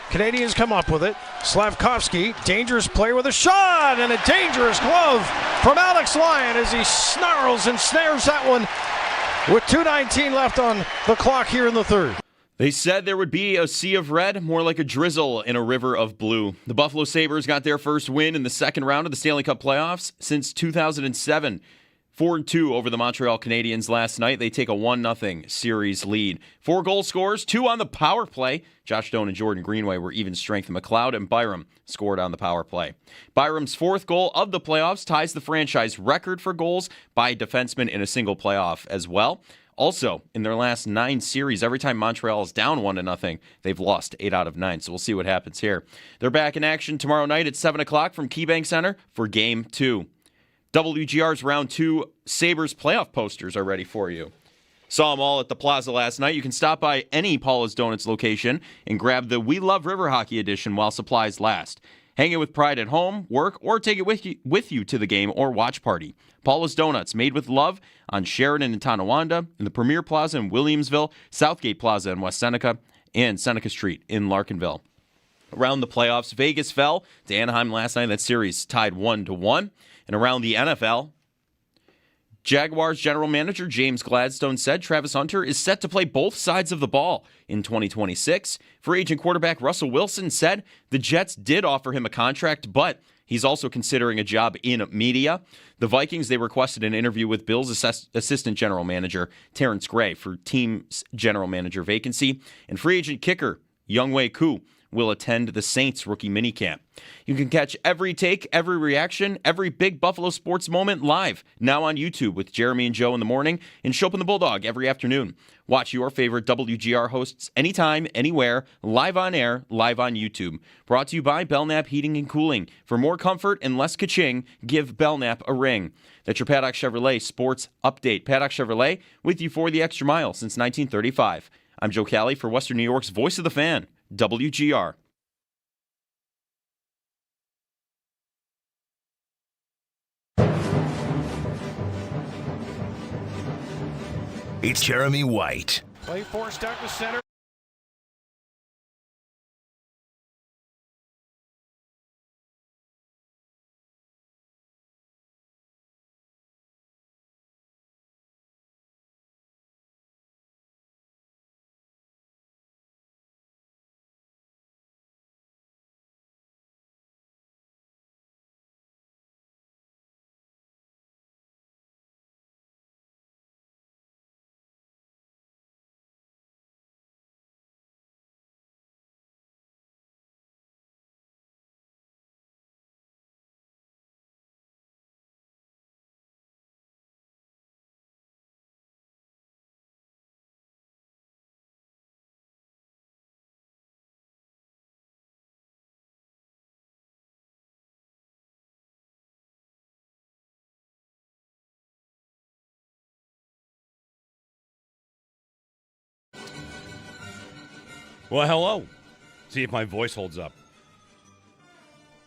Canadians come up with it. Slavkovsky, dangerous play with a shot, and a dangerous glove from Alex Lyon as he snarls and snares that one with 2:19 left on the clock here in the third. They said there would be a sea of red, more like a drizzle in a river of blue. The Buffalo Sabres got their first win in the second round of the Stanley Cup playoffs since 2007. 4-2 over the Montreal Canadiens last night. They take a 1-0 series lead. 4 goal scorers, 2 on the power play. Josh Stone and Jordan Greenway were even strength. McLeod and Byram scored on the power play. Byram's 4th goal of the playoffs ties the franchise record for goals by a defenseman in a single playoff as well. Also, in their last 9 series, every time Montreal is down 1-0, they've lost 8 out of 9. So we'll see what happens here. They're back in action tomorrow night at 7 o'clock from KeyBank Center for Game 2. WGR's Round 2 Sabres playoff posters are ready for you. Saw them all at the Plaza last night. You can stop by any Paula's Donuts location and grab the We Love River Hockey edition while supplies last. Hang it with pride at home, work, or take it with you to the game or watch party. Paula's Donuts, made with love on Sheridan and Tonawanda, in the Premier Plaza in Williamsville, Southgate Plaza in West Seneca, and Seneca Street in Larkinville. Around the playoffs, Vegas fell to Anaheim last night. That series tied 1-1. And around the NFL, Jaguars general manager James Gladstone said Travis Hunter is set to play both sides of the ball in 2026. Free agent quarterback Russell Wilson said the Jets did offer him a contract, but he's also considering a job in media. The Vikings, they requested an interview with Bills assistant general manager Terrence Gray for team's general manager vacancy. And free agent kicker Younghoe Koo will attend the Saints rookie minicamp. You can catch every take, every reaction, every big Buffalo sports moment live now on YouTube with Jeremy and Joe in the morning and Shope and the Bulldog every afternoon. Watch your favorite WGR hosts anytime, anywhere, live on air, live on YouTube. Brought to you by Belknap Heating and Cooling. For more comfort and less ka-ching, give Belknap a ring. That's your Paddock Chevrolet Sports Update. Paddock Chevrolet with you for the extra mile since 1935. I'm Joe Cali for Western New York's Voice of the Fan, WGR. It's Jeremy White. Play forced out to center. Well, hello. See if my voice holds up.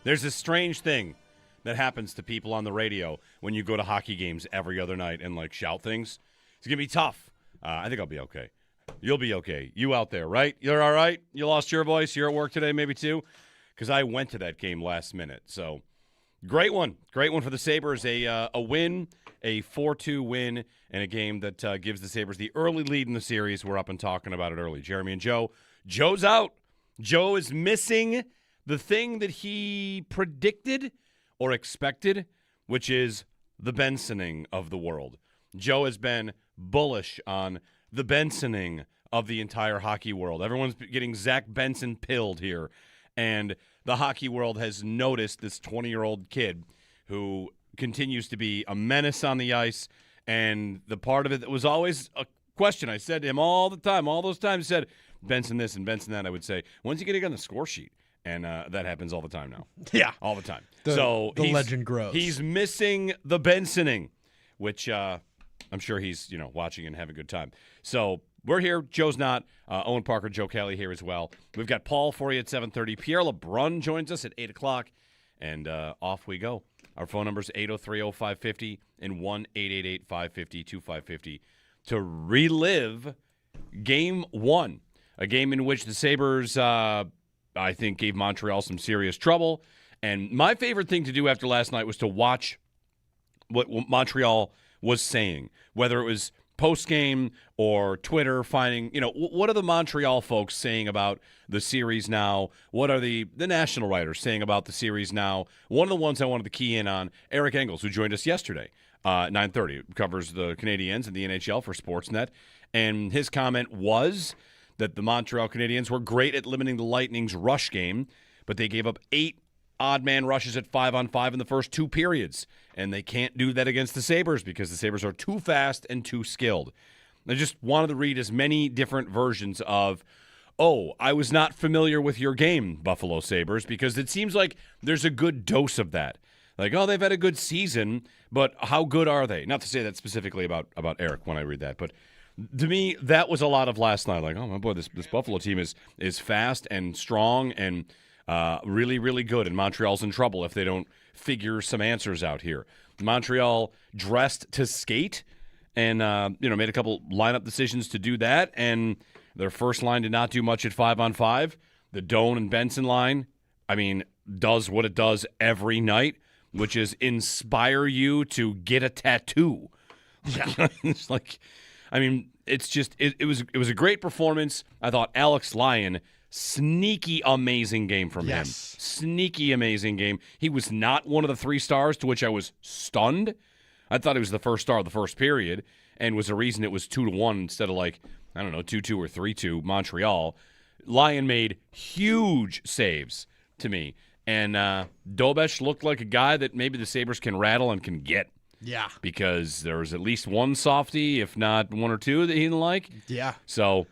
There's this strange thing that happens to people on the radio when you go to hockey games every other night and, like, shout things. It's going to be tough. I think I'll be okay. You'll be okay. You out there, right? You're all right? You lost your voice? You're at work today maybe too? Because I went to that game last minute. So, great one. Great one for the Sabres. A win, a 4-2 win, and a game that gives the Sabres the early lead in the series. We're up and talking about it early. Jeremy and Joe. Joe's out. Joe is missing the thing that he predicted or expected, which is the Bensoning of the world. Joe has been bullish on the Bensoning of the entire hockey world. Everyone's getting Zack Benson pilled here. And the hockey world has noticed this 20-year-old kid who continues to be a menace on the ice. And the part of it that was always a question, I said to him all the time, all those times, he said, Benson this and Benson that, I would say, when's he going to get on the score sheet? And that happens all the time now. Yeah. All the time. The legend grows. He's missing the Bensoning, which I'm sure he's, watching and having a good time. So we're here. Joe's not. Owen Parker, Joe Kelly here as well. We've got Paul for you at 7:30. Pierre LeBrun joins us at 8 o'clock. And off we go. Our phone number is 803-0550 and 1-888-550-2550 to relive Game 1. A game in which the Sabres I think gave Montreal some serious trouble. And my favorite thing to do after last night was to watch what Montreal was saying, whether it was post-game or Twitter, finding, what are the Montreal folks saying about the series now? What are the national writers saying about the series now? One of the ones I wanted to key in on, Eric Engels, who joined us yesterday, 9:30, covers the Canadiens and the NHL for Sportsnet, and his comment was that the Montreal Canadiens were great at limiting the Lightning's rush game, but they gave up 8 odd-man rushes at 5-on-5 in the first 2 periods, and they can't do that against the Sabres because the Sabres are too fast and too skilled. I just wanted to read as many different versions of, I was not familiar with your game, Buffalo Sabres, because it seems like there's a good dose of that. Like, they've had a good season, but how good are they? Not to say that specifically about Eric when I read that, but to me, that was a lot of last night. Like, oh, my boy, this Buffalo team is fast and strong and really, really good, and Montreal's in trouble if they don't figure some answers out here. Montreal dressed to skate and, made a couple lineup decisions to do that, and their first line did not do much at 5-on-5. The Doan and Benson line, does what it does every night, which is inspire you to get a tattoo. Yeah. It's like, it's just, it was a great performance. I thought Alex Lyon, sneaky amazing game from him. Sneaky amazing game. He was not one of the 3 stars, to which I was stunned. I thought he was the first star of the first period, and was the reason it was 2-1 instead of 2-2 or 3-2 Montreal. Lyon made huge saves to me, and Dobesh looked like a guy that maybe the Sabres can rattle and can get. Yeah. Because there was at least one softie, if not 1 or 2, that he didn't like. Yeah. So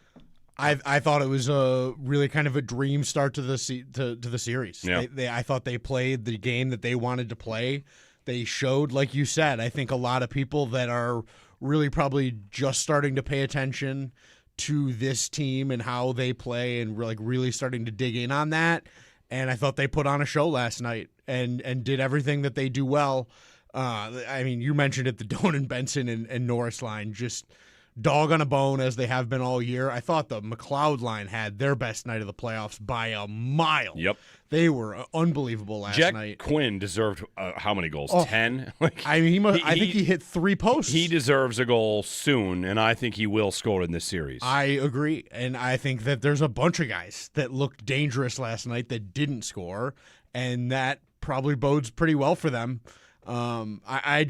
I thought it was a really kind of a dream start to the series. Yeah. I thought they played the game that they wanted to play. They showed, like you said, I think a lot of people that are really probably just starting to pay attention to this team and how they play and really starting to dig in on that. And I thought they put on a show last night and did everything that they do well. You mentioned it, the Doan and Benson and Norris line, just dog on a bone as they have been all year. I thought the McLeod line had their best night of the playoffs by a mile. Yep. They were unbelievable last night. Jack Quinn deserved how many goals? 10? I think he hit 3 posts. He deserves a goal soon, and I think he will score in this series. I agree, and I think that there's a bunch of guys that looked dangerous last night that didn't score, and that probably bodes pretty well for them. I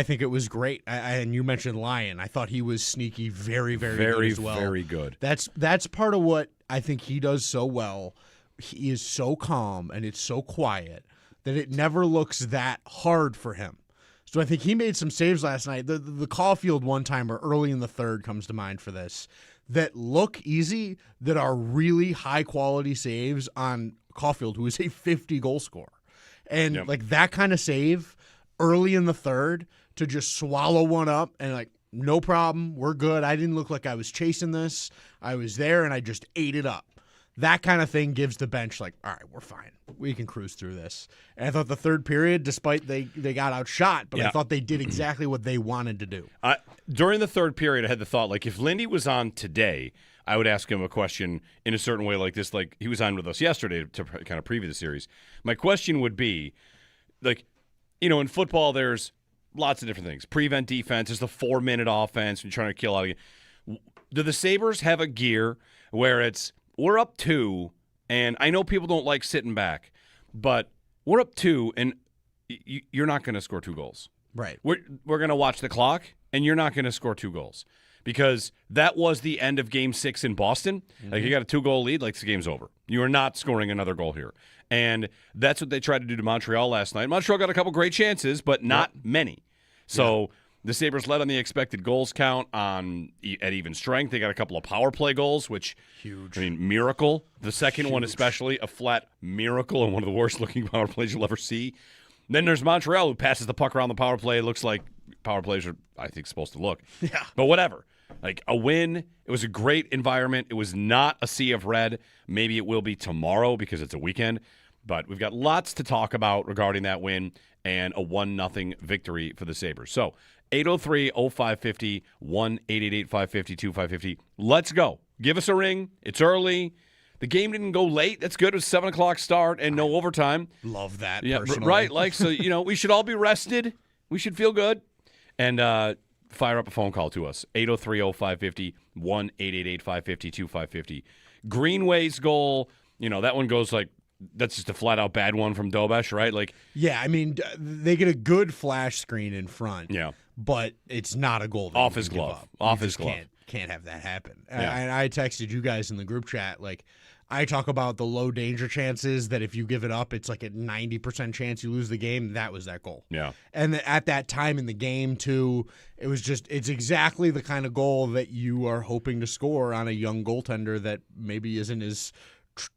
think it was great. And you mentioned Lyon. I thought he was sneaky, very, very good as well. Very good. That's part of what I think he does so well. He is so calm and it's so quiet that it never looks that hard for him. So I think he made some saves last night. The Caulfield one-timer early in the third comes to mind for this, that look easy, that are really high-quality saves on Caulfield, who is a 50-goal scorer. And that kind of save early in the third to just swallow one up and no problem, we're good. I didn't look like I was chasing this. I was there and I just ate it up. That kind of thing gives the bench all right, we're fine. We can cruise through this. And I thought the third period, despite they got outshot, but I thought they did exactly what they wanted to do. During the third period, I had the thought, if Lindy was on today, I would ask him a question in a certain way like this, like he was on with us yesterday to kind of preview the series. My question would be, in football, there's lots of different things. Prevent defense, there's the 4-minute offense, and trying to kill out. Do the Sabres have a gear where we're up 2, and I know people don't like sitting back, but we're up 2, and you're not going to score 2 goals. Right. We're going to watch the clock, and you're not going to score 2 goals. Because that was the end of Game 6 in Boston. Mm-hmm. You got a 2-goal lead, the game's over. You are not scoring another goal here. And that's what they tried to do to Montreal last night. Montreal got a couple great chances, but not many. So the Sabres led on the expected goals count at even strength. They got a couple of power play goals, which, huge. Miracle. The second one especially, a flat miracle and one of the worst-looking power plays you'll ever see. Then there's Montreal, who passes the puck around the power play. It looks like power plays are, I think, supposed to look. Yeah. But whatever. A win. It was a great environment. It was not a sea of red. Maybe it will be tomorrow because it's a weekend. But we've got lots to talk about regarding that win and a 1-0 victory for the Sabres. So 803-0550, 1-888-550-2550. Let's go. Give us a ring. It's early. The game didn't go late. That's good. It was 7 o'clock start and no overtime. Love that. Yeah, personally. right. Like, so, we should all be rested. We should feel good. And fire up a phone call to us. 803-0550, 1-888-550-2550. Greenway's goal, that one goes like, that's just a flat-out bad one from Dobesh, right? Like, yeah, I mean, they get a good flash screen in front. Yeah. But it's not a goal. Off his glove. Off his glove. Can't have that happen. Yeah. And I texted you guys in the group chat, like, I talk about the low danger chances that if you give it up, it's like a 90% chance you lose the game. That was that goal. Yeah. And at that time in the game, too, it's exactly the kind of goal that you are hoping to score on a young goaltender that maybe isn't as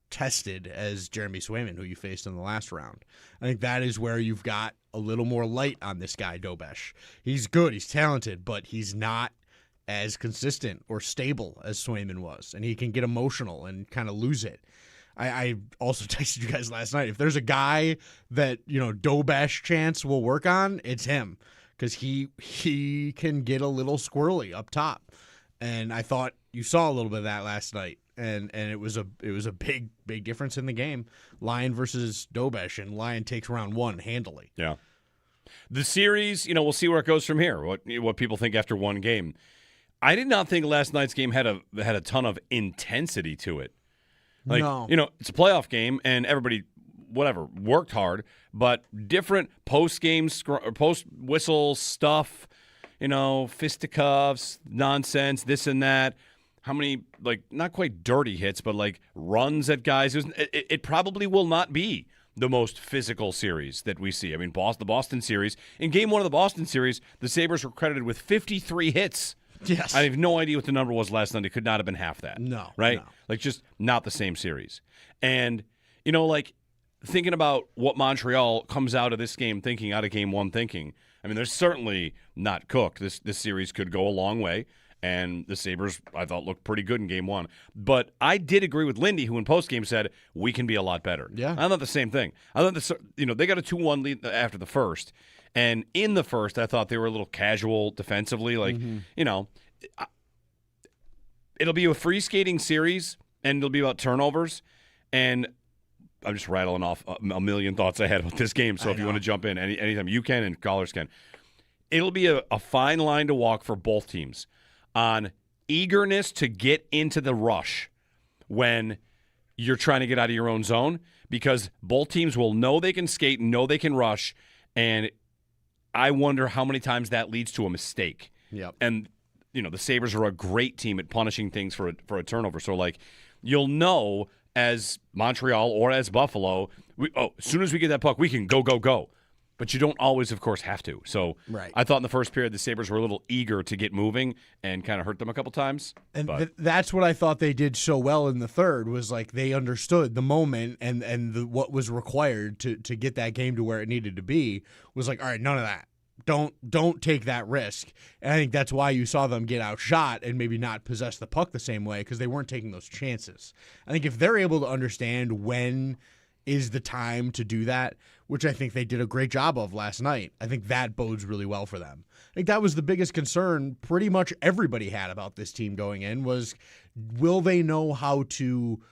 tested as Jeremy Swayman, who you faced in the last round. I think that is where you've got a little more light on this guy, Dobesh. He's good, he's talented, but he's not as consistent or stable as Swayman was, and he can get emotional and kind of lose it. I also texted you guys last night. If there's a guy that Dobesh chance will work on, it's him, because he can get a little squirrely up top, and I thought you saw a little bit of that last night, and it was a big difference in the game. Lyon versus Dobesh, and Lyon takes round one handily. Yeah. The series, we'll see where it goes from here. What people think after one game. I did not think last night's game had a ton of intensity to it. Like, no. It's a playoff game, and everybody, worked hard, but different post-game, post-whistle stuff, fisticuffs, nonsense, this and that. How many, not quite dirty hits, but, runs at guys. It probably will not be the most physical series that we see. I mean, the Boston series. In Game 1 of the Boston series, the Sabres were credited with 53 hits. Yes. I have no idea what the number was last night. It could not have been half that. No. Right? No. Just not the same series. And, thinking about what Montreal comes out of this game thinking, out of Game 1 thinking, I mean, they're certainly not cooked. This series could go a long way, and the Sabres, I thought, looked pretty good in Game 1. But I did agree with Lindy, who in postgame said, we can be a lot better. Yeah. I thought the same thing. I thought they got a 2-1 lead after the first. And in the first, I thought they were a little casual defensively. It'll be a free skating series, and it'll be about turnovers. And I'm just rattling off a million thoughts I had about this game. So if you want to jump in anytime, you can, and callers can. It'll be a fine line to walk for both teams on eagerness to get into the rush when you're trying to get out of your own zone, because both teams will know they can skate, know they can rush, and I wonder how many times that leads to a mistake. Yep. And, the Sabres are a great team at punishing things for a turnover. So, you'll know as Montreal or as Buffalo, as soon as we get that puck, we can go. But you don't always, of course, have to. So right. I thought in the first period the Sabres were a little eager to get moving and kind of hurt them a couple times. And that's what I thought they did so well in the third, was they understood the moment and what was required to get that game to where it needed to be, was all right, none of that. Don't take that risk. And I think that's why you saw them get outshot and maybe not possess the puck the same way, because they weren't taking those chances. I think if they're able to understand when is the time to do that, which I think they did a great job of last night, I think that bodes really well for them. I think that was the biggest concern pretty much everybody had about this team going in, was will they know how to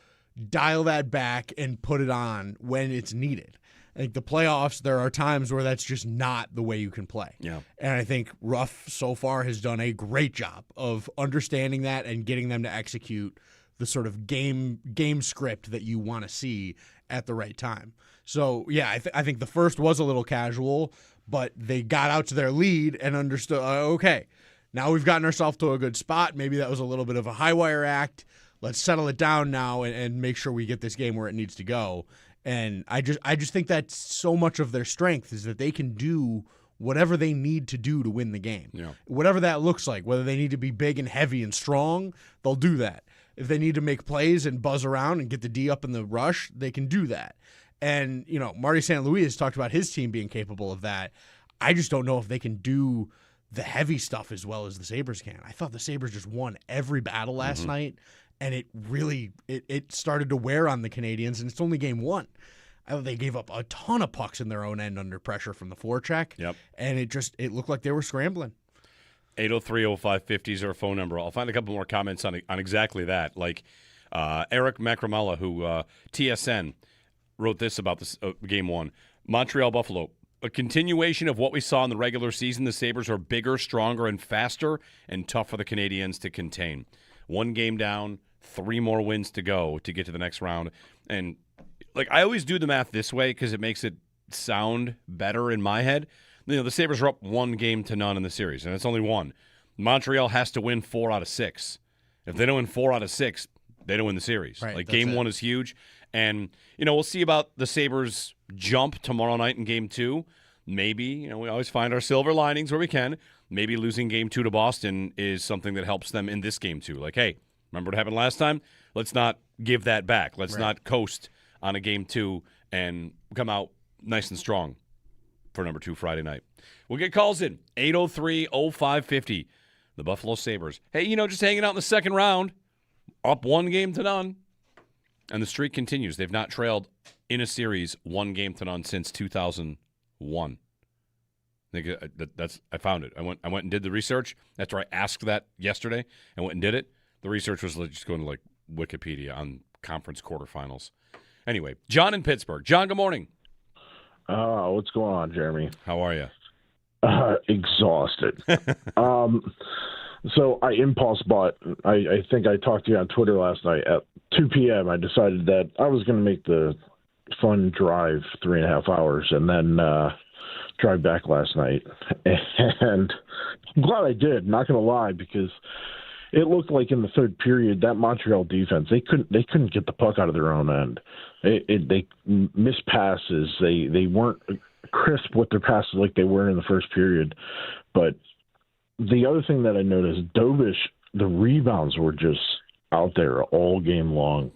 dial that back and put it on when it's needed? I think the playoffs, there are times where that's just not the way you can play. Yeah. And I think Ruff so far has done a great job of understanding that and getting them to execute the sort of game script that you want to see at the right time. So, yeah, I think the first was a little casual, but they got out to their lead and understood, okay, now we've gotten ourselves to a good spot. Maybe that was a little bit of a high wire act. Let's settle it down now and make sure we get this game where it needs to go. And I just think that's so much of their strength, is that they can do whatever they need to do to win the game. Yeah. Whatever that looks like, whether they need to be big and heavy and strong, they'll do that. If they need to make plays and buzz around and get the D up in the rush, they can do that. And, Marty St. Louis has talked about his team being capable of that. I just don't know if they can do the heavy stuff as well as the Sabres can. I thought the Sabres just won every battle last night, and it really it started to wear on the Canadians, and it's only game one. I thought they gave up a ton of pucks in their own end under pressure from the forecheck. Yep. And it looked like they were scrambling. 803-0550 is our phone number. I'll find a couple more comments on exactly that. Eric Macramella, who TSN wrote this about this game one. Montreal Buffalo. A continuation of what we saw in the regular season. The Sabres are bigger, stronger, and faster, and tough for the Canadiens to contain. 1 game down, 3 more wins to go to get to the next round. And I always do the math this way because it makes it sound better in my head. The Sabres are up 1-0 in the series, and it's only 1. Montreal has to win 4 out of 6. If they don't win 4 out of 6, they don't win the series. Right, game 1 is huge. And, we'll see about the Sabres jump tomorrow night in game 2. Maybe, we always find our silver linings where we can. Maybe losing game 2 to Boston is something that helps them in this game 2. Hey, remember what happened last time? Let's not give that back. Let's not coast on a game 2 and come out nice and strong for number 2 Friday night. We'll get calls in 803-0550. The Buffalo Sabres. Hey, just hanging out in the second round, up 1-0. And the streak continues. They've not trailed in a series 1-0 since 2001. I found it. I went and did the research after I asked that yesterday. I went and did it. The research was just going to Wikipedia on conference quarterfinals. Anyway, John in Pittsburgh. John, good morning. What's going on, Jeremy? How are you? Exhausted. So I impulse bought. I think I talked to you on Twitter last night at 2 p.m. I decided that I was going to make the fun drive 3.5 hours and then drive back last night. And I'm glad I did, not going to lie, because it looked like in the third period that Montreal defense, they couldn't get the puck out of their own end. They missed passes. They weren't crisp with their passes like they were in the first period. But the other thing that I noticed, Dobish, the rebounds were just out there all game long.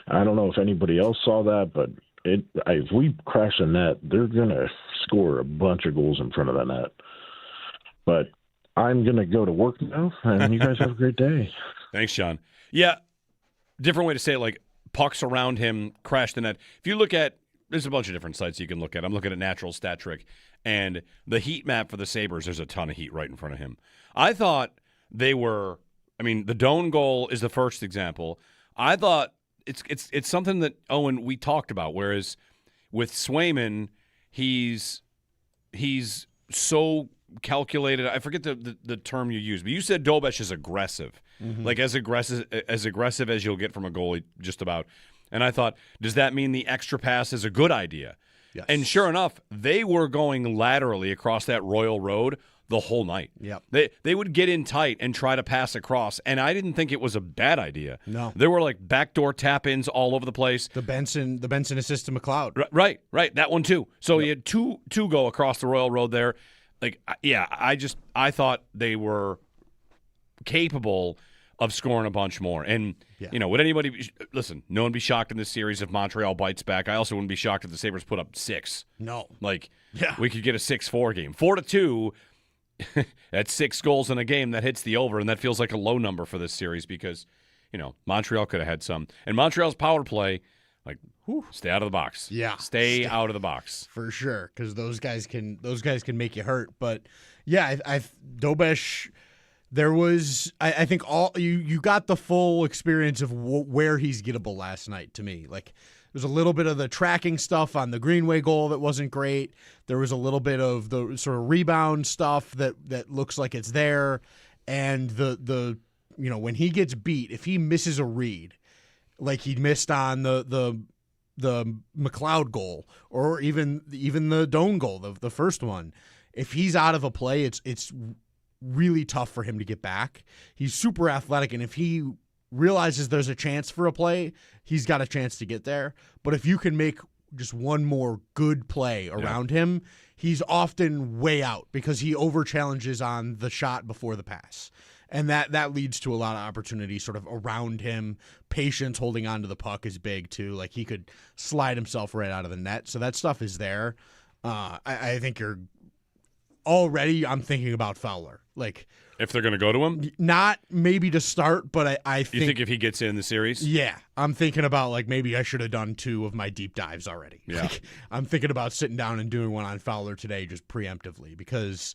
I don't know if anybody else saw that, but if we crash the net, they're going to score a bunch of goals in front of the net. But I'm going to go to work now, and you guys have a great day. Thanks, John. Yeah, different way to say it, pucks around him crash the net. If you look at, there's a bunch of different sites you can look at. I'm looking at Natural Stat Trick, and the heat map for the Sabres, there's a ton of heat right in front of him. I thought they were, the Doan goal is the first example. I thought it's something that, Owen, we talked about, whereas with Swayman, he's so calculated. I forget the term you used, but you said Dobish is aggressive. Mm-hmm. As aggressive as you'll get from a goalie, just about. And I thought, does that mean the extra pass is a good idea? Yes. And sure enough, they were going laterally across that Royal Road the whole night. Yep. They would get in tight and try to pass across, and I didn't think it was a bad idea. No. There were backdoor tap-ins all over the place. The Benson assist to McLeod. Right. That one too. So you had two go across the Royal Road there. I thought they were capable of scoring a bunch more. And, would anybody – listen, no one be shocked in this series if Montreal bites back. I also wouldn't be shocked if the Sabres put up 6. No. We could get a 6-4 game. 4-2, that's 6 goals in a game. That hits the over, and that feels like a low number for this series because, Montreal could have had some. And Montreal's power play, stay out of the box. Yeah. Stay out of the box. For sure, because those guys can make you hurt. But, yeah, Dobish – there was, I think, you got the full experience of where he's gettable last night to me. There's a little bit of the tracking stuff on the Greenway goal that wasn't great. There was a little bit of the sort of rebound stuff that looks like it's there. And the when he gets beat, if he misses a read, like he missed on the McLeod goal or even the Doan goal, the first one, if he's out of a play, it's really tough for him to get back. He's super athletic, and if he realizes there's a chance for a play, he's got a chance to get there. But if you can make just one more good play around him, he's often way out because he over-challenges on the shot before the pass. And that leads to a lot of opportunity sort of around him. Patience holding on to the puck is big, too. He could slide himself right out of the net. So that stuff is there. I think you're already, I'm thinking about Fowler. If they're going to go to him? Not maybe to start, but I think... You think if he gets in the series? Yeah. I'm thinking about, maybe I should have done 2 of my deep dives already. Yeah. I'm thinking about sitting down and doing one on Fowler today just preemptively because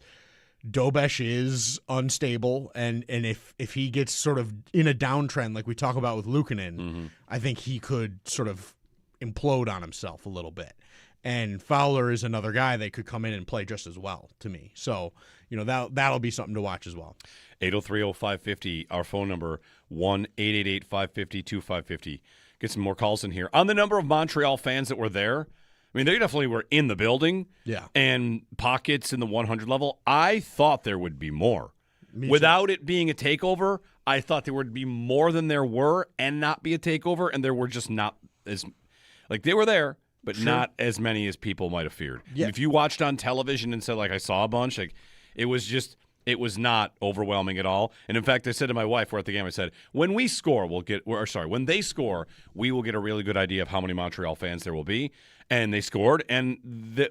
Dobesh is unstable, and if he gets sort of in a downtrend like we talk about with Luukkonen, I think he could sort of implode on himself a little bit. And Fowler is another guy that could come in and play just as well to me. So, that'll be something to watch as well. 803-0550, our phone number, 1-888-550-2550. Get some more calls in here. On the number of Montreal fans that were there, I mean, they definitely were in the building. Yeah. And pockets in the 100 level. I thought there would be more. Me Without it being a takeover, I thought there would be more than there were and not be a takeover, and there were just not as – like, they were there, but not as many as people might have feared. Yeah. If you watched on television and said, like, I saw a bunch, like, it was not overwhelming at all. And in fact, I said to my wife, we're at the game, I said, when they score, we will get a really good idea of how many Montreal fans there will be. And they scored, and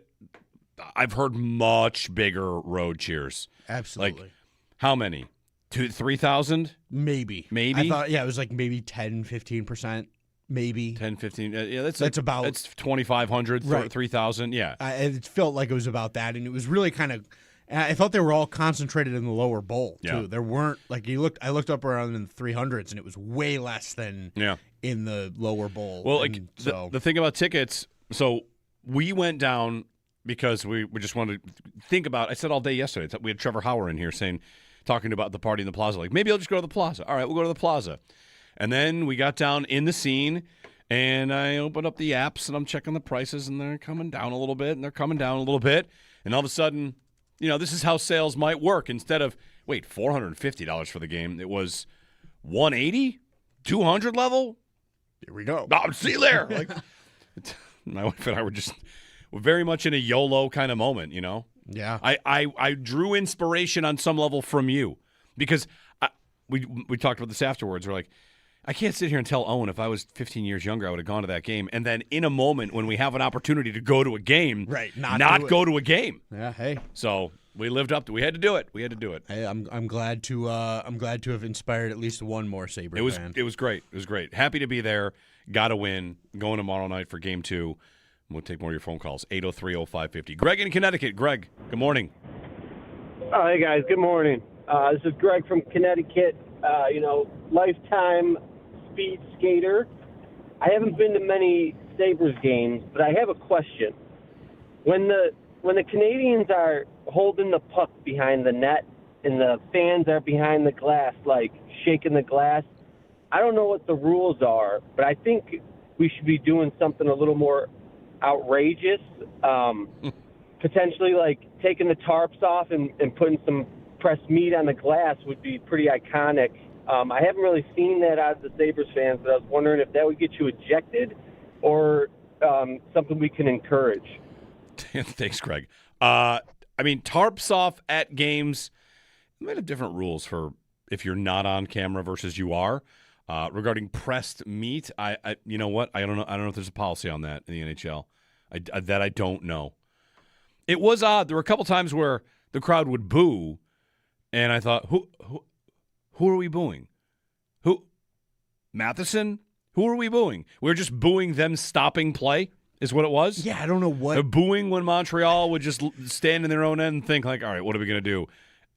I've heard much bigger road cheers. Absolutely. Like, how many? 3,000? Maybe. I thought, it was like maybe 10, 15%. Maybe 10, 15. Yeah, that's about. It's 2,500, right. 3,000. Yeah, it felt like it was about that, and it was really kind of. I thought they were all concentrated in the lower bowl too. Yeah. There weren't like I looked up around in the 300s, and it was way less than in the lower bowl. Well, so the thing about tickets. So we went down because we just wanted to think about. I said all day yesterday. We had Trevor Hauer in here talking about the party in the plaza. Like, maybe I'll just go to the plaza. All right, we'll go to the plaza. And then we got down in the scene, and I opened up the apps, and I'm checking the prices, and they're coming down a little bit, and they're coming down a little bit. And all of a sudden, this is how sales might work. Instead of, $450 for the game, it was $180, $200 level. Here we go. Oh, see you there. Like, my wife and I were very much in a YOLO kind of moment, Yeah. I drew inspiration on some level from you because we talked about this afterwards. We're like, I can't sit here and tell Owen if I was 15 years younger, I would have gone to that game. And then in a moment when we have an opportunity to go to a game, not go to a game. Yeah. Hey. So we lived up to. We had to do it. Hey, I'm glad to have inspired at least one more Sabres fan. It was great. It was great. Happy to be there. Got to win. Going tomorrow night for Game 2. We'll take more of your phone calls. 803-0550. Greg in Connecticut. Greg, good morning. Oh, hey guys. Good morning. This is Greg from Connecticut. Lifetime speed skater. I haven't been to many Sabres games, but I have a question. When the Canadians are holding the puck behind the net and the fans are behind the glass, like shaking the glass, I don't know what the rules are, but I think we should be doing something a little more outrageous. Potentially like taking the tarps off and putting some pressed meat on the glass would be pretty iconic. I haven't really seen that out of the Sabres fans, but I was wondering if that would get you ejected or something we can encourage. Thanks, Greg. Tarps off at games, they might have different rules for if you're not on camera versus you are. Regarding pressed meat, you know what? I don't know. I don't know if there's a policy on that in the NHL. I don't know. It was odd. There were a couple times where the crowd would boo, and I thought, who are we booing? Who? Matheson? Who are we booing? We were just booing them stopping play, is what it was. Yeah, I don't know what. They're booing when Montreal would just stand in their own end and think like, all right, what are we going to do?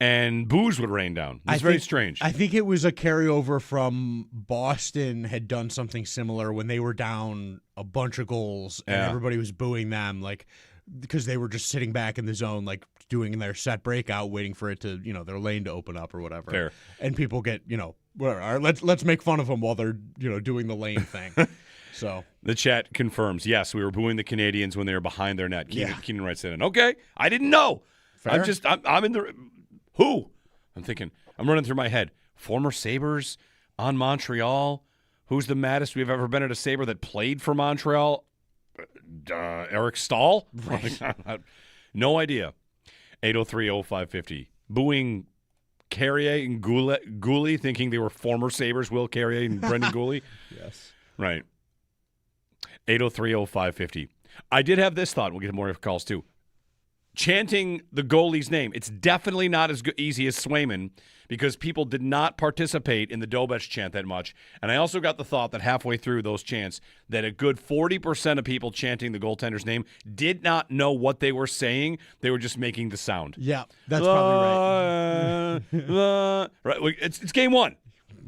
And boos would rain down. It's very strange. I think it was a carryover from Boston had done something similar when they were down a bunch of goals and everybody was booing them, like because they were just sitting back in the zone, like doing their set breakout, waiting for it to, their lane to open up or whatever. Fair. And people get, whatever. All right, let's make fun of them while they're, doing the lane thing. So the chat confirms, yes, we were booing the Canadians when they were behind their net. Keenan writes in, okay, I didn't know. Fair. I'm in the. Who? I'm thinking, I'm running through my head. Former Sabres on Montreal. Who's the maddest we've ever been at a Sabre that played for Montreal? Eric Stahl? Right. No idea. 803-0550. Booing Carrier and Gooley, thinking they were former Sabres, Will Carrier and Brendan Gooley. Yes. Right. 803-0550. I did have this thought. We'll get more calls too. chanting the goalie's name. It's definitely not as easy as Swayman because people did not participate in the Dobeš chant that much. And I also got the thought that halfway through those chants that a good 40% of people chanting the goaltender's name did not know what they were saying. They were just making the sound. Yeah, that's probably right. Right. It's game one.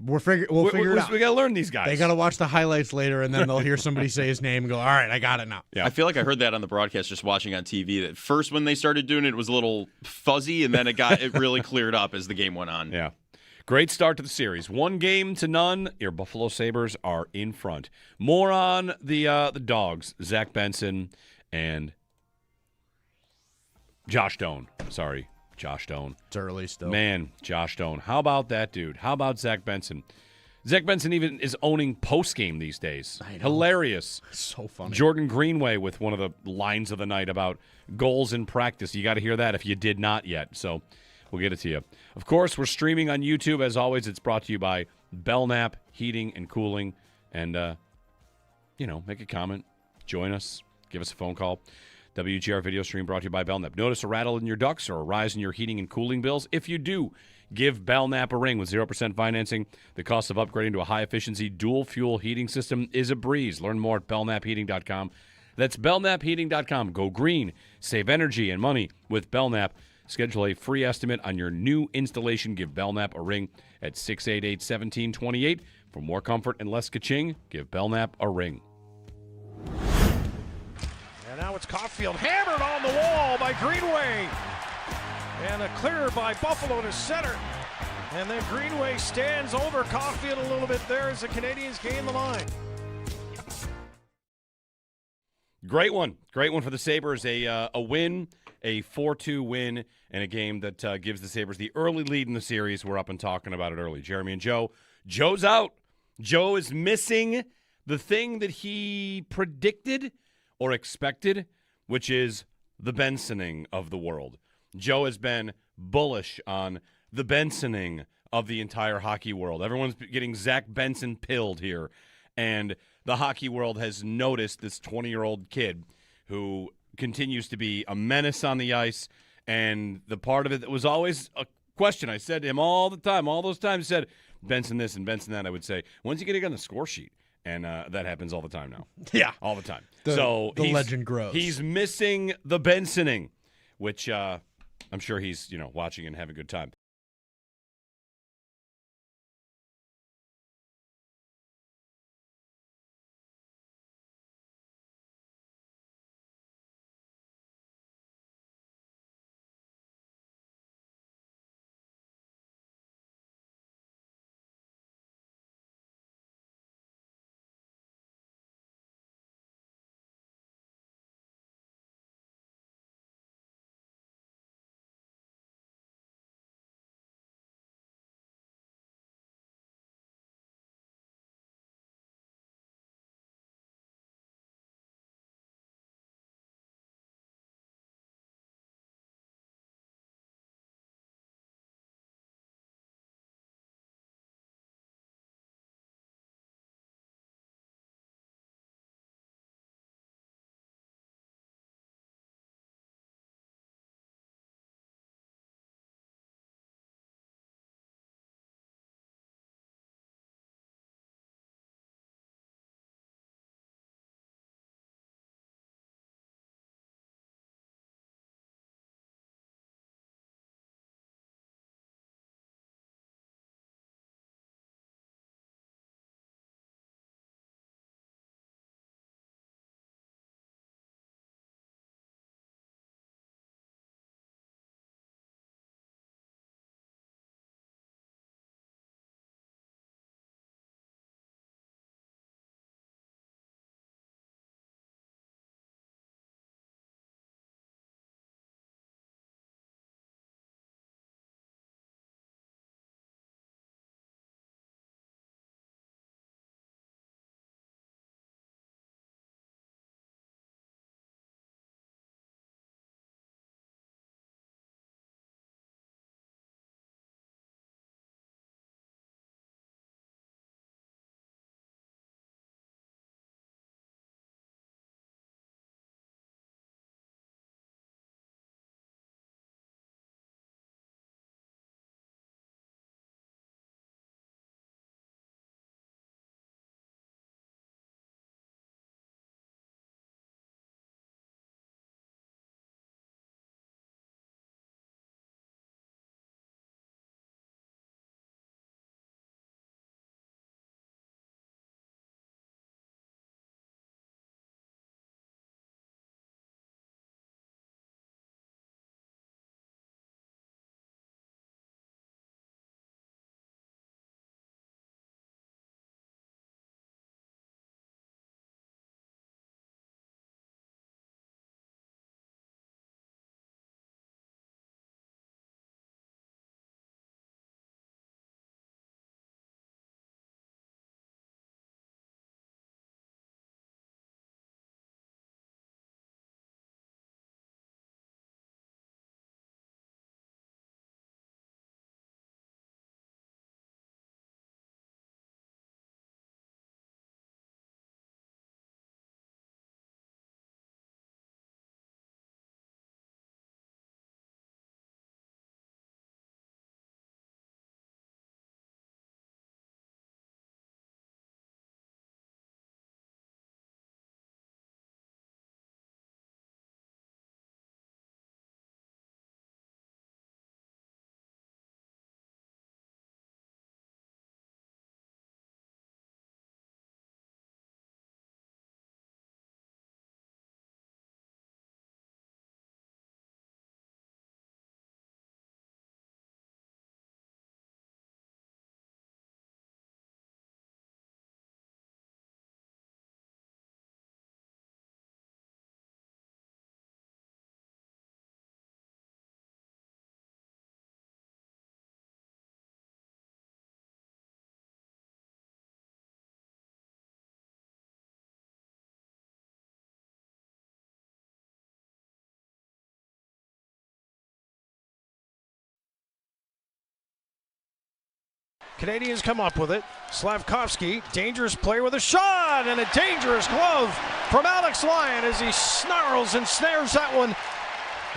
We'll figure it out. We got to learn these guys. They got to watch the highlights later, and then they'll hear somebody say his name and go, all right, I got it now. Yeah. I feel like I heard that on the broadcast just watching on TV. That first when they started doing it, it was a little fuzzy, and then it really cleared up as the game went on. Yeah. Great start to the series. 1-0. Your Buffalo Sabres are in front. More on the Dogs, Zack Benson and Josh Doan. Sorry, Josh Doan. It's early still. Man, Josh Doan. How about that dude? How about Zack Benson? Zack Benson even is owning postgame these days. I know. Hilarious. So funny. Jordan Greenway with one of the lines of the night about goals in practice. You got to hear that if you did not yet. So we'll get it to you. Of course, we're streaming on YouTube. As always, it's brought to you by Belknap Heating and Cooling. And, make a comment. Join us. Give us a phone call. WGR video stream brought to you by Belknap. Notice a rattle in your ducts or a rise in your heating and cooling bills? If you do, give Belknap a ring with 0% financing. The cost of upgrading to a high-efficiency dual-fuel heating system is a breeze. Learn more at belknapheating.com. That's belknapheating.com. Go green. Save energy and money with Belknap. Schedule a free estimate on your new installation. Give Belknap a ring at 688-1728. For more comfort and less ka-ching, give Belknap a ring. And now it's Caulfield hammered on the wall by Greenway. And a clear by Buffalo to center. And then Greenway stands over Caulfield a little bit there as the Canadians gain the line. Great one. Great one for the Sabres. A win, a 4-2 win, and a game that gives the Sabres the early lead in the series. We're up and talking about it early. Jeremy and Joe. Joe's out. Joe is missing the thing that he predicted or expected, which is the Bensoning of the world. Joe has been bullish on the Bensoning of the entire hockey world. Everyone's getting Zack Benson pilled here. And the hockey world has noticed this 20-year-old kid who continues to be a menace on the ice. And the part of it that was always a question, I said to him all the time, all those times, he said, Benson this and Benson that, I would say, when's he going to get on the score sheet? And that happens all the time now. Yeah. All the time. The legend grows. He's missing the Bensoning, which I'm sure he's, watching and having a good time. Canadians come up with it. Slavkovsky, dangerous play with a shot, and a dangerous glove from Alex Lyon as he snarls and snares that one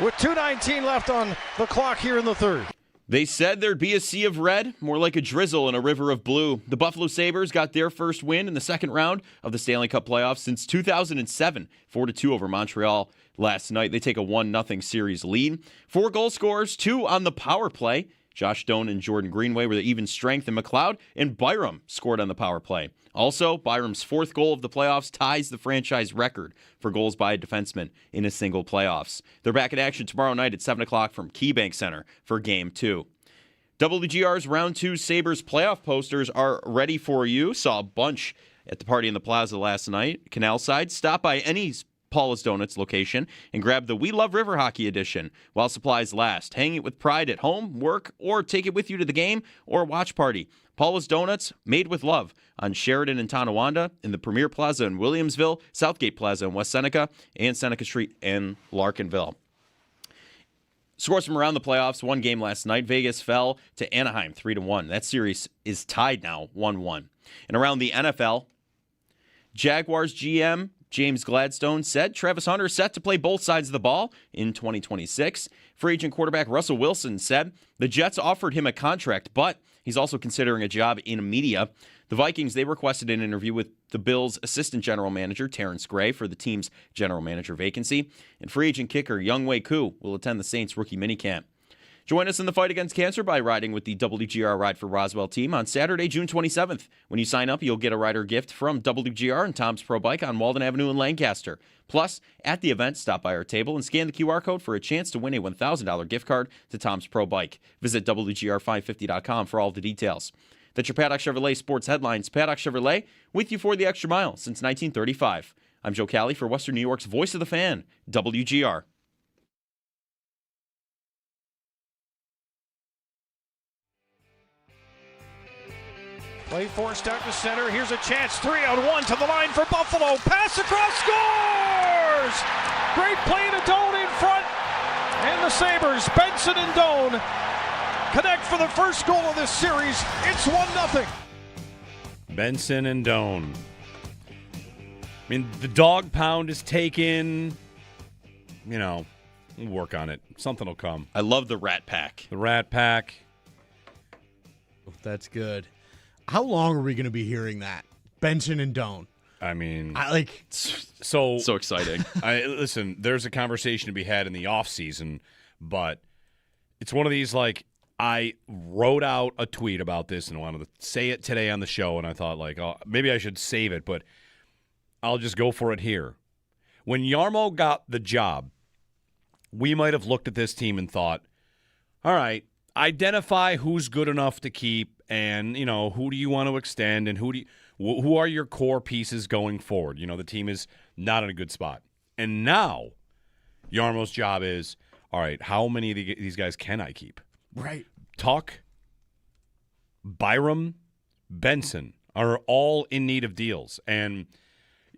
with 2:19 left on the clock here in the third. They said there'd be a sea of red, more like a drizzle in a river of blue. The Buffalo Sabres got their first win in the second round of the Stanley Cup playoffs since 2007, 4-2 over Montreal last night. They take a 1-0 series lead. 4 goal scorers, 2 on the power play. Josh Doan and Jordan Greenway were the even strength, and McLeod and Byram scored on the power play. Also, Byram's 4th goal of the playoffs ties the franchise record for goals by a defenseman in a single playoffs. They're back in action tomorrow night at 7 o'clock from KeyBank Center for Game 2. WGR's Round 2 Sabres playoff posters are ready for you. Saw a bunch at the party in the plaza last night. Canal Side. Stop by any Paula's Donuts location and grab the We Love River Hockey edition while supplies last. Hang it with pride at home, work, or take it with you to the game or watch party. Paula's Donuts, made with love, on Sheridan and Tonawanda, in the Premier Plaza in Williamsville, Southgate Plaza in West Seneca, and Seneca Street in Larkinville. Scores from around the playoffs. One game last night. Vegas fell to Anaheim 3-1. That series is tied now 1-1. And around the NFL, Jaguars GM James Gladstone said Travis Hunter is set to play both sides of the ball in 2026. Free agent quarterback Russell Wilson said the Jets offered him a contract, but he's also considering a job in media. The Vikings, they requested an interview with the Bills' assistant general manager, Terrence Gray, for the team's general manager vacancy. And free agent kicker Younghoe Koo will attend the Saints rookie minicamp. Join us in the fight against cancer by riding with the WGR Ride for Roswell team on Saturday, June 27th. When you sign up, you'll get a rider gift from WGR and Tom's Pro Bike on Walden Avenue in Lancaster. Plus, at the event, stop by our table and scan the QR code for a chance to win a $1,000 gift card to Tom's Pro Bike. Visit WGR550.com for all the details. That's your Paddock Chevrolet Sports Headlines. Paddock Chevrolet, with you for the extra mile since 1935. I'm Joe Cali for Western New York's Voice of the Fan, WGR. Play forced out to center. Here's a chance. 3-on-1 to the line for Buffalo. Pass across, scores! Great play to Doan in front. And the Sabres, Benson and Doan, connect for the first goal of this series. It's 1-0. Benson and Doan. I mean, the dog pound is taken. You know, we'll work on it. Something will come. I love the Rat Pack. The Rat Pack. That's good. How long are we going to be hearing that? Benson and Doan. I mean, so exciting. Listen, there's a conversation to be had in the off season, but it's one of these, like, I wrote out a tweet about this and wanted to say it today on the show, and I thought, like, oh, maybe I should save it, but I'll just go for it here. When Jarmo got the job, we might have looked at this team and thought, all right, identify who's good enough to keep, and, you know, who do you want to extend, and who are your core pieces going forward? You know, the team is not in a good spot. And now Jarmo's job is, all right, how many of these guys can I keep? Right. Tuch, Byram, Benson are all in need of deals. And,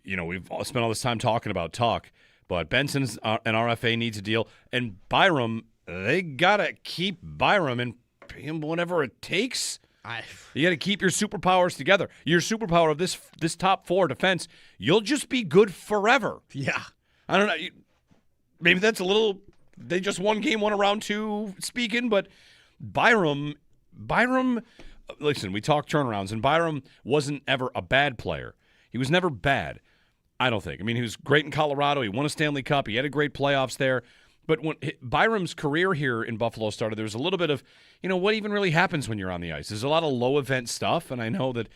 you know, we've spent all this time talking about Tuch, but Benson's an RFA needs a deal. And Byram, they got to keep Byram and pay him whatever it takes. You got to keep your superpowers together. Your superpower of this top 4 defense, you'll just be good forever. Yeah. I don't know. Maybe that's a little, they just won game 1 of round 2 speaking, but Byram, listen, we talk turnarounds, and Byram wasn't ever a bad player. He was never bad, I don't think. I mean, he was great in Colorado. He won a Stanley Cup. He had a great playoffs there. But when Byram's career here in Buffalo started, there was a little bit of, you know, what even really happens when you're on the ice. There's a lot of low-event stuff, and I know that,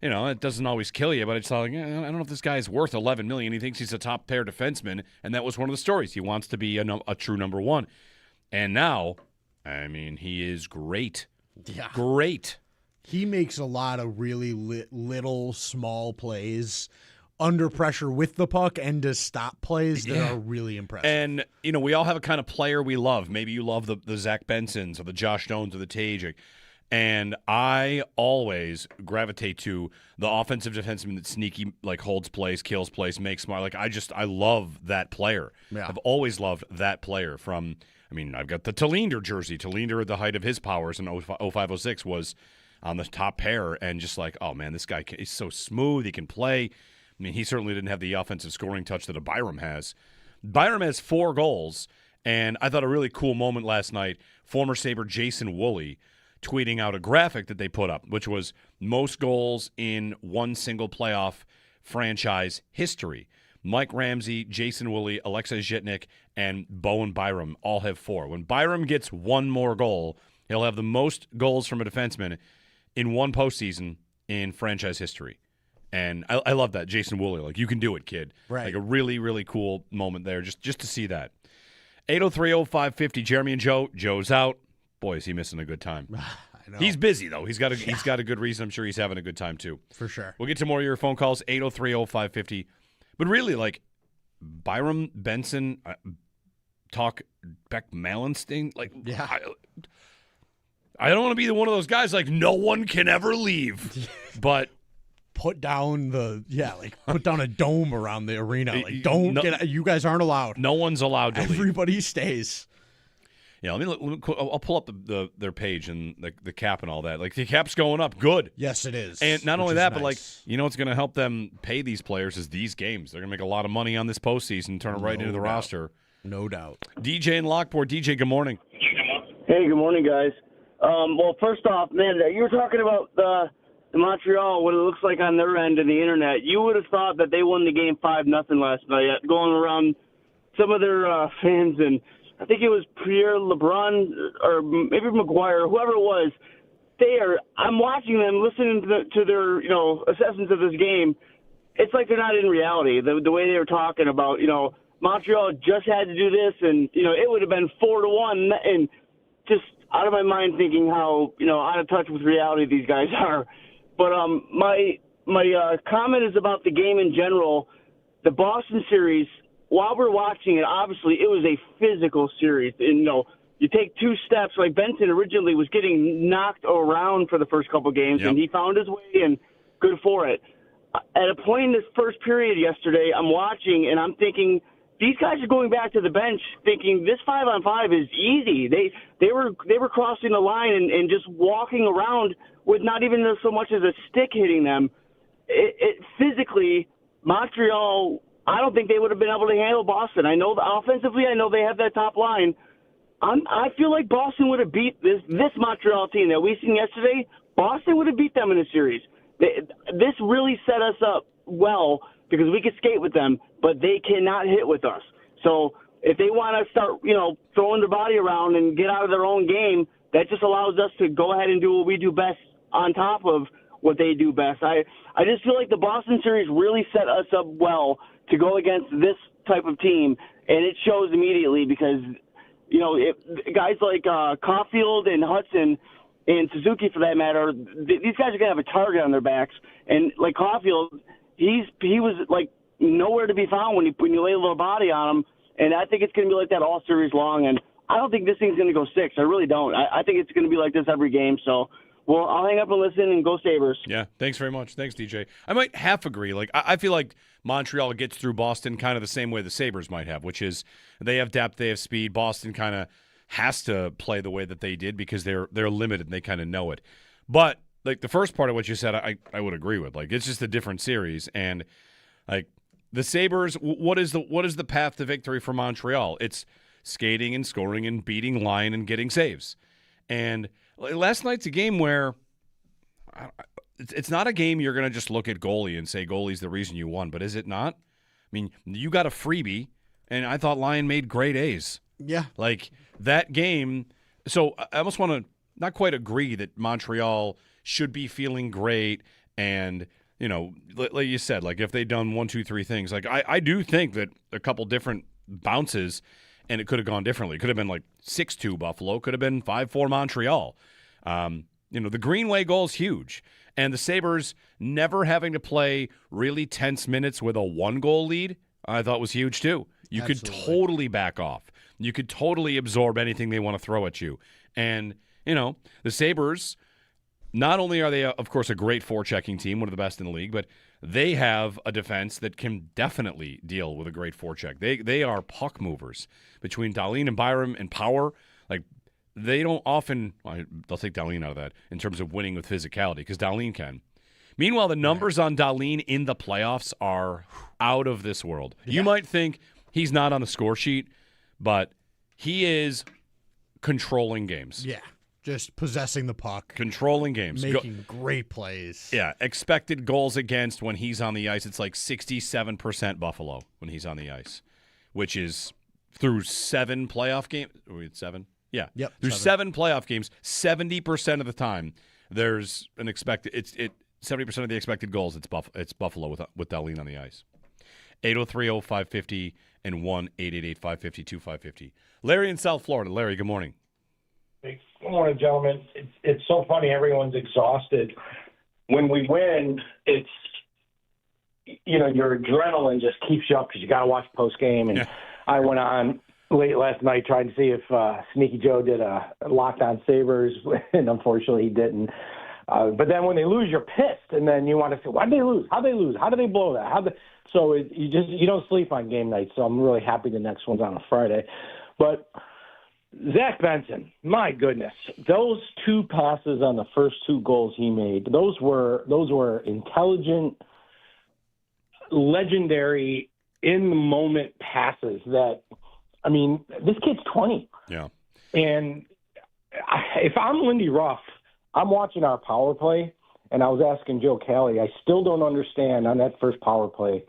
you know, it doesn't always kill you, but it's like, I don't know if this guy is worth $11 million. He thinks he's a top-pair defenseman, and that was one of the stories. He wants to be a true number 1. And now, I mean, he is great. Yeah. Great. He makes a lot of really little, small plays under pressure with the puck and to stop plays that are really impressive. And, you know, we all have a kind of player we love. Maybe you love the Zack Bensons or the Josh Doans or the Tajik. And I always gravitate to the offensive defenseman that sneaky, like, holds plays, kills plays, makes smart. Like, I love that player. Yeah. I've always loved that player from, I mean, I've got the Tallinder jersey. Tallinder at the height of his powers in 05-06 was, on the top pair, and just like, oh man, this guy is so smooth. He can play. I mean, he certainly didn't have the offensive scoring touch that a Byram has. Byram has 4 goals, and I thought a really cool moment last night, former Sabre Jason Woolley tweeting out a graphic that they put up, which was most goals in one single playoff franchise history. Mike Ramsey, Jason Woolley, Alexei Zhitnik, and Bowen Byram all have 4. When Byram gets 1 more goal, he'll have the most goals from a defenseman in one postseason in franchise history. And I love that, Jason Woolley. Like, you can do it, kid. Right. Like a really, really cool moment there, just to see that. 803-0550, Jeremy and Joe. Joe's out. Boy, is he missing a good time. I know. He's busy, though. He's got a good reason. I'm sure he's having a good time, too. For sure. We'll get to more of your phone calls, 803-0550. But really, like, Byram, Benson, talk Beck Malenstein. Like, Yeah. I don't want to be one of those guys like no one can ever leave. But Put down put down a dome around the arena. Like, you guys aren't allowed. no one's allowed to leave. Everybody stays. Yeah, I'll pull up their page and the cap and all that. Like, the cap's going up. Good. Yes, it is. And not which only is that, but like, nice. you know what's going to help them pay these players is these games. They're going to make a lot of money on this postseason, turn it right into the doubt. roster. No doubt. DJ in Lockport. DJ, good morning. Hey, good morning, guys. Well, first off, man, you were talking about the Montreal, what it looks like on their end of the internet. You would have thought that they won the game 5-0 last night, going around some of their fans, and I think it was Pierre LeBrun or maybe McGuire, whoever it was. I'm watching them, listening to their assessments of this game. It's like they're not in reality. The way they were talking about, Montreal just had to do this, and it would have been 4-1, and just out of my mind thinking how out of touch with reality these guys are. But my comment is about the game in general. The Boston series, while we're watching it, obviously it was a physical series. And, you take 2 steps, like Benson originally was getting knocked around for the first couple games, Yep. and he found his way, and good for it. At a point in this first period yesterday, I'm watching, and I'm thinking, these guys are going back to the bench thinking this 5-on-5 is easy. They were crossing the line and just walking around with not even so much as a stick hitting them. Physically, Montreal, I don't think they would have been able to handle Boston. I know offensively, I know they have that top line. I feel like Boston would have beat this Montreal team that we seen yesterday. Boston would have beat them in a series. This really set us up well because we could skate with them, but they cannot hit with us. So if they want to start, throwing their body around and get out of their own game, that just allows us to go ahead and do what we do best on top of what they do best. I just feel like the Boston series really set us up well to go against this type of team, and it shows immediately because, guys like Caulfield and Hudson and Suzuki, for that matter, these guys are going to have a target on their backs. And like Caulfield, he was like nowhere to be found when you lay a little body on him. And I think it's going to be like that all series long. And I don't think this thing's going to go 6. I really don't. I think it's going to be like this every game. So, well, I'll hang up and listen and go Sabres. Yeah, thanks very much. Thanks, DJ. I might half agree. Like, I feel like Montreal gets through Boston kind of the same way the Sabres might have, which is they have depth, they have speed. Boston kind of has to play the way that they did because they're limited and they kind of know it. But like the first part of what you said, I would agree with. Like, it's just a different series, and like the Sabres, what is the path to victory for Montreal? It's skating and scoring and beating line and getting saves. And last night's a game where it's not a game you're going to just look at goalie and say goalie's the reason you won, but is it not? I mean, you got a freebie, and I thought Lyon made great A's. Yeah. Like that game. So I almost want to not quite agree that Montreal should be feeling great. And, like you said, like if they'd done 1, 2, 3 things, like I do think that a couple different bounces and it could have gone differently. It could have been like 6-2 Buffalo, could have been 5-4 Montreal. The Greenway goal is huge. And the Sabres never having to play really tense minutes with a 1-goal lead, I thought was huge too. You could totally back off. You could totally absorb anything they want to throw at you. And, the Sabres, not only are they, of course, a great forechecking team, one of the best in the league, but they have a defense that can definitely deal with a great forecheck. They are puck movers. Between Dahlin and Byram and Power, like they don't often, well, they'll take Dahlin out of that in terms of winning with physicality because Dahlin can. Meanwhile, the numbers on Dahlin in the playoffs are out of this world. Yeah. You might think he's not on the score sheet, but he is controlling games. Yeah, just possessing the puck. Controlling games. Making great plays. Yeah, expected goals against when he's on the ice, it's like 67% Buffalo when he's on the ice, which is through 7 playoff games. Are we at 7? Yeah. Yep. Through 7 playoff games, 70% of the time, there's an expected. 70% of the expected goals. It's Buffalo with Dahlin on the ice. 803-0550 and 1-888-550-2550. Larry in South Florida. Larry, good morning. Good morning, gentlemen. It's so funny. Everyone's exhausted. When we win, it's your adrenaline just keeps you up because you got to watch post game. And I went on late last night trying to see if Sneaky Joe did a Locked On Sabres, and unfortunately he didn't. But then when they lose, you're pissed, and then you want to say, why did they lose? How did they lose? How did they blow that? You don't sleep on game night. So I'm really happy the next one's on a Friday. But Zack Benson, my goodness, those 2 passes on the first 2 goals he made, those were intelligent, legendary, in the moment passes. This kid's 20. Yeah, and if I'm Lindy Ruff, I'm watching our power play, and I was asking Joe Kelly, I still don't understand on that first power play.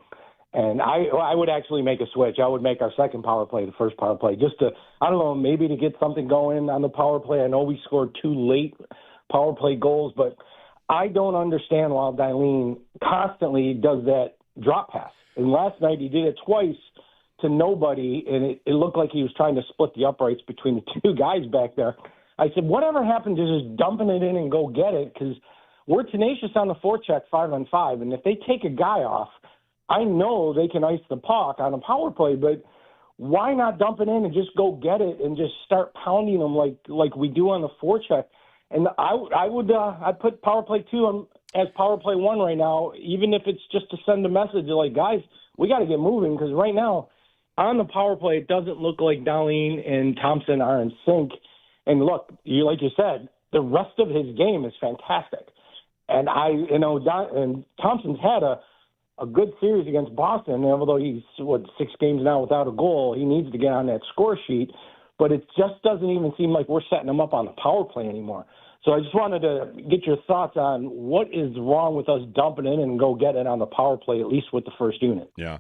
And I would actually make a switch. I would make our second power play the first power play just to, I don't know, maybe to get something going on the power play. I know we scored 2 late power play goals, but I don't understand why Dahlin constantly does that drop pass. And last night he did it twice to nobody, and it looked like he was trying to split the uprights between the 2 guys back there. I said, whatever happened to just dumping it in and go get it? Because we're tenacious on the forecheck 5-on-5, and if they take a guy off, I know they can ice the puck on a power play, but why not dump it in and just go get it and just start pounding them like we do on the forecheck? And I'd put power play 2 as power play 1 right now, even if it's just to send a message like, guys, we got to get moving, because right now on the power play it doesn't look like Dahlin and Thompson are in sync. And look, like you said, the rest of his game is fantastic. And and Thompson's had a good series against Boston, and although he's 6 games now without a goal, he needs to get on that score sheet. But it just doesn't even seem like we're setting him up on the power play anymore. So I just wanted to get your thoughts on what is wrong with us dumping in and go get it on the power play, at least with the first unit. Yeah.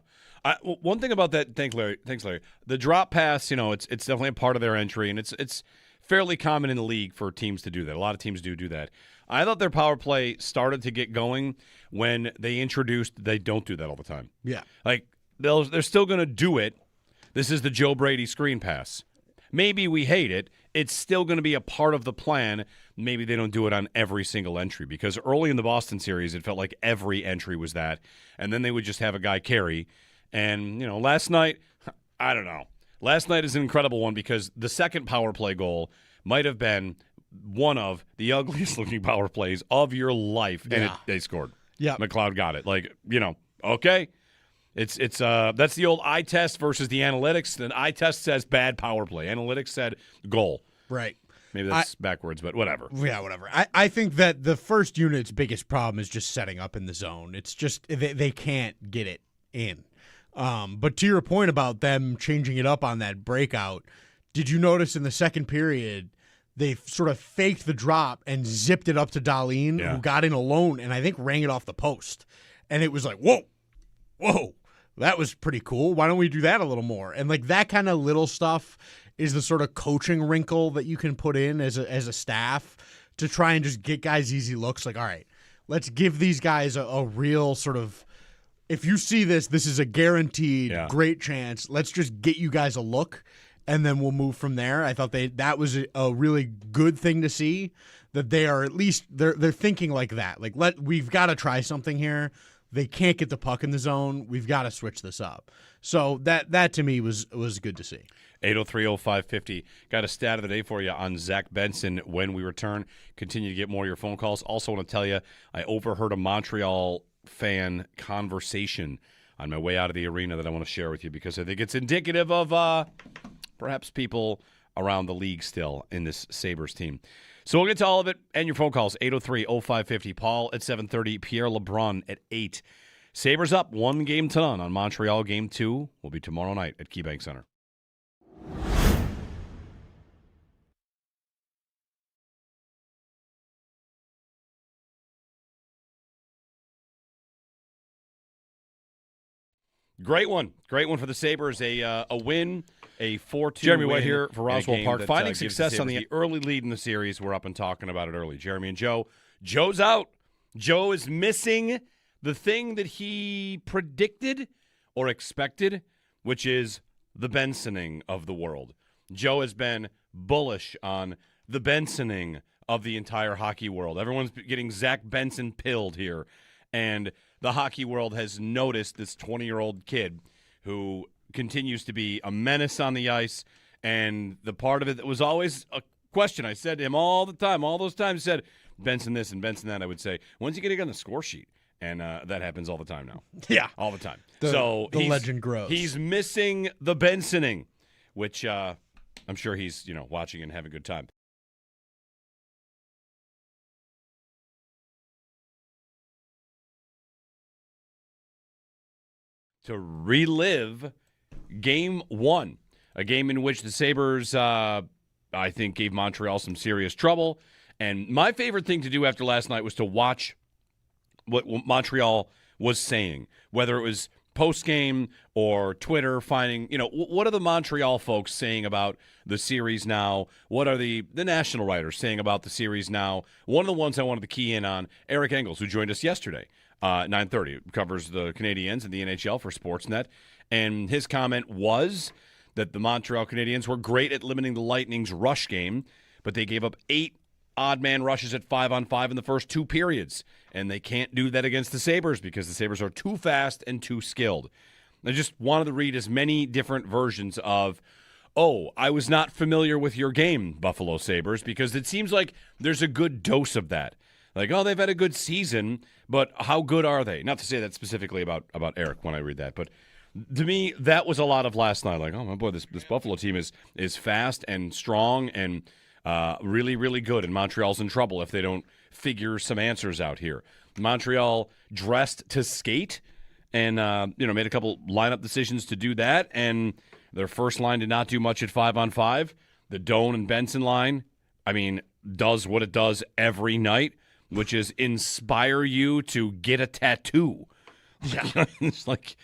One thing about that, thanks, Larry. The drop pass, it's definitely a part of their entry, and it's fairly common in the league for teams to do that. A lot of teams do that. I thought their power play started to get going when they introduced they don't do that all the time. Yeah. Like, they're still going to do it. This is the Joe Brady screen pass. Maybe we hate it. It's still going to be a part of the plan. Maybe they don't do it on every single entry, because early in the Boston series, it felt like every entry was that, and then they would just have a guy carry. And, last night, I don't know. Last night is an incredible one because the second power play goal might have been one of the ugliest looking power plays of your life, and they scored. Yeah, McLeod got it. Okay. It's that's the old eye test versus the analytics. The eye test says bad power play. Analytics said goal. Right. Maybe that's backwards, but whatever. Yeah, whatever. I think that the first unit's biggest problem is just setting up in the zone. It's just they can't get it in. But to your point about them changing it up on that breakout, did you notice in the second period they sort of faked the drop and zipped it up to Dahlin, who got in alone and I think rang it off the post. And it was like, whoa, that was pretty cool. Why don't we do that a little more? And like that kind of little stuff is the sort of coaching wrinkle that you can put in as a staff to try and just get guys easy looks. Like, all right, let's give these guys a real sort of, if you see this is a guaranteed great chance. Let's just get you guys a look, and then we'll move from there. I thought that was a really good thing to see, that they are at least they're thinking like that. Like, we've got to try something here. They can't get the puck in the zone. We've got to switch this up. So that to me was good to see. 803-0550. Got a stat of the day for you on Zack Benson when we return. Continue to get more of your phone calls. Also want to tell you, I overheard a Montreal fan conversation on my way out of the arena that I want to share with you, because I think it's indicative of perhaps people around the league still in this Sabres team. So we'll get to all of it and your phone calls, 803-0550. Paul at 7:30, Pierre LeBrun at 8. Sabres up 1-0 on Montreal. Game 2 will be tomorrow night at KeyBank Center. Great one for the Sabres. A win, a 4-2 Jeremy win White here for Roswell Park. Finding success on the early lead in the series. We're up and talking about it early. Jeremy and Joe. Joe's out. Joe is missing the thing that he predicted or expected, which is the Bensoning of the world. Joe has been bullish on the Bensoning of the entire hockey world. Everyone's getting Zack Benson pilled here. And the hockey world has noticed this 20-year-old kid who continues to be a menace on the ice. And the part of it that was always a question, I said to him all the time, all those times, said, Benson this and Benson that, I would say, when's he going to get on the score sheet? And that happens all the time now. Yeah. All the time. The legend grows. He's missing the Bensoning, which I'm sure he's watching and having a good time. To relive Game 1, a game in which the Sabres, I think, gave Montreal some serious trouble. And my favorite thing to do after last night was to watch what Montreal was saying, whether it was post-game or Twitter, finding, what are the Montreal folks saying about the series now? What are the national writers saying about the series now? One of the ones I wanted to key in on, Eric Engels, who joined us yesterday. 9:30, covers the Canadiens and the NHL for Sportsnet, and his comment was that the Montreal Canadiens were great at limiting the Lightning's rush game, but they gave up 8 odd-man rushes at 5-on-5 in the first 2 periods, and they can't do that against the Sabres because the Sabres are too fast and too skilled. I just wanted to read as many different versions of, I was not familiar with your game, Buffalo Sabres, because it seems like there's a good dose of that. Like, they've had a good season, but how good are they? Not to say that specifically about Eric when I read that, but to me, that was a lot of last night. Like, oh, my boy, this Buffalo team is fast and strong and really, really good, and Montreal's in trouble if they don't figure some answers out here. Montreal dressed to skate and, made a couple lineup decisions to do that, and their first line did not do much at 5-on-5. The Doan and Benson line, does what it does every night, which is inspire you to get a tattoo. Yeah. It's like,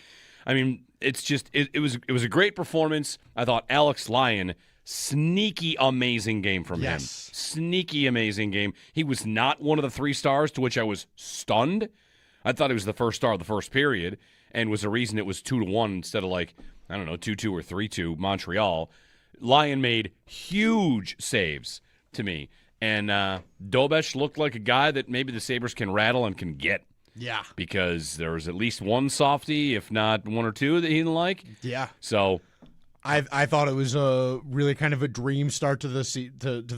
it's just, it was a great performance. I thought Alex Lyon, sneaky amazing game from him. Sneaky amazing game. He was not one of the 3 stars, to which I was stunned. I thought he was the first star of the first period and was the reason it was 2-1 instead of 2-2 or 3-2 Montreal. Lyon made huge saves to me. And Dobesh looked like a guy that maybe the Sabres can rattle and can get. Yeah. Because there was at least one softie, if not 1 or 2, that he didn't like. Yeah. So I thought it was a really kind of a dream start to the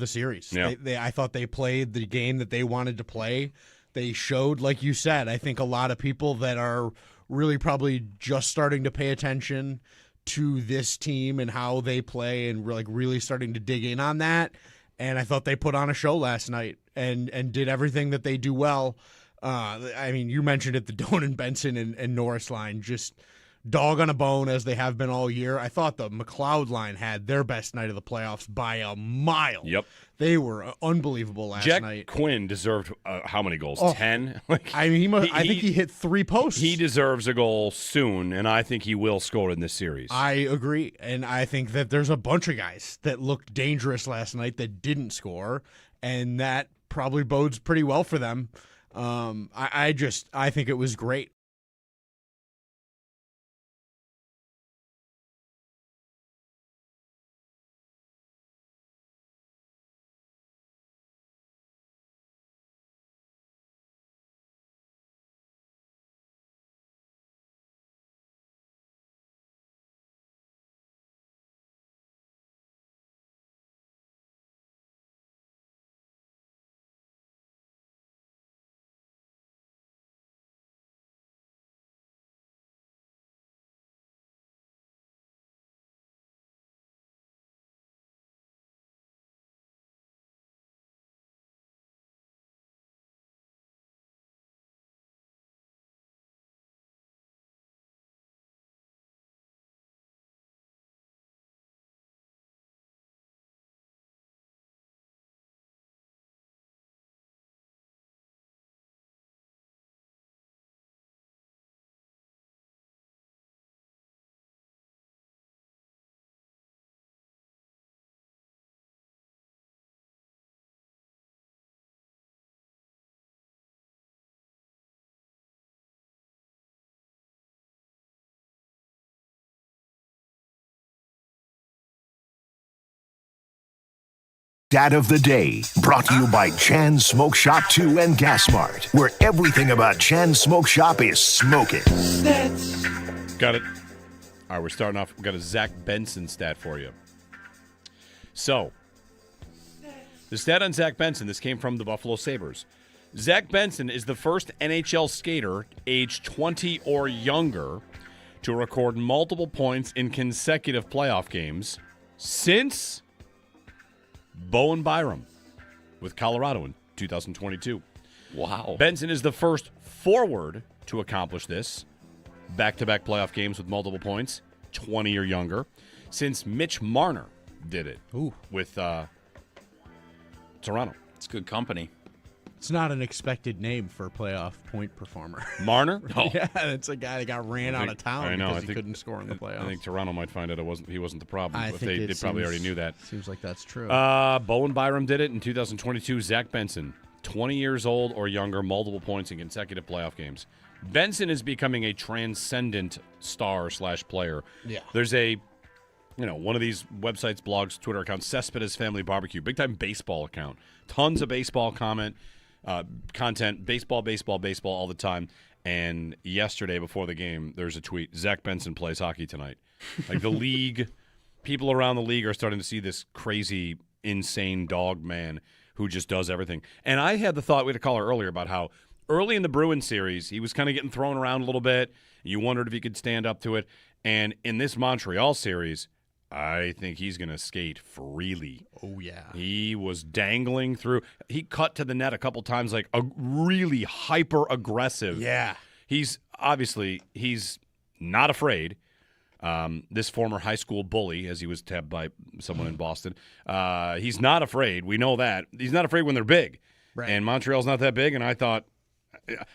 series. Yeah. I thought they played the game that they wanted to play. They showed, like you said, I think a lot of people that are really probably just starting to pay attention to this team and how they play and really starting to dig in on that. And I thought they put on a show last night and did everything that they do well. You mentioned it, the Doan and Benson and Norris line, just dog on a bone as they have been all year. I thought the McLeod line had their best night of the playoffs by a mile. Yep. They were unbelievable last night. Jack Quinn deserved how many goals? 10? I think he hit 3 posts. He deserves a goal soon, and I think he will score in this series. I agree, and I think that there's a bunch of guys that looked dangerous last night that didn't score, and that probably bodes pretty well for them. I think it was great. Stat of the Day, brought to you by Chan's Smoke Shop 2 and Gas Mart, where everything about Chan's Smoke Shop is smoking. Got it. All right, we're starting off. We've got a Zack Benson stat for you. So, the stat on Zack Benson, this came from the Buffalo Sabres. Zack Benson is the first NHL skater aged 20 or younger to record multiple points in consecutive playoff games since Bowen Byram with Colorado in 2022. Wow. Benson is the first forward to accomplish this. Back-to-back playoff games with multiple points, 20 or younger, since Mitch Marner did it with Toronto. It's good company. It's not an expected name for a playoff point performer. Marner? Oh. Yeah, it's a guy that got ran out of town I know. because he couldn't score in the playoffs. I think Toronto might find out he wasn't the problem. I But think they probably already knew that. Seems like that's true. Bowen Byram did it in 2022. Zack Benson, 20 years old or younger, multiple points in consecutive playoff games. Benson is becoming a transcendent star/player. Yeah. There's one of these websites, blogs, Twitter accounts, Cespedes Family Barbecue, big time baseball account. Tons of baseball content, baseball all the time. And yesterday before the game, there's a tweet: Zack Benson plays hockey tonight. Like the league, people around the league are starting to see this crazy, insane dog man who just does everything. And I had the thought, we had a caller earlier about how early in the Bruins series, he was kind of getting thrown around a little bit. You wondered if he could stand up to it. And in this Montreal series, I think he's going to skate freely. Oh, yeah. He was dangling through. He cut to the net a couple times, like a really hyper-aggressive. Yeah. He's not afraid. This former high school bully, as he was tabbed by someone in Boston, he's not afraid. We know that. He's not afraid when they're big. Right. And Montreal's not that big, and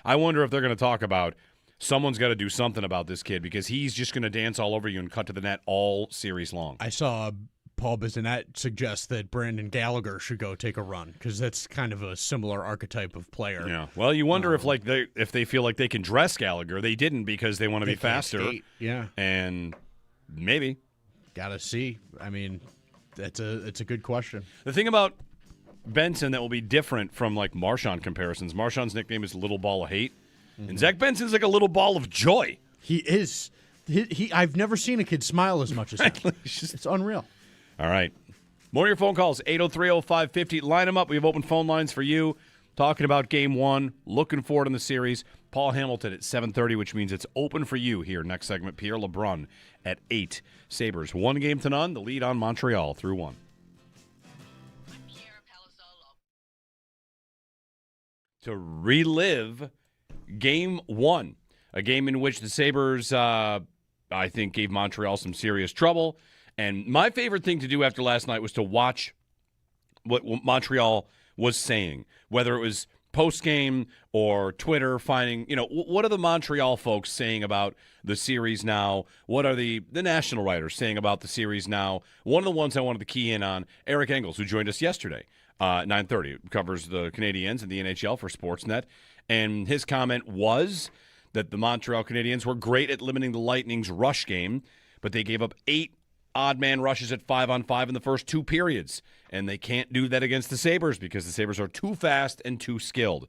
I wonder if they're going to talk about someone's got to do something about this kid because he's just going to dance all over you and cut to the net all series long. I saw Paul Bissonnette suggest that Brandon Gallagher should go take a run because that's kind of a similar archetype of player. Yeah. Well, you wonder if they feel like they can dress Gallagher. They didn't because they want to be faster. Skate. Yeah. And maybe. Gotta see. I mean, it's a good question. The thing about Benson that will be different from like Marchand comparisons. Marchand's nickname is Little Ball of Hate. And Zack Benson's like a little ball of joy. He is. I've never seen a kid smile as much as him. It's unreal. All right. More of your phone calls, 803-0550. Line them up. We have open phone lines for you. Talking about Game 1. Looking forward in the series. Paul Hamilton at 7:30, which means it's open for you here. Next segment, Pierre LeBrun at 8. Sabres 1-0 the lead on Montreal through 1. To relive Game 1, a game in which the Sabres, I think, gave Montreal some serious trouble. And my favorite thing to do after last night was to watch what Montreal was saying, whether it was post-game or Twitter, finding, what are the Montreal folks saying about the series now? What are the national writers saying about the series now? One of the ones I wanted to key in on, Eric Engels, who joined us yesterday, 9:30, covers the Canadiens and the NHL for Sportsnet. And his comment was that the Montreal Canadiens were great at limiting the Lightning's rush game, but they gave up 8 odd-man rushes at 5-on-5 in the first 2 periods. And they can't do that against the Sabres because the Sabres are too fast and too skilled.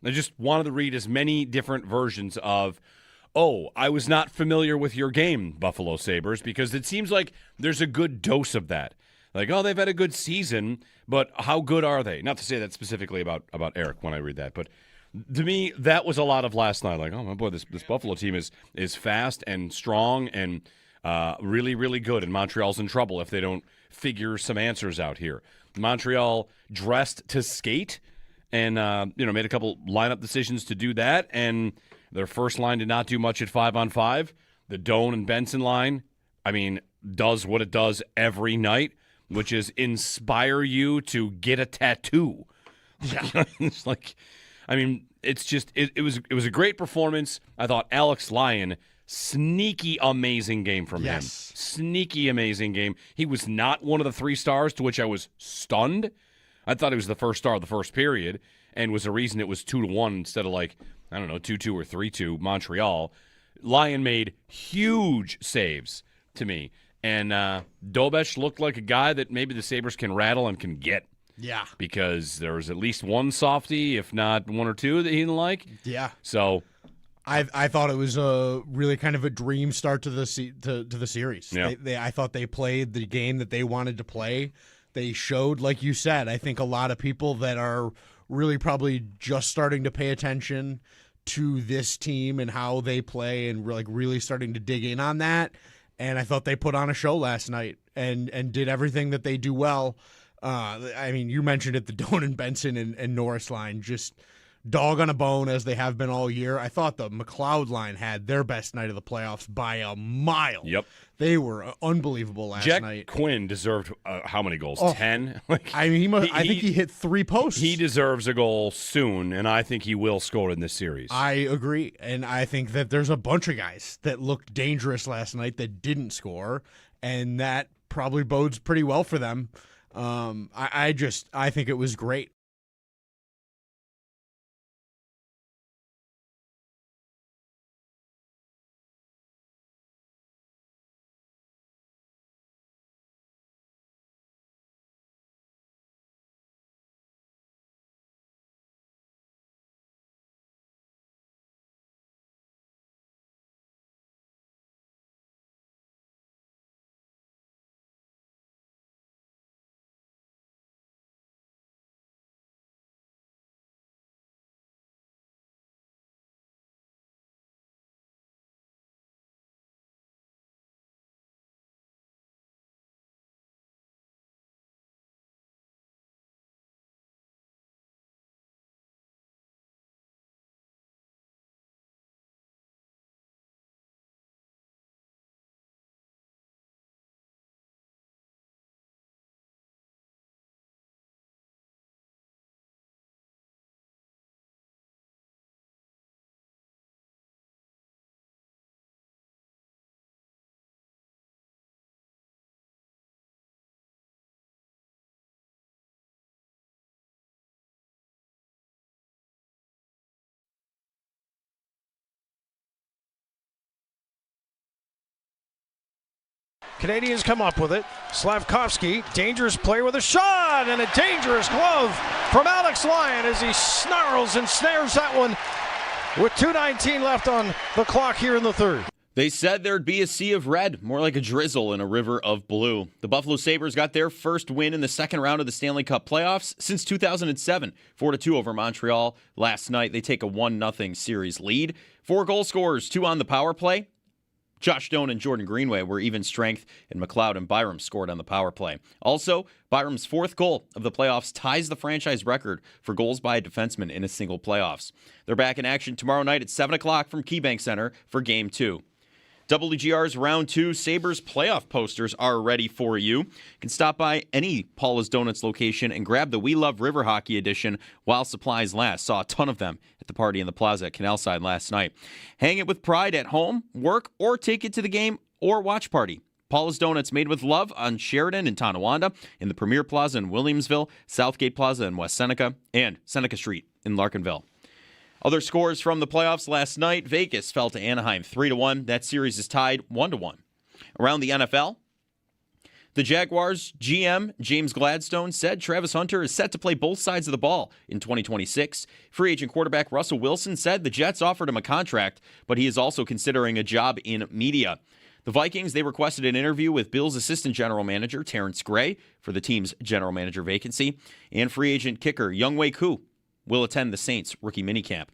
I just wanted to read as many different versions of, I was not familiar with your game, Buffalo Sabres, because it seems like there's a good dose of that. Like, they've had a good season, but how good are they? Not to say that specifically about Eric when I read that, but to me, that was a lot of last night. Like, oh my boy, this Buffalo team is fast and strong and really, really good. And Montreal's in trouble if they don't figure some answers out here. Montreal dressed to skate and made a couple lineup decisions to do that. And their first line did not do much at 5-on-5. The Doan and Benson line, does what it does every night, which is inspire you to get a tattoo. Yeah. It's like, it's just it was a great performance. I thought Alex Lyon, sneaky amazing game from him. Sneaky amazing game. He was not one of the 3 stars, to which I was stunned. I thought he was the first star of the first period and was the reason it was 2-1 instead of 2-2 or 3-2 Montreal. Lyon made huge saves to me. And Dobesh looked like a guy that maybe the Sabres can rattle and can get. Yeah. Because there was at least one softie, if not one or two, that he didn't like. Yeah. So I thought it was a really kind of a dream start to the series. Yeah. I thought they played the game that they wanted to play. They showed, like you said, I think a lot of people that are really probably just starting to pay attention to this team and how they play and really starting to dig in on that. And I thought they put on a show last night and did everything that they do well. I mean, you mentioned it, the Doan, Benson, and Norris line, just dog on a bone as they have been all year. I thought the McLeod line had their best night of the playoffs by a mile. Yep. They were unbelievable last Jack night. Quinn deserved how many goals? 10? I mean, I think he hit 3 posts. He deserves a goal soon, and I think he will score in this series. I agree, and I think that there's a bunch of guys that looked dangerous last night that didn't score, and that probably bodes pretty well for them. I think it was great. Canadians come up with it. Slavkovsky, dangerous play with a shot, and a dangerous glove from Alex Lyon as he snarls and snares that one with 2:19 left on the clock here in the third. They said there'd be a sea of red, more like a drizzle in a river of blue. The Buffalo Sabres got their first win in the second round of the Stanley Cup playoffs since 2007, 4-2 over Montreal. Last night, they take a 1-0 series lead. 4 goal scorers, 2 on the power play. Josh Doan and Jordan Greenway were even strength, and McLeod and Byram scored on the power play. Also, Byram's 4th goal of the playoffs ties the franchise record for goals by a defenseman in a single playoffs. They're back in action tomorrow night at 7 o'clock from KeyBank Center for Game 2. WGR's Round 2 Sabres playoff posters are ready for you. You can stop by any Paula's Donuts location and grab the We Love River Hockey edition while supplies last. Saw a ton of them at the party in the plaza at Canalside last night. Hang it with pride at home, work, or take it to the game or watch party. Paula's Donuts, made with love on Sheridan in Tonawanda, in the Premier Plaza in Williamsville, Southgate Plaza in West Seneca, and Seneca Street in Larkinville. Other scores from the playoffs last night: Vegas fell to Anaheim 3-1. That series is tied 1-1. Around the NFL, the Jaguars GM James Gladstone said Travis Hunter is set to play both sides of the ball in 2026. Free agent quarterback Russell Wilson said the Jets offered him a contract, but he is also considering a job in media. The Vikings, they requested an interview with Bills assistant general manager Terrence Gray for the team's general manager vacancy. And free agent kicker Younghoe Koo will attend the Saints rookie minicamp.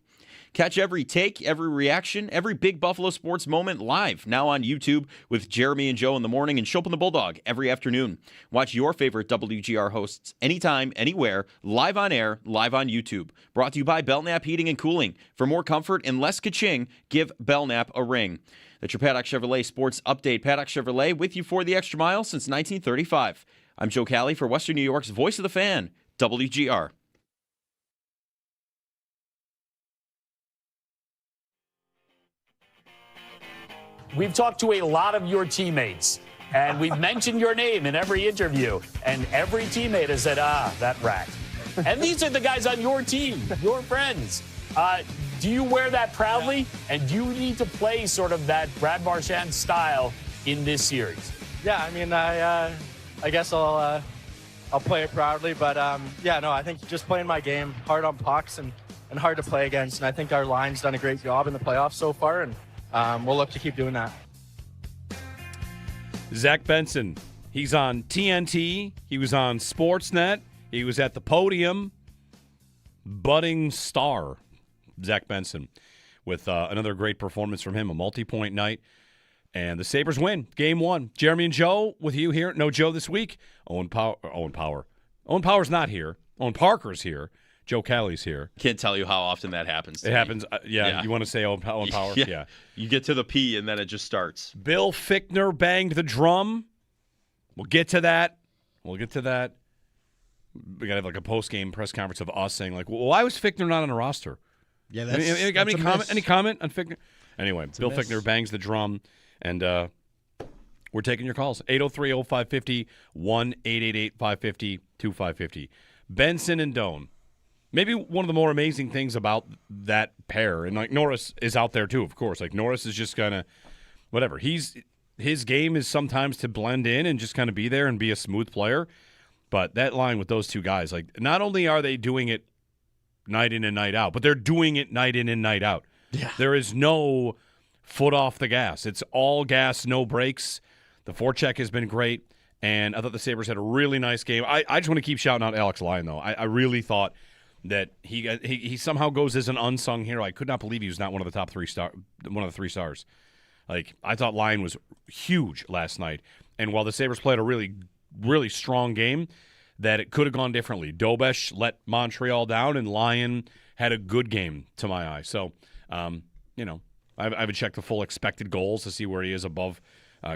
Catch every take, every reaction, every big Buffalo sports moment live now on YouTube with Jeremy and Joe in the morning and Chopin the Bulldog every afternoon. Watch your favorite WGR hosts anytime, anywhere, live on air, live on YouTube. Brought to you by Belknap Heating and Cooling. For more comfort and less ka-ching, give Belknap a ring. That's your Paddock Chevrolet Sports Update. Paddock Chevrolet with you for the extra mile since 1935. I'm Joe Cali for Western New York's Voice of the Fan, WGR. We've talked to a lot of your teammates, and we've mentioned your name in every interview, and every teammate has said, that rat. And these are the guys on your team, your friends. Do you wear that proudly, and do you need to play sort of that Brad Marchand style in this series? Yeah, I mean, I guess I'll I'll play it proudly. But I think just playing my game, hard on pucks and hard to play against. And I think our line's done a great job in the playoffs so far, and we'll look to keep doing that. Zack Benson, he's on TNT. He was on Sportsnet. He was at the podium. Budding star, Zack Benson, with another great performance from him, a multi-point night. And the Sabres win, Game 1. Jeremy and Joe with you here. No Joe this week. Owen Power. Owen Power's not here. Owen Parker's here. Joe Callie's here. Can't tell you how often that happens. It happens. Yeah. You want to say Owen Power? Yeah. You get to the P and then it just starts. Bill Fichtner banged the drum. We'll get to that. We got to have like a post-game press conference of us saying like, well, why was Fichtner not on the roster? Yeah, any comment on Fichtner? Anyway, Bill Fichtner bangs the drum. And we're taking your calls. 803-0550, 1-888-550-2550. Benson and Doan. Maybe one of the more amazing things about that pair, and like Norris is out there too, of course. Like Norris is just kind of whatever. His game is sometimes to blend in and just kind of be there and be a smooth player. But that line with those two guys, like not only are they doing it night in and night out, but they're doing it night in and night out. Yeah. There is no foot off the gas. It's all gas, no brakes. The forecheck has been great, and I thought the Sabres had a really nice game. I just want to keep shouting out Alex Lyon, though. I really thought that he somehow goes as an unsung hero. I could not believe he was not one of the one of the 3 stars. Like, I thought Lyon was huge last night, and while the Sabres played a really, really strong game, that it could have gone differently. Dobesh let Montreal down, and Lyon had a good game to my eye. So, I would check the full expected goals to see where he is above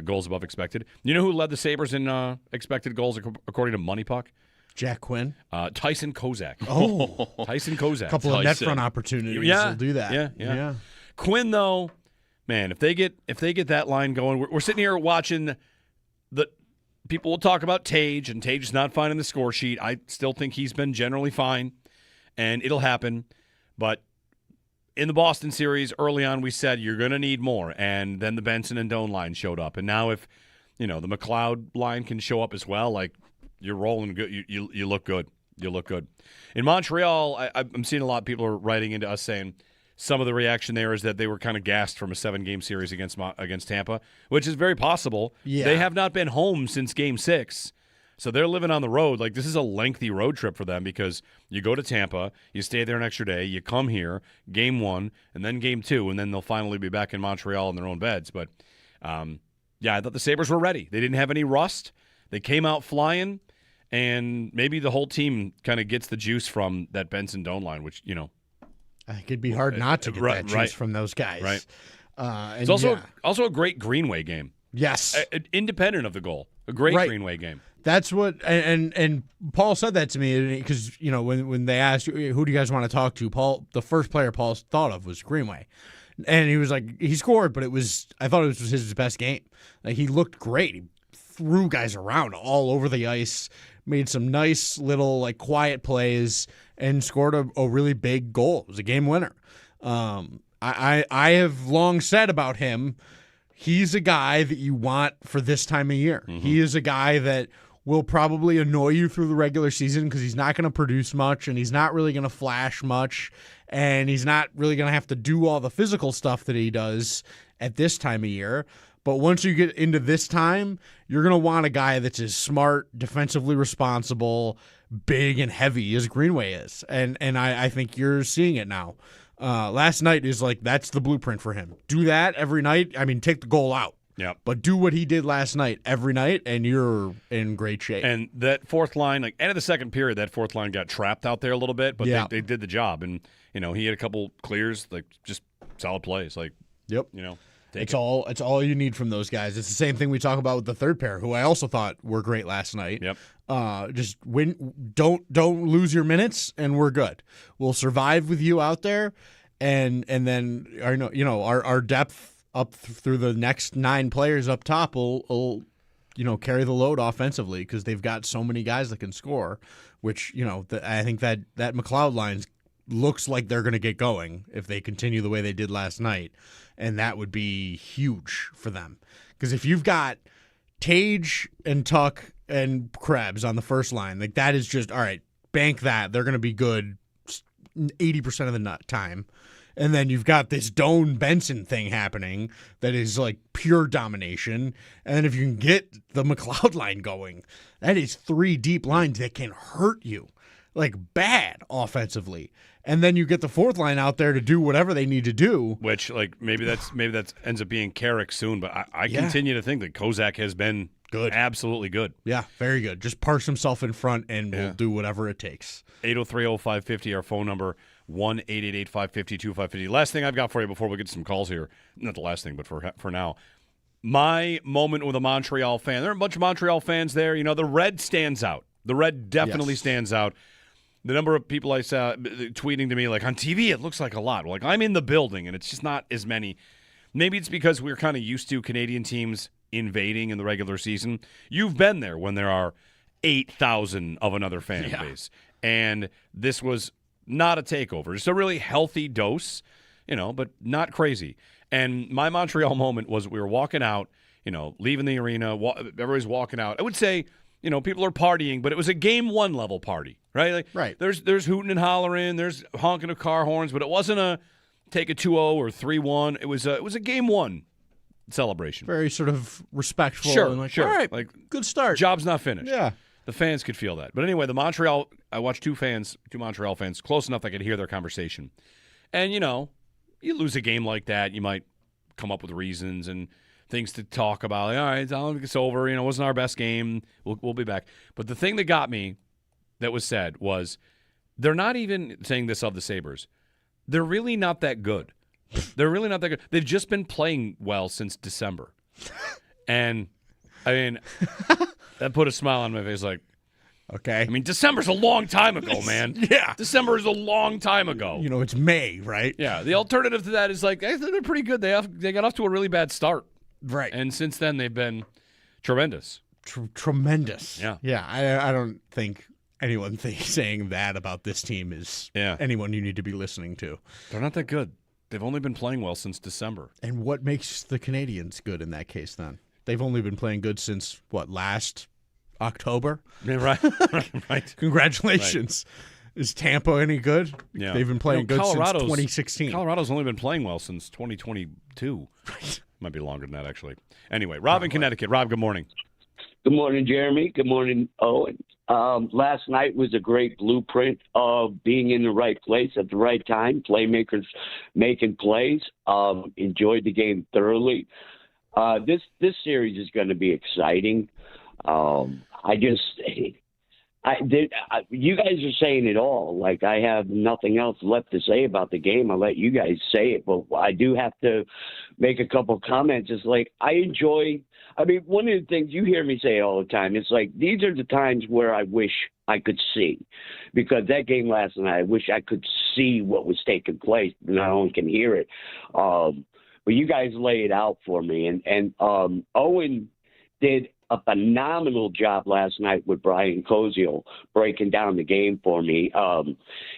goals above expected. You know who led the Sabres in expected goals according to Money Puck? Jack Quinn. Tyson Kozak. Oh, Tyson Kozak. A couple of net front opportunities. Yeah, will do that. Yeah. Quinn, though, man, if they get that line going, we're sitting here watching the people will talk about Tage, and Tage is not fine in the score sheet. I still think he's been generally fine, and it'll happen, but. In the Boston series, early on, we said you're going to need more, and then the Benson and Doan line showed up. And now if, the McLeod line can show up as well, like, you're rolling good. You look good. You look good. In Montreal, I'm seeing a lot of people are writing into us saying some of the reaction there is that they were kind of gassed from a 7-game series against Tampa, which is very possible. Yeah. They have not been home since Game 6. So they're living on the road. Like, this is a lengthy road trip for them because you go to Tampa, you stay there an extra day, you come here, Game 1, and then Game 2, and then they'll finally be back in Montreal in their own beds. But, I thought the Sabres were ready. They didn't have any rust. They came out flying, and maybe the whole team kind of gets the juice from that Benson-Doan line, which, I think it'd be hard not to get that juice from those guys. Right. And it's also a great Greenway game. Yes. Independent of the goal. A great Greenway game. That's what, and Paul said that to me because when they asked who do you guys want to talk to, Paul, the first player Paul thought of was Greenway, and he was like he scored, but I thought it was his best game. Like, he looked great. He threw guys around all over the ice, made some nice little like quiet plays, and scored a really big goal. It was a game winner. I have long said about him, he's a guy that you want for this time of year. Mm-hmm. He is a guy that will probably annoy you through the regular season because he's not going to produce much and he's not really going to flash much and he's not really going to have to do all the physical stuff that he does at this time of year. But once you get into this time, you're going to want a guy that's as smart, defensively responsible, big, and heavy as Greenway is. And I think you're seeing it now. Last night is like that's the blueprint for him. Do that every night. I mean, take the goal out. Yeah. But do what he did last night every night, and you're in great shape. And that fourth line, like end of the second period, that fourth line got trapped out there a little bit, but they did the job. And he had a couple clears, like just solid plays. Like it's all you need from those guys. It's the same thing we talk about with the third pair, who I also thought were great last night. Yep. Just win. Don't lose your minutes, and we're good. We'll survive with you out there, and then our depth up through the next 9 players up top will carry the load offensively because they've got so many guys that can score. Which I think that McLeod line looks like they're going to get going if they continue the way they did last night. And that would be huge for them. Because if you've got Tage and Tuck and Krebs on the first line. Like, that is just, all right, bank that. They're going to be good 80% of the time. And then you've got this Doan Benson thing happening that is like pure domination. And then if you can get the McLeod line going, that is 3 deep lines that can hurt you, like bad offensively. And then you get the fourth line out there to do whatever they need to do. Which, like, maybe that's ends up being Carrick soon. But I continue to think that Kozak has been good, absolutely good. Yeah, very good. Just parks himself in front and will do whatever it takes. 803-0550, our phone number. 1-888-550-2550. Last thing I've got for you before we get to some calls here. Not the last thing, but for now. My moment with a Montreal fan. There are a bunch of Montreal fans there. You know, the red stands out. The red definitely stands out. The number of people I saw tweeting to me, like, on TV, it looks like a lot. Like, I'm in the building, and it's just not as many. Maybe it's because we're kind of used to Canadian teams invading in the regular season. You've been there when there are 8,000 of another fan base. And this was not a takeover. Just a really healthy dose, but not crazy. And my Montreal moment was we were walking out, leaving the arena. Everybody's walking out. I would say, people are partying, but it was a Game 1 level party, right? Like, right. There's hooting and hollering. There's honking of car horns, but it wasn't a take a 2-0 or 3-1. It was a Game 1 celebration. Very sort of respectful. Sure, and like, sure. All right, like, good start. Job's not finished. Yeah. The fans could feel that. But anyway, I watched two Montreal fans, close enough I could hear their conversation. And, you lose a game like that, you might come up with reasons and things to talk about. All right, it's over. It wasn't our best game. We'll be back. But the thing that got me that was said was they're not even saying this of the Sabres. They're really not that good. They're really not that good. They've just been playing well since December. And, I mean, that put a smile on my face like, okay. I mean, December's a long time ago, man. Yeah. December is a long time ago. It's May, right? Yeah. The alternative to that is like, they're pretty good. They got off to a really bad start. Right. And since then, they've been tremendous. Tremendous. Yeah. Yeah. I don't think anyone saying that about this team is anyone you need to be listening to. They're not that good. They've only been playing well since December. And what makes the Canadians good in that case then? They've only been playing good since, last October? Yeah, right. Congratulations. Right. Is Tampa any good? Yeah. They've been playing good since 2016. Colorado's only been playing well since 2022. Right. Might be longer than that, actually. Anyway, Rob in Connecticut. Rob, good morning. Good morning, Jeremy. Good morning, Owen. Last night was a great blueprint of being in the right place at the right time, playmakers making plays. Enjoyed the game thoroughly. This series is going to be exciting. You guys are saying it all. Like, I have nothing else left to say about the game. I'll let you guys say it, but I do have to make a couple comments. It's like, one of the things you hear me say all the time, it's like, these are the times where I wish I could see, because that game last night, I wish I could see what was taking place. No one can hear it. But you guys lay it out for me. And Owen did a phenomenal job last night with Brian Koziel breaking down the game for me.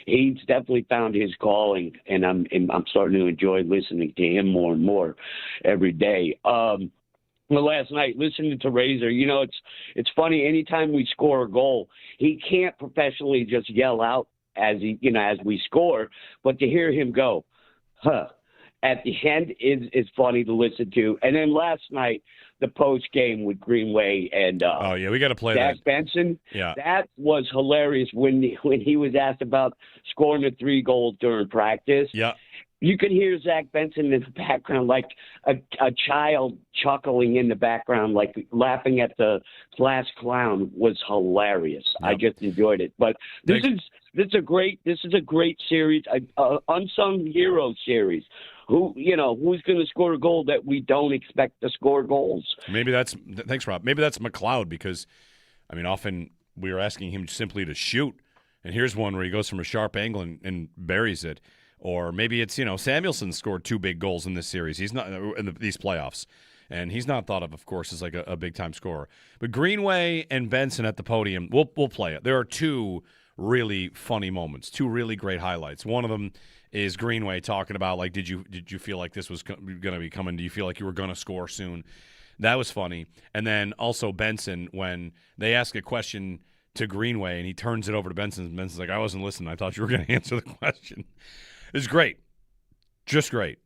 He's definitely found his calling, and I'm starting to enjoy listening to him more and more every day. Well, last night, listening to Razor, it's funny. Anytime we score a goal, he can't professionally just yell out as we score, but to hear him go, huh, at the end is funny to listen to. And then last night, the post game with Greenway and we got to play Zack that. Benson. Yeah, that was hilarious when he was asked about scoring the 3 goals during practice. Yeah, you could hear Zack Benson in the background, like a child chuckling in the background, like laughing at the class clown. Was hilarious. Yep. I just enjoyed it. But this is a great series, unsung hero series. Who's going to score a goal that we don't expect to score goals? Thanks, Rob. Maybe that's McLeod, because, often we are asking him simply to shoot, and here's one where he goes from a sharp angle and buries it. Or maybe it's, Samuelson scored 2 big goals in this series. He's not in these playoffs, and he's not thought of course, as like a big-time scorer. But Greenway and Benson at the podium, we'll play it. There are 2 really funny moments, 2 really great highlights. One of them is Greenway talking about, like, did you feel like this was going to be coming? Do you feel like you were going to score soon? That was funny. And then also Benson, when they ask a question to Greenway and he turns it over to Benson, and Benson's like, I wasn't listening. I thought you were going to answer the question. It was great. Just great.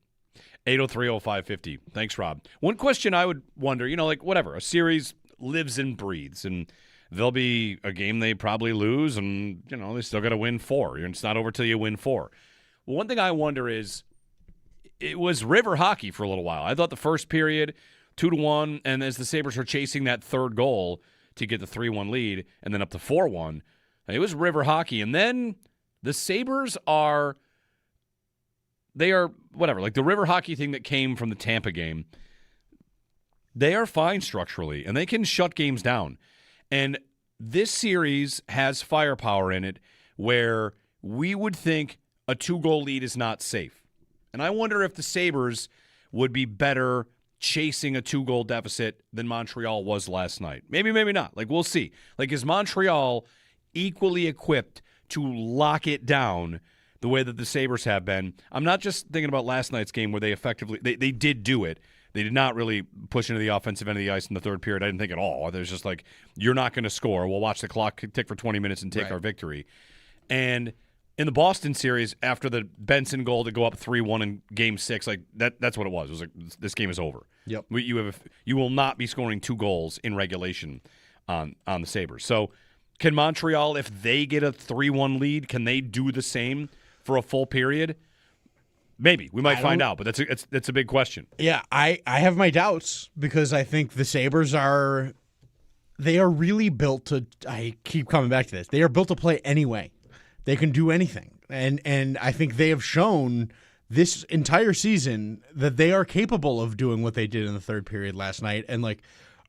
803-0550. Thanks, Rob. One question I would wonder, whatever, a series lives and breathes, and there'll be a game they probably lose, and, they still got to win 4. It's not over till you win 4. Well, one thing I wonder is, it was river hockey for a little while. I thought the first period, 2-1, and as the Sabres were chasing that third goal to get the 3-1 lead, and then up to 4-1, it was river hockey. And then the Sabres are whatever, like the river hockey thing that came from the Tampa game. They are fine structurally, and they can shut games down. And this series has firepower in it where we would think a 2-goal lead is not safe. And I wonder if the Sabres would be better chasing a 2-goal deficit than Montreal was last night. Maybe, maybe not. Like, we'll see. Like, is Montreal equally equipped to lock it down the way that the Sabres have been? I'm not just thinking about last night's game where they effectively they did do it. They did not really push into the offensive end of the ice in the third period. I didn't think at all. There's just like, you're not going to score. We'll watch the clock tick for 20 minutes and take our victory. And in the Boston series, after the Benson goal to go up 3-1 in Game 6, like that's what it was. It was like, this game is over. Yep. You will not be scoring 2 goals in regulation on the Sabres. So can Montreal, if they get a 3-1 lead, can they do the same for a full period? Maybe. We might find out, but that's a big question. Yeah, I have my doubts because I think the Sabres are really built to – I keep coming back to this. They are built to play anyway. They can do anything. And I think they have shown this entire season that they are capable of doing what they did in the third period last night. And like,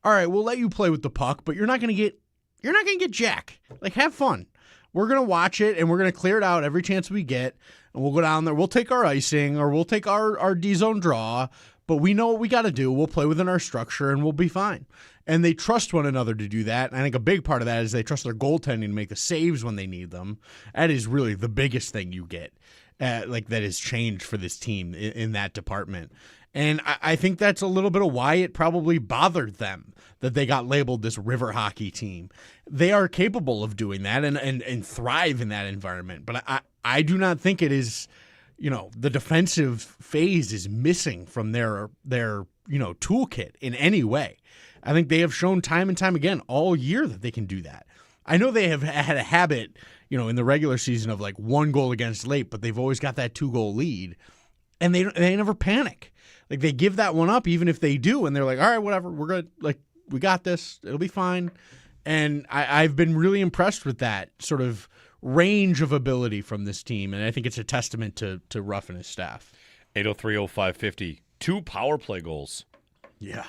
all right, we'll let you play with the puck, but you're not going to get jack. Like, have fun. We're going to watch it, and we're going to clear it out every chance we get, and we'll go down there. We'll take our icing, or we'll take our D-zone draw, but we know what we got to do. We'll play within our structure, and we'll be fine. And they trust one another to do that, and I think a big part of that is they trust their goaltending to make the saves when they need them. That is really the biggest thing you get, that has changed for this team in that department. And I think that's a little bit of why it probably bothered them that they got labeled this river hockey team. They are capable of doing that and thrive in that environment. But I do not think it is, the defensive phase is missing from their toolkit in any way. I think they have shown time and time again all year that they can do that. I know they have had a habit, in the regular season of like 1 goal against late, but they've always got that 2-goal lead, and they never panic. Like, they give that one up even if they do, and they're like, all right, whatever, we're good. Like, we got this. It'll be fine. And I've been really impressed with that sort of range of ability from this team, and I think it's a testament to Ruff and his staff. 803-0550. 2 power play goals. Yeah.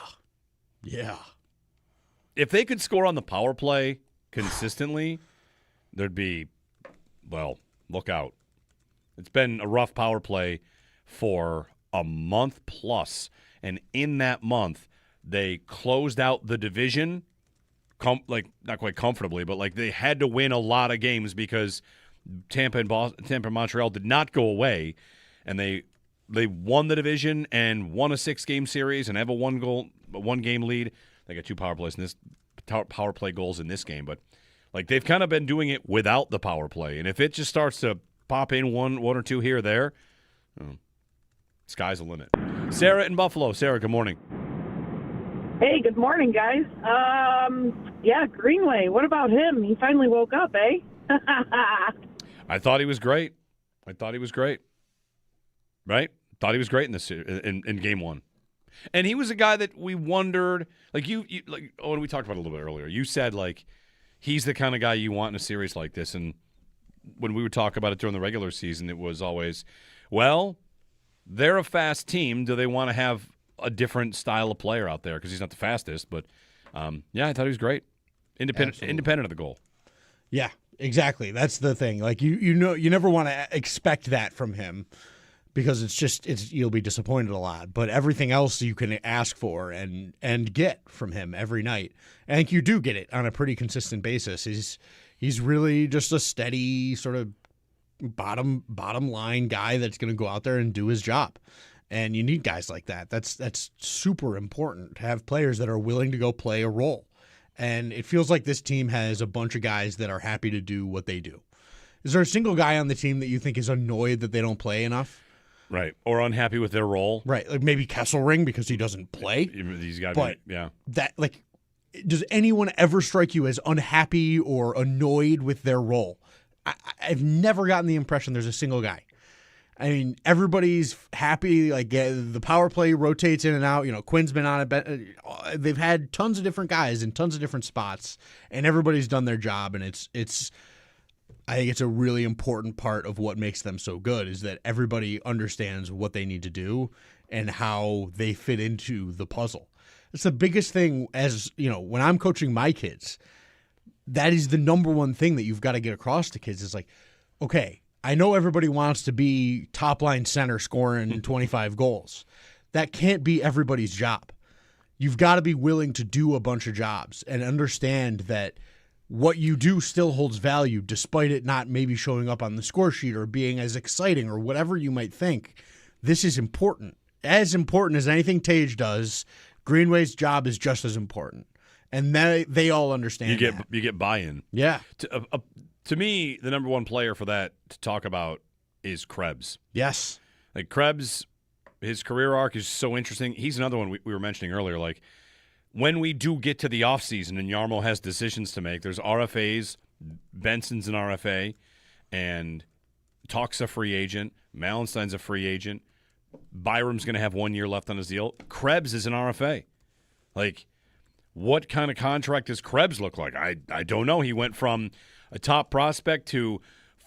If they could score on the power play consistently, there'd be, well, look out. It's been a rough power play for a month plus, and in that month, they closed out the division, not quite comfortably, but like they had to win a lot of games because Tampa and Montreal did not go away, and they won the division and won a 6-game series and have a 1-game lead. They got 2 power plays in this power play goals in this game, but like they've kind of been doing it without the power play, and if it just starts to pop in one or 2 here or there, sky's the limit. Sarah in Buffalo. Sarah, good morning. Hey, good morning, guys. Greenway, what about him? He finally woke up, eh? I thought he was great. Right? Thought he was great in this in game 1. And he was a guy that we wondered, like you we talked about a little bit earlier. You said like he's the kind of guy you want in a series like this, and when we would talk about it during the regular season, it was always, well, they're a fast team. Do they want to have a different style of player out there? Because he's not the fastest, but I thought he was great. Independent of the goal. Yeah, exactly. That's the thing. Like you never want to expect that from him because you'll be disappointed a lot. But everything else you can ask for and get from him every night. I think you do get it on a pretty consistent basis. He's really just a steady sort of bottom line guy that's going to go out there and do his job. And you need guys like that. That's super important to have players that are willing to go play a role. And it feels like this team has a bunch of guys that are happy to do what they do. Is there a single guy on the team that you think is annoyed that they don't play enough? Right. Or unhappy with their role. Right. Like maybe Kesselring because he doesn't play. He's got but yeah. That, like, does anyone ever strike you as unhappy or annoyed with their role? I've never gotten the impression there's a single guy. I mean, everybody's happy. Like, the power play rotates in and out. You know, Quinn's been on it. They've had tons of different guys in tons of different spots, and everybody's done their job. And it's. I think it's a really important part of what makes them so good is that everybody understands what they need to do and how they fit into the puzzle. It's the biggest thing. As you know, when I'm coaching my kids, that is the number one thing that you've got to get across to kids. Is like, okay, I know everybody wants to be top line center scoring 25 goals. That can't be everybody's job. You've got to be willing to do a bunch of jobs and understand that what you do still holds value despite it not maybe showing up on the score sheet or being as exciting or whatever you might think. This is important. As important as anything Tage does, Greenway's job is just as important. And they all understand that. You get buy-in. Yeah. To me, the number one player for that to talk about is Krebs. Yes. Like Krebs, his career arc is so interesting. He's another one we were mentioning earlier. Like when we do get to the offseason and Jarmo has decisions to make, there's RFAs, Benson's an RFA, and Talk's a free agent, Malenstein's a free agent, Byram's going to have 1 year left on his deal. Krebs is an RFA. Like, what kind of contract does Krebs look like? I don't know. He went from a top prospect to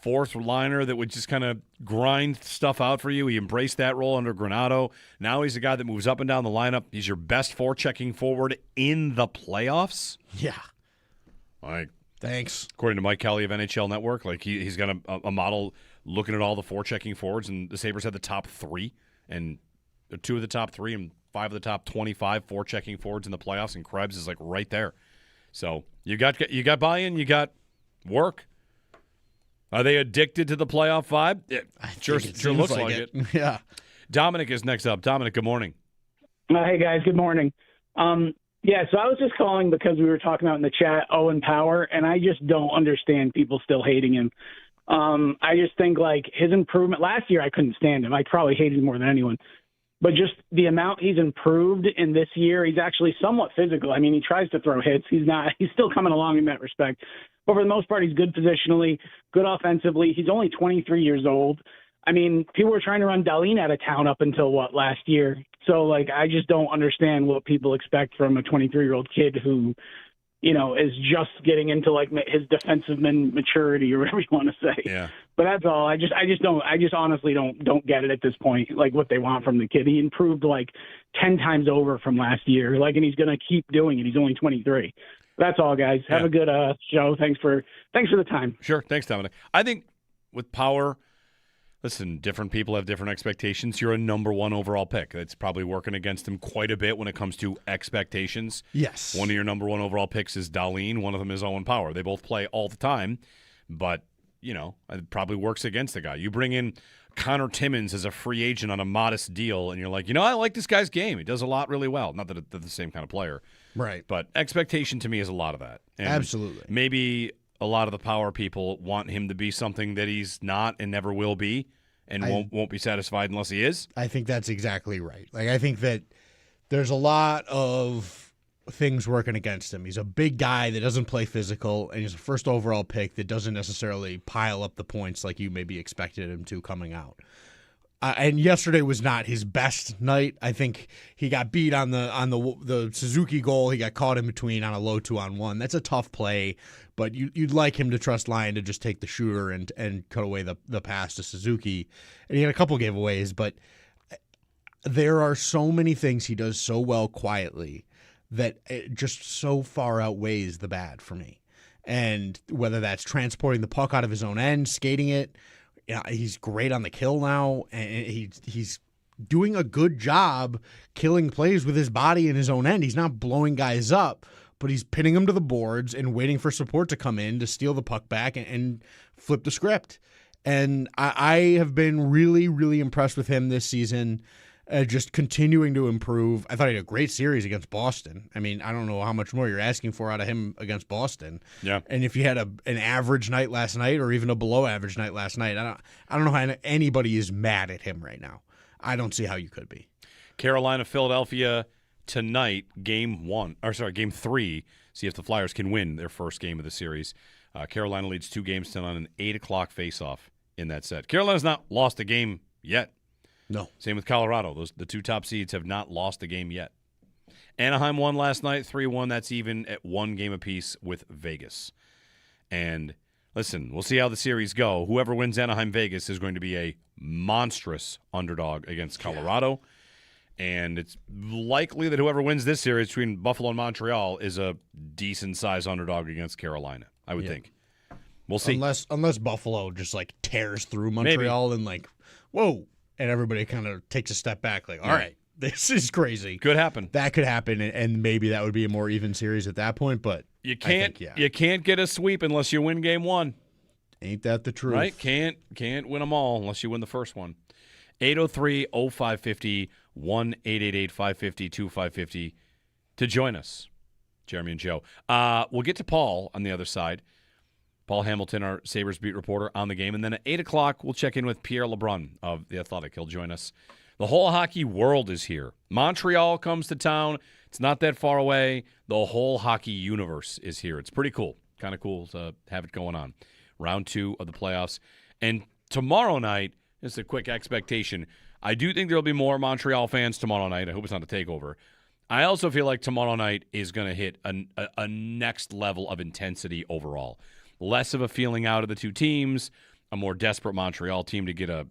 fourth liner that would just kind of grind stuff out for you. He embraced that role under Granato. Now he's a guy that moves up and down the lineup. He's your best forechecking forward in the playoffs. Yeah. Like, thanks. According to Mike Kelly of NHL Network, like he's got a model looking at all the forechecking forwards, and the Sabres had the top three, and they're two of the top three and 5 of the top 25 forechecking forwards in the playoffs, and Krebs is like right there. So you got buy-in, you got work. Are they addicted to the playoff vibe? It sure looks like it. Yeah. Dominic is next up. Dominic, good morning. Hey, guys. Good morning. So I was just calling because we were talking about in the chat Owen Power, and I just don't understand people still hating him. I just think, like, his improvement – last year I couldn't stand him. I probably hated him more than anyone. But just the amount he's improved in this year, he's actually somewhat physical. I mean, he tries to throw hits. He's still coming along in that respect. But for the most part, he's good positionally, good offensively. He's only 23 years old. I mean, people were trying to run Dahlin out of town up until, last year. So, like, I just don't understand what people expect from a 23-year-old kid who, you know, is just getting into, like, his defensive maturity or whatever you want to say. Yeah. But that's all. I just honestly don't get it at this point, like, what they want from the kid. He improved, like, 10 times over from last year, like, and he's going to keep doing it. He's only 23. That's all, guys. Have a good show. Thanks for the time. Sure. Thanks, Dominic. I think with Power, listen, different people have different expectations. You're a number one overall pick. That's probably working against him quite a bit when it comes to expectations. Yes. One of your number one overall picks is Dahlin. One of them is Owen Power. They both play all the time, but, you know, it probably works against the guy. You bring in Connor Timmins as a free agent on a modest deal, and you're like, you know, I like this guy's game. He does a lot really well. Not that they're the same kind of player. Right. But expectation to me is a lot of that. And absolutely. Maybe a lot of the Power people want him to be something that he's not and never will be, and won't be satisfied unless he is. I think that's exactly right. Like, I think that there's a lot of things working against him. He's a big guy that doesn't play physical, and he's a first overall pick that doesn't necessarily pile up the points like you maybe expected him to coming out. And yesterday was not his best night. I think he got beat on the Suzuki goal. He got caught in between on a low 2-on-1. That's a tough play, but you'd like him to trust Lyon to just take the shooter and cut away the pass to Suzuki. And he had a couple giveaways, but there are so many things he does so well quietly that it just so far outweighs the bad for me. And whether that's transporting the puck out of his own end, skating it, he's great on the kill now, and he's doing a good job killing plays with his body in his own end. He's not blowing guys up, but he's pinning them to the boards and waiting for support to come in to steal the puck back and flip the script. And I have been really, really impressed with him this season. just continuing to improve. I thought he had a great series against Boston. I mean, I don't know how much more you're asking for out of him against Boston. Yeah. And if you had an average night last night or even a below average night last night, I don't know how anybody is mad at him right now. I don't see how you could be. Carolina, Philadelphia tonight, game 3. See if the Flyers can win their first game of the series. Carolina leads 2 games tonight on an 8 o'clock face-off in that set. Carolina's not lost a game yet. No. Same with Colorado. The 2 top seeds have not lost a game yet. Anaheim won last night, 3-1. That's even at 1 game apiece with Vegas. And listen, we'll see how the series go. Whoever wins Anaheim-Vegas is going to be a monstrous underdog against Colorado. And it's likely that whoever wins this series between Buffalo and Montreal is a decent-sized underdog against Carolina, I would think. We'll see. Unless Buffalo just like tears through Montreal and like, whoa, and everybody kind of takes a step back like, all right, this is crazy. Could happen. That could happen, and maybe that would be a more even series at that point, but you can't get a sweep unless you win game 1. Ain't that the truth? Right? Can't win them all unless you win the first one. 803-0550, 1-888-550-2550 to join us, Jeremy and Joe. We'll get to Paul on the other side. Paul Hamilton, our Sabres beat reporter, on the game. And then at 8 o'clock, we'll check in with Pierre LeBrun of The Athletic. He'll join us. The whole hockey world is here. Montreal comes to town. It's not that far away. The whole hockey universe is here. It's pretty cool. Kind of cool to have it going on. Round 2 of the playoffs. And tomorrow night, just a quick expectation, I do think there'll be more Montreal fans tomorrow night. I hope it's not a takeover. I also feel like tomorrow night is going to hit a next level of intensity overall. Less of a feeling out of the 2 teams, a more desperate Montreal team to get a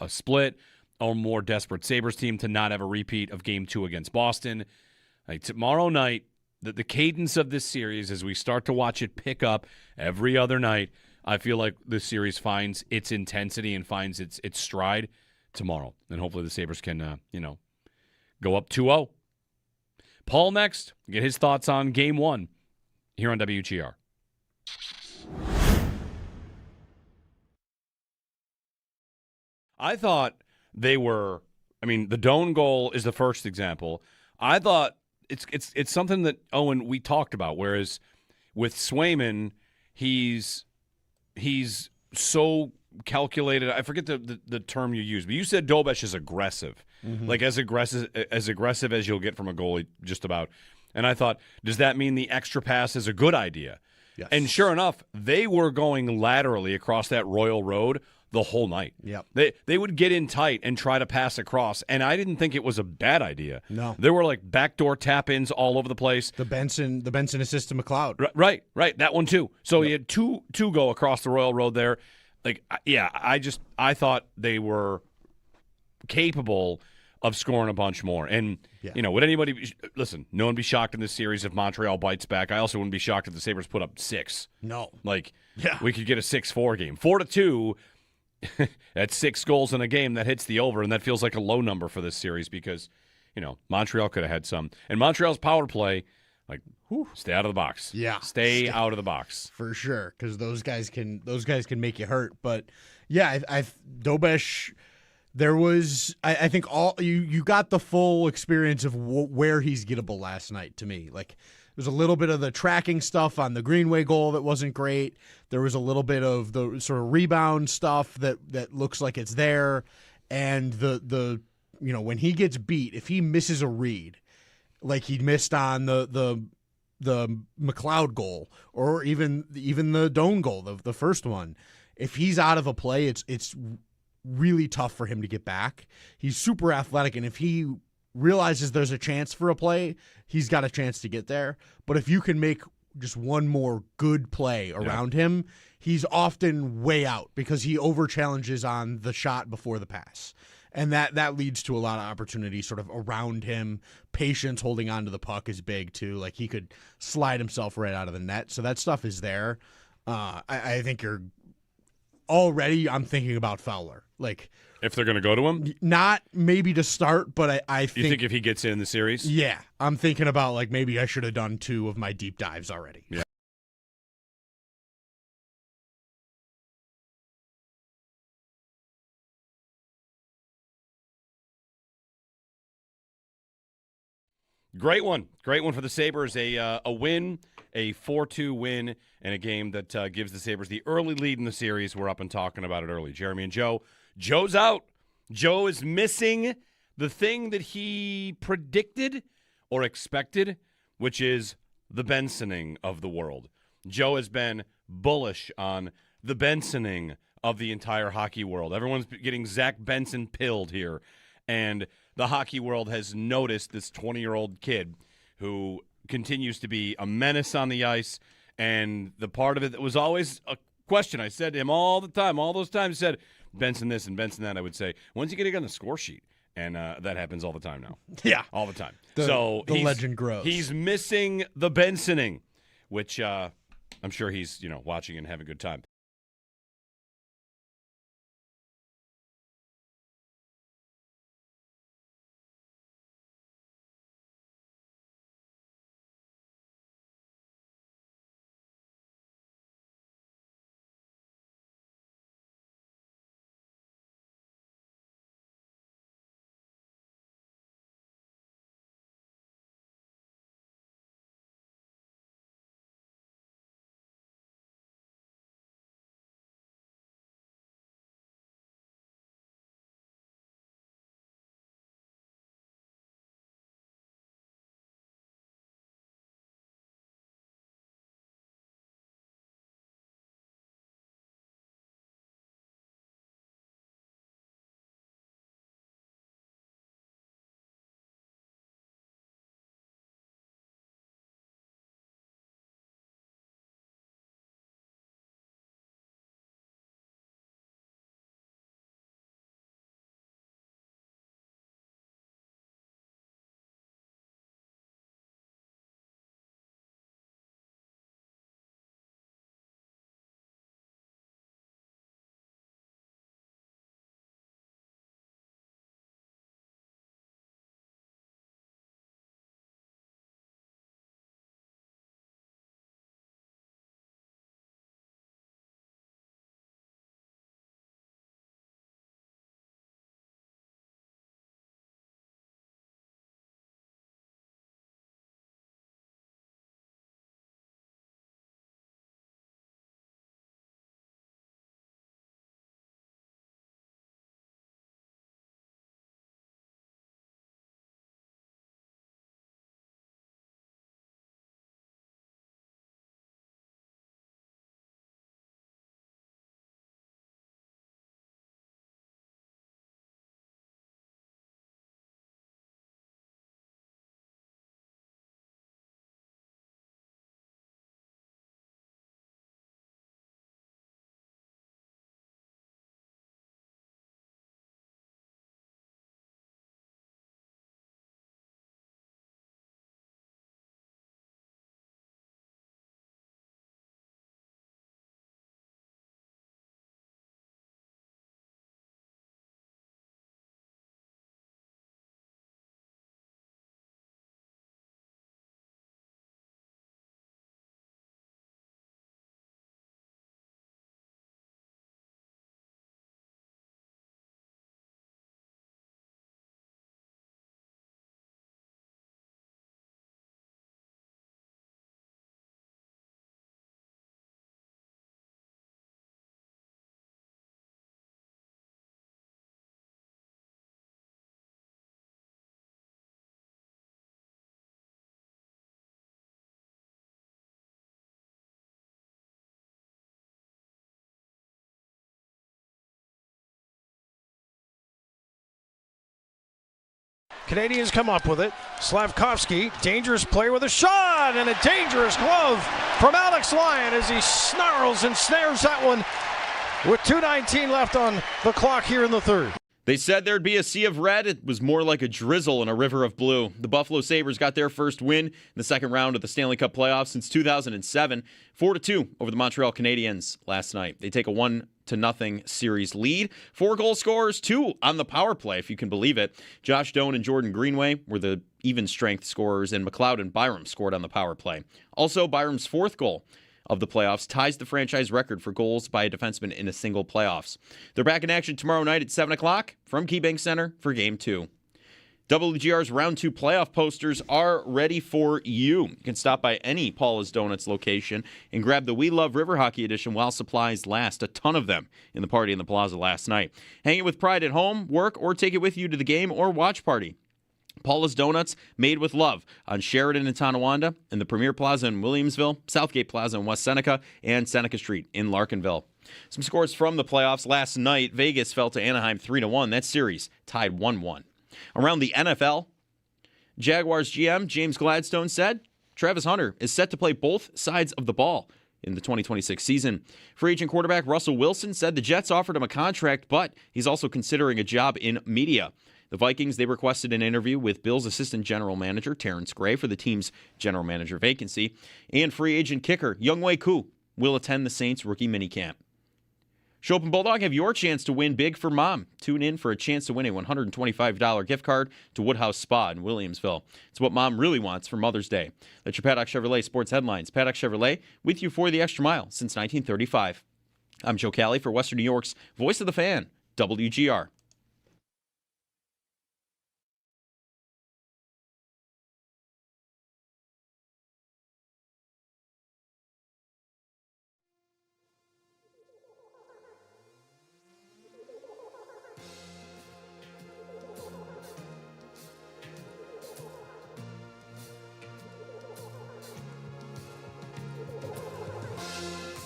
split, or more desperate Sabres team to not have a repeat of Game 2 against Boston. Like tomorrow night, the cadence of this series, as we start to watch it pick up every other night, I feel like this series finds its intensity and finds its stride tomorrow. And hopefully the Sabres can, go up 2-0. Paul next, get his thoughts on Game 1 here on WGR. I thought they were, the Doan goal is the first example. I thought it's something that, Owen, we talked about, whereas with Swayman, he's so calculated. I forget the term you used, but you said Dobesh is aggressive. Mm-hmm. Like as aggressive as you'll get from a goalie, just about. And I thought, does that mean the extra pass is a good idea? Yes. And sure enough, they were going laterally across that Royal Road the whole night. Yep. They would get in tight and try to pass across, and I didn't think it was a bad idea. No. There were like backdoor tap-ins all over the place. The Benson assist to McLeod. Right. That one too. So you had two go across the Royal Road there. Like, yeah, I thought they were capable of scoring a bunch more. And, would anybody – listen, no one be shocked in this series if Montreal bites back. I also wouldn't be shocked if the Sabres put up 6. No. Like, we could get a 6-4 game. 4-2, that's 6 goals in a game. That hits the over, and that feels like a low number for this series because, Montreal could have had some. And Montreal's power play, like, stay out of the box. Yeah. Stay out of the box. For sure, because those guys can make you hurt. But, yeah, Dobesh – there was, I think, you got the full experience of where he's gettable last night to me. Like, there's a little bit of the tracking stuff on the Greenway goal that wasn't great. There was a little bit of the sort of rebound stuff that looks like it's there. And the when he gets beat, if he misses a read, like he missed on the McLeod goal or even the Doan goal, the first one, if he's out of a play, it's really tough for him to get back. He's super athletic, and if he realizes there's a chance for a play, he's got a chance to get there. But if you can make just one more good play around him, he's often way out because he over-challenges on the shot before the pass. And that leads to a lot of opportunity sort of around him. Patience holding on to the puck is big, too. Like, he could slide himself right out of the net. So that stuff is there. I think already I'm thinking about Fowler. Like, if they're going to go to him? Not maybe to start, but I think... You think if he gets in the series? Yeah. I'm thinking about, like, maybe I should have done 2 of my deep dives already. Yeah. Great one for the Sabres. A win, a 4-2 win, and a game that gives the Sabres the early lead in the series. We're up and talking about it early. Jeremy and Joe. Joe's out. Joe is missing the thing that he predicted or expected, which is the Bensoning of the world. Joe has been bullish on the Bensoning of the entire hockey world. Everyone's getting Zack Benson pilled here. And the hockey world has noticed this 20-year-old kid who continues to be a menace on the ice. And the part of it that was always a question I said to him all the time, all those times, said, Benson this and Benson that, I would say, when's he going to get on the score sheet? And that happens all the time now. Yeah. All the time. The legend grows. He's missing the Bensoning, which I'm sure he's watching and having a good time. Canadians come up with it. Slavkovsky, dangerous play with a shot, and a dangerous glove from Alex Lyon as he snarls and snares that one with 2:19 left on the clock here in the third. They said there'd be a sea of red. It was more like a drizzle in a river of blue. The Buffalo Sabres got their first win in the second round of the Stanley Cup playoffs since 2007, 4-2 over the Montreal Canadiens last night. They take a 1-0 series lead. 4 goal scorers, 2 on the power play, if you can believe it. Josh Doan and Jordan Greenway were the even strength scorers, and McLeod and Byram scored on the power play. Also, Byram's 4th goal of the playoffs ties the franchise record for goals by a defenseman in a single playoffs. They're back in action tomorrow night at 7 o'clock from KeyBank Center for Game 2. WGR's Round 2 playoff posters are ready for you. You can stop by any Paula's Donuts location and grab the We Love River Hockey edition while supplies last. A ton of them in the party in the plaza last night. Hang it with pride at home, work, or take it with you to the game or watch party. Paula's Donuts, made with love, on Sheridan in Tonawanda, and the Premier Plaza in Williamsville, Southgate Plaza in West Seneca, and Seneca Street in Larkinville. Some scores from the playoffs last night. Vegas fell to Anaheim 3-1. That series tied 1-1. Around the NFL, Jaguars GM James Gladstone said Travis Hunter is set to play both sides of the ball in the 2026 season. Free agent quarterback Russell Wilson said the Jets offered him a contract, but he's also considering a job in media. The Vikings, they requested an interview with Bills assistant general manager Terrence Gray for the team's general manager vacancy. And free agent kicker Younghoe Koo will attend the Saints rookie minicamp. Chopin Bulldog, have your chance to win big for Mom. Tune in for a chance to win a $125 gift card to Woodhouse Spa in Williamsville. It's what Mom really wants for Mother's Day. That's your Paddock Chevrolet Sports Headlines. Paddock Chevrolet, with you for the extra mile since 1935. I'm Joe Cali for Western New York's Voice of the Fan, WGR.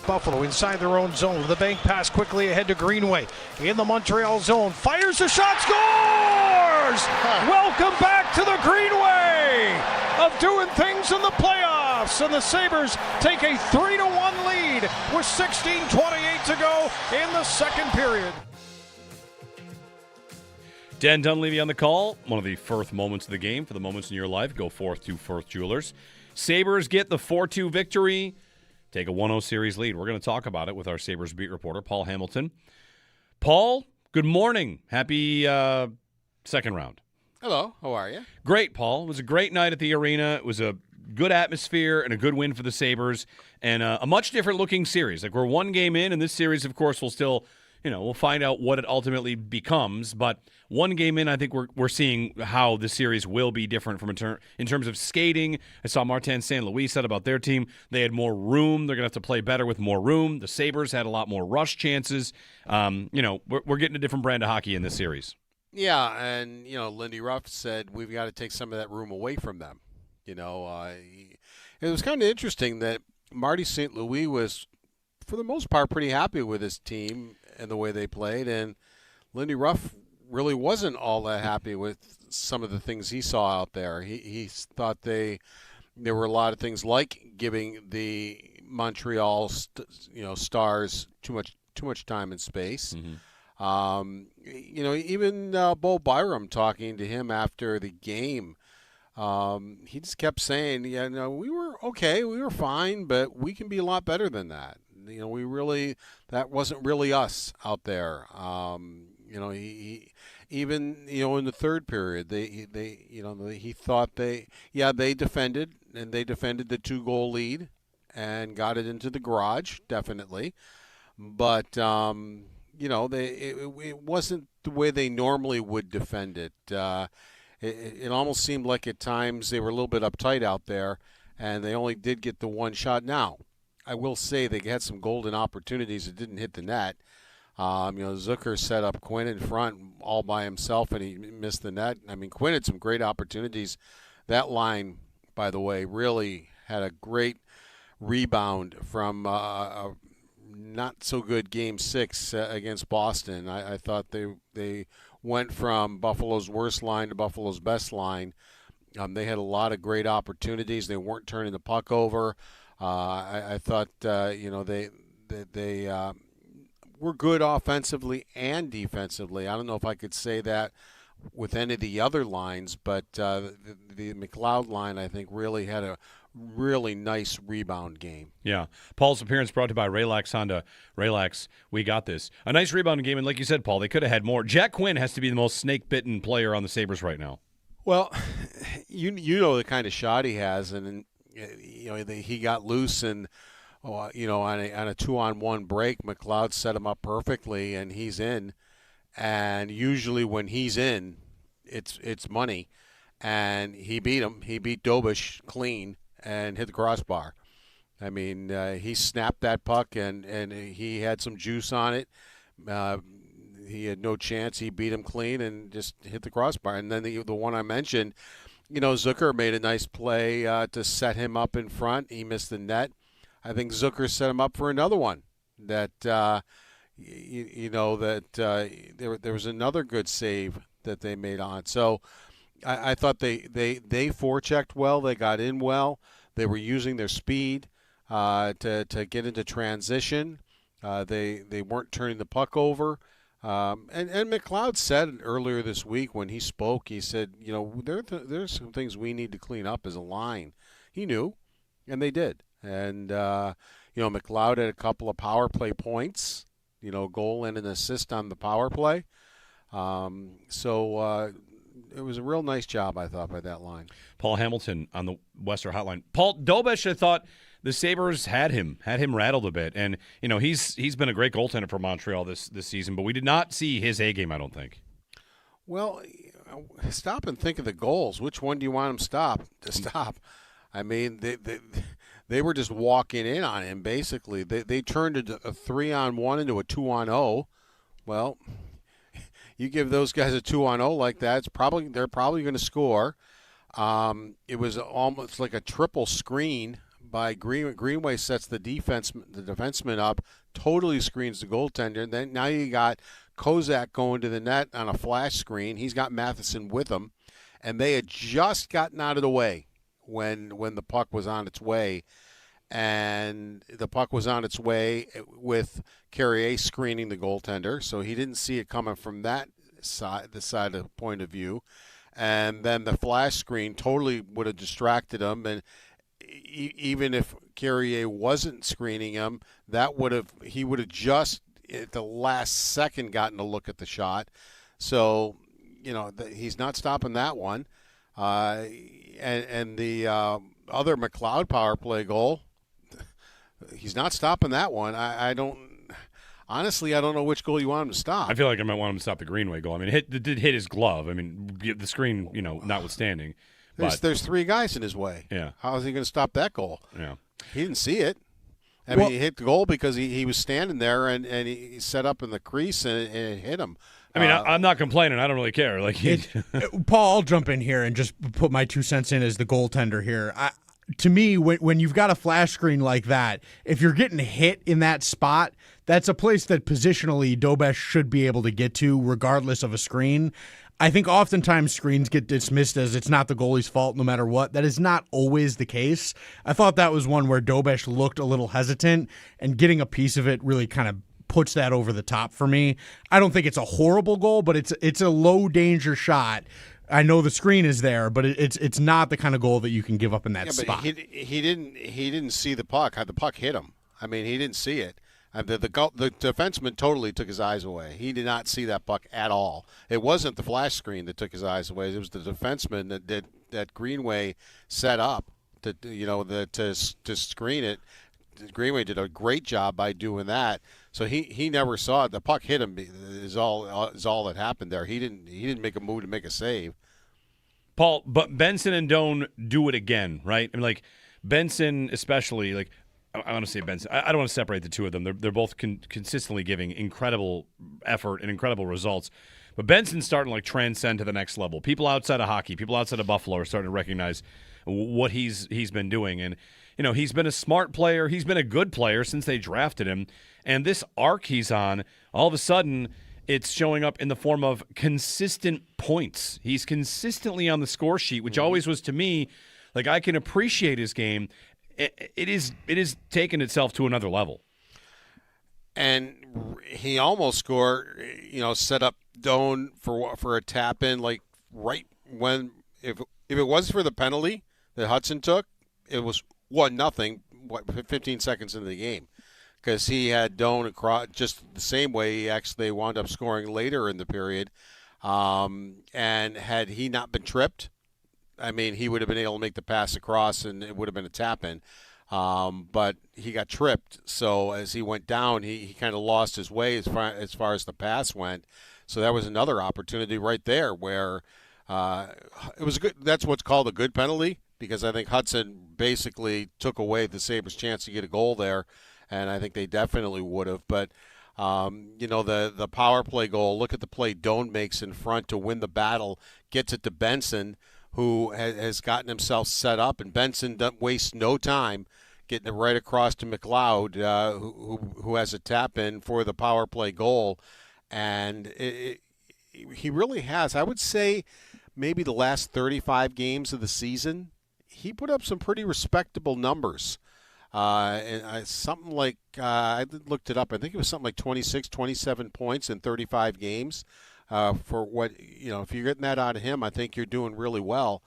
Buffalo inside their own zone. The bank pass quickly ahead to Greenway. In the Montreal zone. Fires a shot. Scores! Welcome back to the Greenway of doing things in the playoffs. And the Sabres take a 3-1 lead with 16:28 to go in the second period. Dan Dunleavy on the call. One of the first moments of the game. For the moments in your life, go forth to Firth Jewelers. Sabres get the 4-2 victory. Take a 1-0 series lead. We're going to talk about it with our Sabres beat reporter, Paul Hamilton. Paul, good morning. Happy second round. Hello. How are you? Great, Paul. It was a great night at the arena. It was a good atmosphere and a good win for the Sabres and a much different looking series. Like, we're one game in, and this series, of course, will still, we'll find out what it ultimately becomes. But one game in, I think we're seeing how the series will be different from in terms of skating. I saw Martin St. Louis said about their team they had more room. They're going to have to play better with more room. The Sabres had a lot more rush chances. We're getting a different brand of hockey in this series. Yeah, and, Lindy Ruff said we've got to take some of that room away from them. It was kind of interesting that Marty St. Louis was, for the most part, pretty happy with his team and the way they played, and Lindy Ruff really wasn't all that happy with some of the things he saw out there. He thought there were a lot of things like giving the Montreal Stars too much time and space. Mm-hmm. Even Bo Byram, talking to him after the game, he just kept saying, we were okay, we were fine, but we can be a lot better than that. That wasn't really us out there. He even in the third period, he thought they defended, and they defended the 2-goal lead and got it into the garage, definitely. But it wasn't the way they normally would defend it. It almost seemed like at times they were a little bit uptight out there, and they only did get the one shot. Now, I will say they had some golden opportunities that didn't hit the net. Zucker set up Quinn in front all by himself, and he missed the net. I mean, Quinn had some great opportunities. That line, by the way, really had a great rebound from a not-so-good Game 6 against Boston. I thought they went from Buffalo's worst line to Buffalo's best line. They had a lot of great opportunities. They weren't turning the puck over. I thought, they were good offensively and defensively. I don't know if I could say that with any of the other lines, but the McLeod line, I think, really had a really nice rebound game. Yeah. Paul's appearance brought to you by Relax Honda. Relax, we got this. A nice rebound game, and like you said, Paul, they could have had more. Jack Quinn has to be the most snake-bitten player on the Sabres right now. Well, you know the kind of shot he has, and he got loose, and on a 2-on-1 break, McLeod set him up perfectly, and he's in. And usually when he's in, it's money, and he beat him. He beat Dobish clean and hit the crossbar. I mean, he snapped that puck, and he had some juice on it. He had no chance. He beat him clean and just hit the crossbar. And then the one I mentioned, Zucker made a nice play to set him up in front. He missed the net. I think Zucker set him up for another one. That there was another good save that they made on. So I thought they forechecked well. They got in well. They were using their speed to get into transition. They weren't turning the puck over. And McLeod said earlier this week when he spoke, he said, there's some things we need to clean up as a line. He knew, and they did. And, McLeod had a couple of power play points, goal and an assist on the power play. So it was a real nice job, I thought, by that line. Paul Hamilton on the Western Hotline. Paul, Dobish, I thought the Sabres had him rattled a bit. And, he's been a great goaltender for Montreal this season, but we did not see his A game, I don't think. Well, stop and think of the goals. Which one do you want him to stop? I mean, they were just walking in on him, basically. They turned a 3-on-1 into a 2-on-0. Well, you give those guys a 2-on-0 like that, they're probably going to score. It was almost like a triple screen by Greenway sets the defenseman up, totally screens the goaltender. Then now you got Kozak going to the net on a flash screen. He's got Matheson with him, and they had just gotten out of the way when the puck was on its way. And the puck was on its way with Carrier screening the goaltender, so he didn't see it coming from that side, the side of the point of view. And then the flash screen totally would have distracted him, and even if Carrier wasn't screening him, he would have just at the last second gotten a look at the shot. So, he's not stopping that one. And the other McLeod power play goal, he's not stopping that one. I don't know which goal you want him to stop. I feel like I might want him to stop the Greenway goal. I mean, it did hit his glove. I mean, the screen, notwithstanding. There's three guys in his way. Yeah. How is he going to stop that goal? Yeah. He didn't see it. I mean, he hit the goal because he was standing there and he set up in the crease and it hit him. I mean, I'm not complaining. I don't really care. Paul, I'll jump in here and just put my 2 cents in as the goaltender here. To me, when you've got a flash screen like that, if you're getting hit in that spot, that's a place that positionally Dobish should be able to get to regardless of a screen. I think oftentimes screens get dismissed as it's not the goalie's fault no matter what. That is not always the case. I thought that was one where Dobish looked a little hesitant, and getting a piece of it really kind of puts that over the top for me. I don't think it's a horrible goal, but it's a low danger shot. I know the screen is there, but it's not the kind of goal that you can give up in that spot. But he didn't see the puck. How the puck hit him. I mean, he didn't see it. The defenseman totally took his eyes away. He did not see that puck at all. It wasn't the flash screen that took his eyes away. It was the defenseman that Greenway set up to screen it. Greenway did a great job by doing that. So he never saw it. The puck hit him is all that happened there. He didn't make a move to make a save. Paul, but Benson and Doan do it again, right? I mean, Benson especially, I want to say Benson. I don't want to separate the two of them. They're both consistently giving incredible effort and incredible results. But Benson's starting to transcend to the next level. People outside of hockey, people outside of Buffalo are starting to recognize what he's been doing. And he's been a smart player. He's been a good player since they drafted him. And this arc he's on, all of a sudden, it's showing up in the form of consistent points. He's consistently on the score sheet, which always was to me, I can appreciate his game. It is taken itself to another level. And he almost scored, set up Doan for a tap in, right when if it was for the penalty that Hudson took, it was 1-0. 15 seconds into the game, because he had Doan across just the same way. They wound up scoring later in the period, and had he not been tripped, I mean, he would have been able to make the pass across, and it would have been a tap-in. But he got tripped, so as he went down, he kind of lost his way as far as the pass went. So that was another opportunity right there where It was good. That's what's called a good penalty, because I think Hudson basically took away the Sabres' chance to get a goal there, and I think they definitely would have. But the power play goal, look at the play Doan makes in front to win the battle, gets it to Benson, who has gotten himself set up, and Benson doesn't waste no time getting it right across to McLeod, who has a tap in for the power play goal. And he really has, I would say, maybe the last 35 games of the season, he put up some pretty respectable numbers. Something like, I looked it up, I think it was something like 26, 27 points in 35 games. For what, if you're getting that out of him, I think you're doing really well.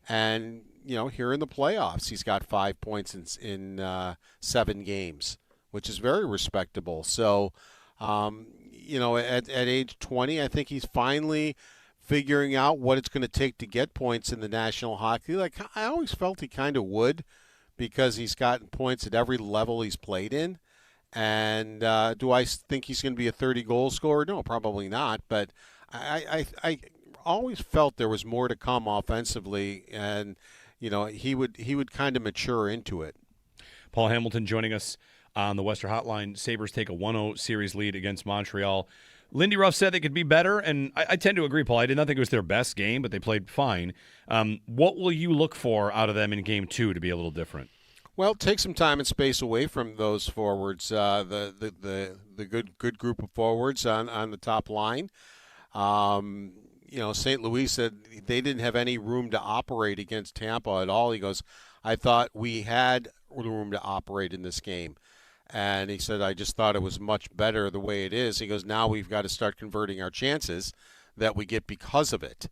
And, here in the playoffs, he's got 5 points in 7 games, which is very respectable. So, at age 20, I think he's finally figuring out what it's going to take to get points in the National Hockey League. Like, I always felt he kind of would, because he's gotten points at every level he's played in. And do I think he's going to be a 30-goal scorer? No, probably not. But I always felt there was more to come offensively, and he would kind of mature into it. Paul Hamilton joining us on the Western Hotline. Sabres take a 1-0 series lead against Montreal. Lindy Ruff said they could be better, and I tend to agree, Paul. I did not think it was their best game, but they played fine. What will you look for out of them in Game 2 to be a little different? Well, take some time and space away from those forwards, the good group of forwards on the top line. St. Louis said they didn't have any room to operate against Tampa at all. He goes, I thought we had room to operate in this game. And he said, I just thought it was much better the way it is. He goes, now we've got to start converting our chances that we get because of it.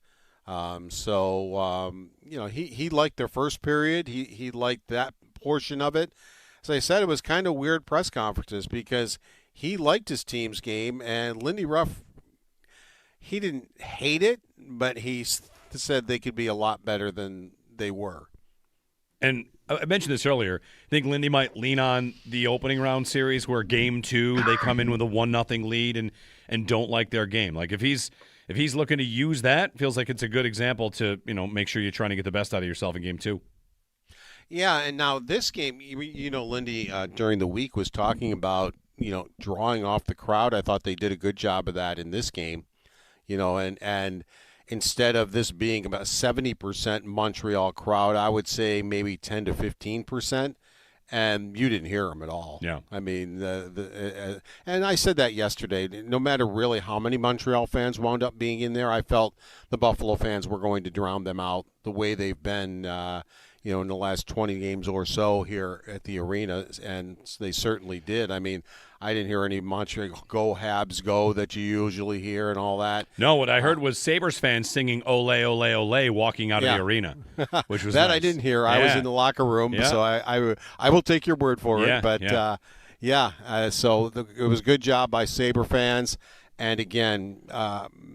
He liked their first period. He liked that portion of it. As I said, it was kind of weird press conferences because he liked his team's game, and Lindy Ruff, he didn't hate it, but he said they could be a lot better than they were. And I mentioned this earlier. I think Lindy might lean on the opening round series where Game 2 they come in with a 1-0 lead and don't like their game. Like if he's looking to use that, feels like it's a good example to make sure you're trying to get the best out of yourself in Game 2. Yeah, and now this game, Lindy during the week was talking about drawing off the crowd. I thought they did a good job of that in this game. And instead of this being about 70% Montreal crowd, I would say maybe 10 to 15%, and you didn't hear them at all. Yeah, I mean, and I said that yesterday. No matter really how many Montreal fans wound up being in there, I felt the Buffalo fans were going to drown them out the way they've been, in the last 20 games or so here at the arena, and they certainly did. I mean, I didn't hear any Montreal "Go Habs Go" that you usually hear and all that. No, what I heard was Sabres fans singing "Ole Ole Ole" walking out of the arena, which was that nice. I didn't hear. I was in the locker room, so I will take your word for it. But so it was a good job by Sabre fans. And again,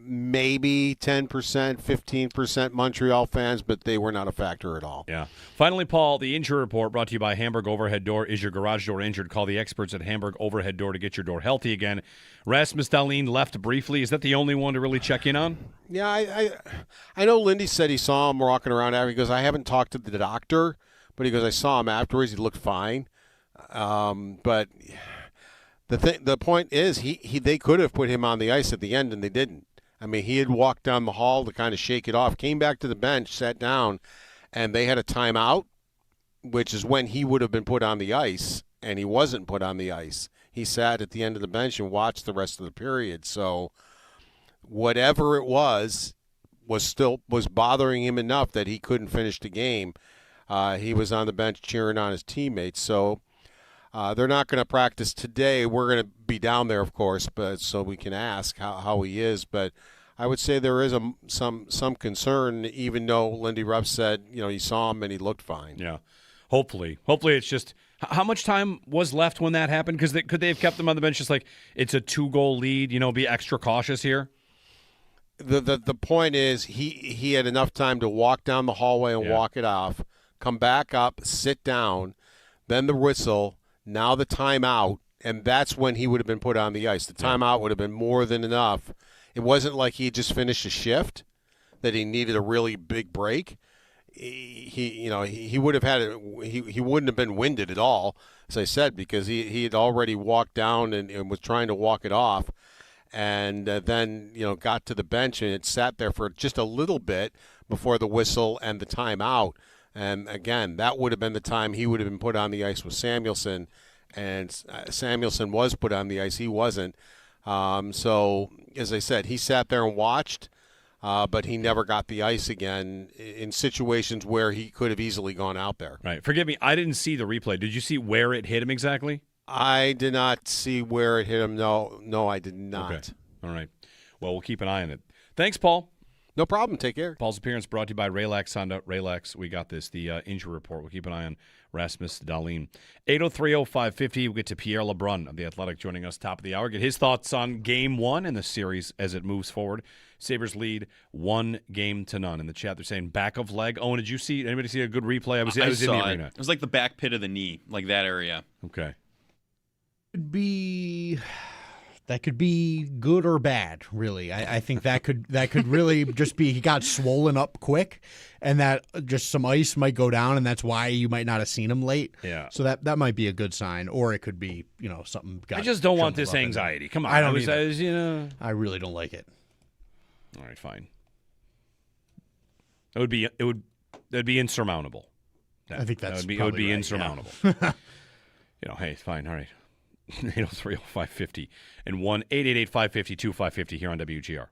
maybe 10%, 15% Montreal fans, but they were not a factor at all. Yeah. Finally, Paul, the injury report brought to you by Hamburg Overhead Door. Is your garage door injured? Call the experts at Hamburg Overhead Door to get your door healthy again. Rasmus Dahlin left briefly. Is that the only one to really check in on? Yeah, I know Lindy said he saw him walking around after. He goes, I haven't talked to the doctor, but he goes, I saw him afterwards. He looked fine. But the point is, they could have put him on the ice at the end, and they didn't. I mean, he had walked down the hall to kind of shake it off, came back to the bench, sat down, and they had a timeout, which is when he would have been put on the ice, and he wasn't put on the ice. He sat at the end of the bench and watched the rest of the period. So whatever it was bothering him enough that he couldn't finish the game. He was on the bench cheering on his teammates. So they're not going to practice today. We're going to be down there, of course, but so we can ask how he is. But I would say there is some concern, even though Lindy Ruff said he saw him and he looked fine. Yeah, hopefully it's just how much time was left when that happened? Because could they have kept him on the bench? Just like it's a 2-goal lead, be extra cautious here. The point is he had enough time to walk down the hallway and walk it off, come back up, sit down, then the whistle. Now the timeout, and that's when he would have been put on the ice. The timeout would have been more than enough. It wasn't like he just finished a shift. that he needed a really big break, he would have had it. He wouldn't have been winded at all, as I said, because he had already walked down and was trying to walk it off, and then got to the bench and it sat there for just a little bit before the whistle and the timeout. And again, that would have been the time he would have been put on the ice with Samuelsson, and Samuelsson was put on the ice. He wasn't. So, as I said, he sat there and watched, but he never got the ice again in situations where he could have easily gone out there. Right. Forgive me, I didn't see the replay. Did you see where it hit him exactly? I did not see where it hit him. No, I did not. Okay. All right. Well, we'll keep an eye on it. Thanks, Paul. No problem. Take care. Paul's appearance brought to you by Relax Honda. Relax, we got this. The injury report. We'll keep an eye on Rasmus Dahlin. 803-0550. We'll get to Pierre LeBrun of The Athletic joining us top of the hour. Get his thoughts on Game 1 in the series as it moves forward. Sabres lead 1-0 in the chat. They're saying back of leg. Owen, did you see? Anybody see a good replay? I was in the arena. It was like the back pit of the knee, like that area. Okay. That could be good or bad, really. I think that could really just be he got swollen up quick, and that just some ice might go down, and that's why you might not have seen him late. Yeah. So that might be a good sign, or it could be something. I just don't want this anxiety. Come on, I don't either. I really don't like it. All right, fine. That'd be insurmountable. I think that's it would be insurmountable. Yeah. Hey, fine, all right. 803-0550 and 1-888-550-2550 here on WGR.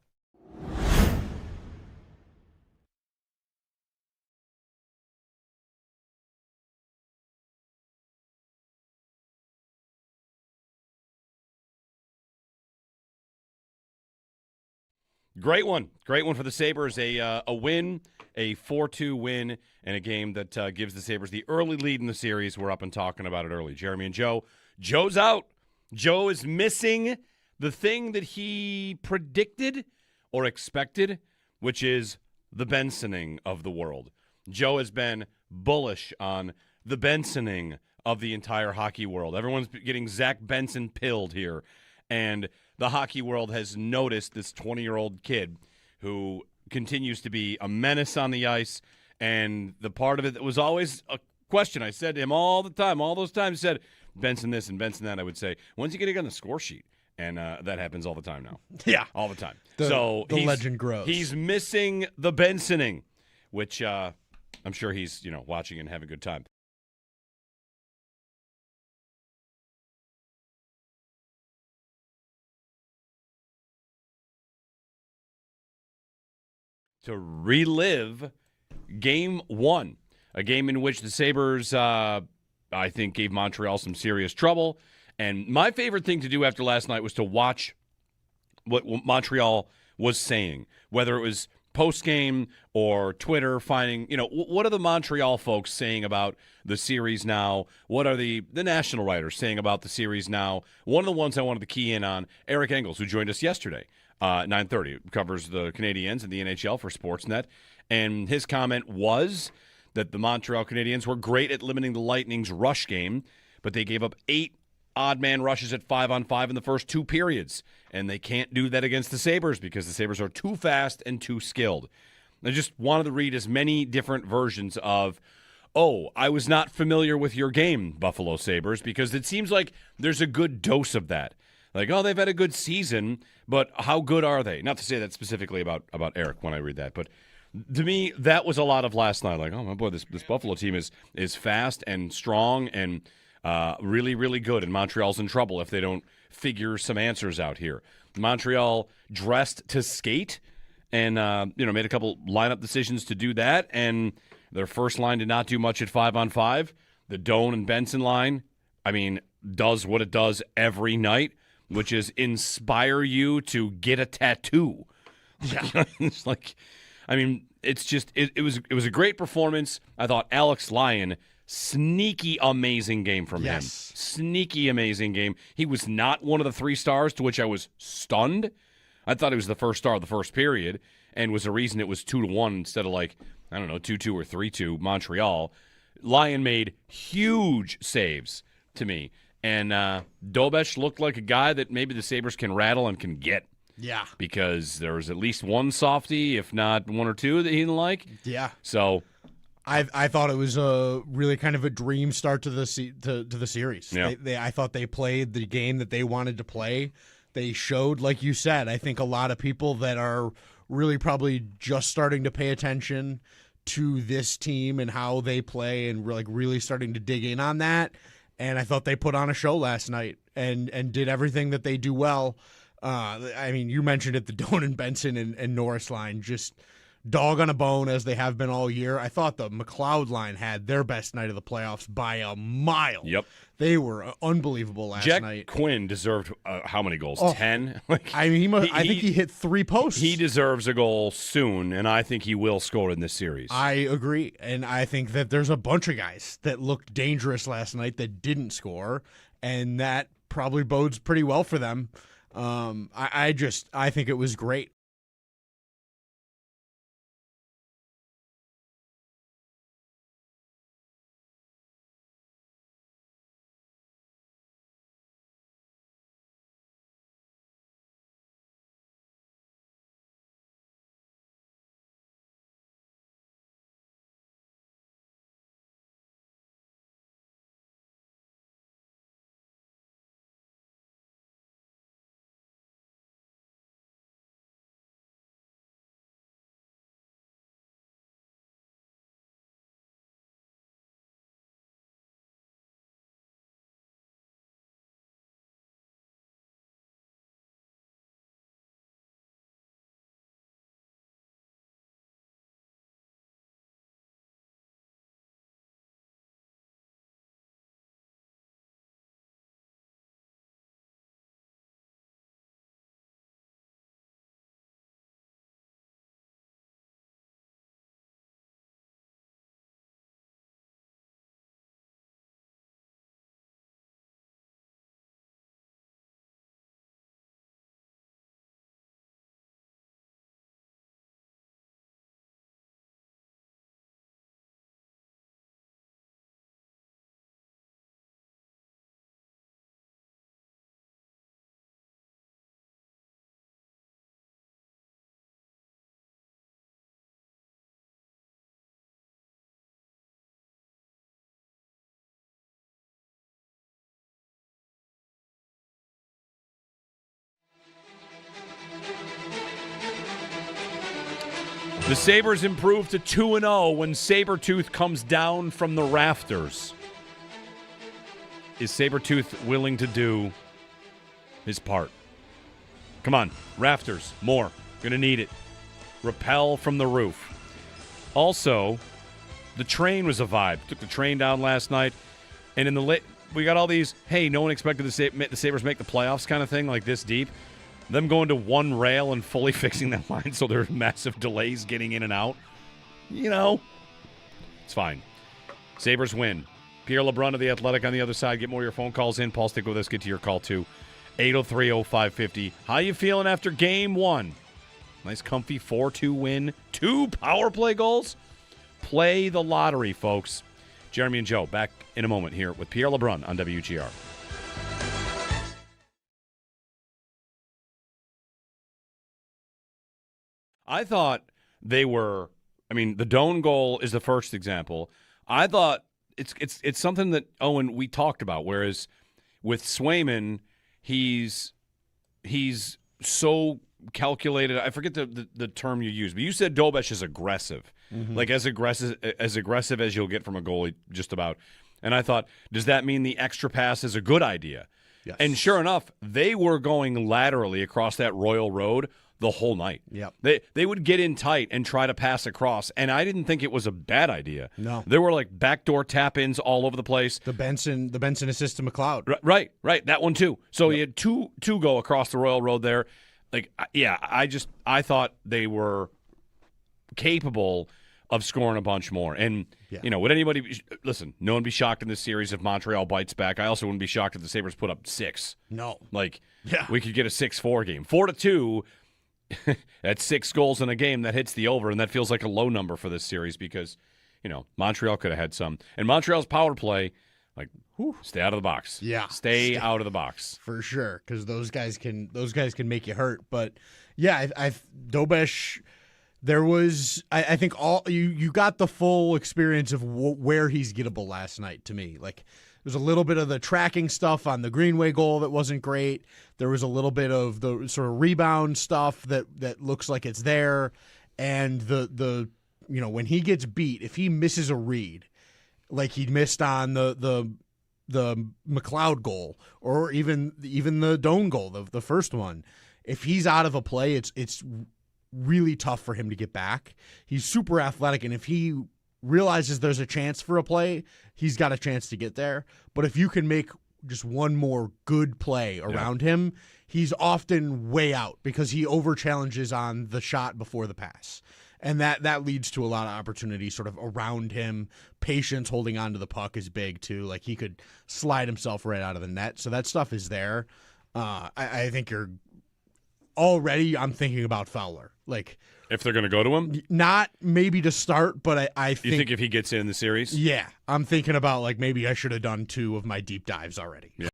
Great one for the Sabres. A win, a 4-2 win, and a game that gives the Sabres the early lead in the series. We're up and talking about it early. Jeremy and Joe. Joe's out. Joe is missing the thing that he predicted or expected, which is the Bensoning of the world. Joe has been bullish on the Bensoning of the entire hockey world. Everyone's getting Zack Benson pilled here, and the hockey world has noticed this 20-year-old kid who continues to be a menace on the ice, and the part of it that was always a question. I said to him all the time, all those times, said, Benson this and Benson that, I would say, when's he going to get on the score sheet? And that happens all the time now. Yeah. All the time. The legend grows. He's missing the Bensoning, which I'm sure he's, watching and having a good time. To relive Game 1, a game in which the Sabres, I think, gave Montreal some serious trouble. And my favorite thing to do after last night was to watch what Montreal was saying, whether it was post-game or Twitter, finding, what are the Montreal folks saying about the series now? What are the national writers saying about the series now? One of the ones I wanted to key in on, Eric Engels, who joined us yesterday, 9:30, covers the Canadiens and the NHL for Sportsnet. And his comment was that the Montreal Canadiens were great at limiting the Lightning's rush game, but they gave up 8 odd-man rushes at 5-on-5 in the first 2 periods. And they can't do that against the Sabres because the Sabres are too fast and too skilled. I just wanted to read as many different versions of, I was not familiar with your game, Buffalo Sabres, because it seems like there's a good dose of that. Like, they've had a good season, but how good are they? Not to say that specifically about Eric when I read that, but to me, that was a lot of last night. Like, oh my boy, this Buffalo team is fast and strong and really, really good. And Montreal's in trouble if they don't figure some answers out here. Montreal dressed to skate and made a couple lineup decisions to do that. And their first line did not do much at 5-on-5. The Doan and Benson line, does what it does every night, which is inspire you to get a tattoo. Yeah. It's like, it's just it was a great performance. I thought Alex Lyon, sneaky amazing game from him. Sneaky amazing game. He was not one of the 3 stars, to which I was stunned. I thought he was the first star of the first period, and was the reason it was 2-1 instead of 2-2 or 3-2 Montreal. Lyon made huge saves to me, and Dobesh looked like a guy that maybe the Sabres can rattle and can get. Yeah. Because there was at least one softie, if not one or two, that he didn't like. Yeah. So I thought it was a really kind of a dream start to the series. Yeah. I thought they played the game that they wanted to play. They showed, like you said, I think a lot of people that are really probably just starting to pay attention to this team and how they play and really starting to dig in on that. And I thought they put on a show last night and did everything that they do well. I mean, you mentioned it, the Doan and Benson and Norris line, just dog on a bone as they have been all year. I thought the McLeod line had their best night of the playoffs by a mile. Yep. They were unbelievable last Jack night. Quinn deserved how many goals? Oh, 10? I mean, I think he hit 3 posts. He deserves a goal soon, and I think he will score in this series. I agree, and I think that there's a bunch of guys that looked dangerous last night that didn't score, and that probably bodes pretty well for them. I think it was great. The Sabres improve to 2-0 when Sabretooth comes down from the rafters. Is Sabretooth willing to do his part? Come on, rafters, more. Gonna need it. Rappel from the roof. Also, the train was a vibe. Took the train down last night, and in the we got all these, hey, no one expected the Sabres make the playoffs kind of thing, like this deep. Them going to one rail and fully fixing that line so there's massive delays getting in and out. You know, it's fine. Sabres win. Pierre LeBrun of The Athletic on the other side. Get more of your phone calls in. Paul, stick with us. Get to your call, too. 803-0550. How you feeling after Game 1? Nice, comfy 4-2 win. 2 power play goals. Play the lottery, folks. Jeremy and Joe back in a moment here with Pierre LeBrun on WGR. I thought they were, I mean, the Doan goal is the first example. I thought it's something that, Owen, we talked about, whereas with Swayman, he's so calculated. I forget the term you used, but you said Dobesh is aggressive. Mm-hmm. Like as aggressive as you'll get from a goalie, just about. And I thought, does that mean the extra pass is a good idea? Yes. And sure enough, they were going laterally across that Royal Road the whole night. Yep. They would get in tight and try to pass across, and I didn't think it was a bad idea. No. There were like backdoor tap-ins all over the place. The Benson assist to McLeod. Right, that one too. So he had two go across the Royal Road there. Like, yeah, I thought they were capable of scoring a bunch more. And, you know, would anybody – listen, no one be shocked in this series if Montreal bites back. I also wouldn't be shocked if the Sabres put up 6. No. Like, yeah, we could get a 6-4 game. 4-2, that's 6 goals in a game. That hits the over, and that feels like a low number for this series because, you know, Montreal could have had some. And Montreal's power play Like, stay out of the box. Yeah. Stay out of the box. For sure, because those guys can make you hurt. But yeah, I Dobesh, there was I think all you got the full experience of where he's gettable last night. To me, like there's a little bit of the tracking stuff on the Greenway goal that wasn't great. There was a little bit of the sort of rebound stuff that looks like it's there, and the when he gets beat, if he misses a read, like he missed on the McLeod goal or even the Doan goal, the first one, if he's out of a play, it's really tough for him to get back. He's super athletic, and if he realizes there's a chance for a play, he's got a chance to get there. But if you can make just one more good play around him, he's often way out because he over challenges on the shot before the pass. And that leads to a lot of opportunity sort of around him. Patience holding on to the puck is big too. Like he could slide himself right out of the net. So that stuff is there. I think I'm thinking about Fowler. Like if they're going to go to him? Not maybe to start, but I think... You think if he gets in the series? Yeah. I'm thinking about like maybe I should have done 2 of my deep dives already. Yeah.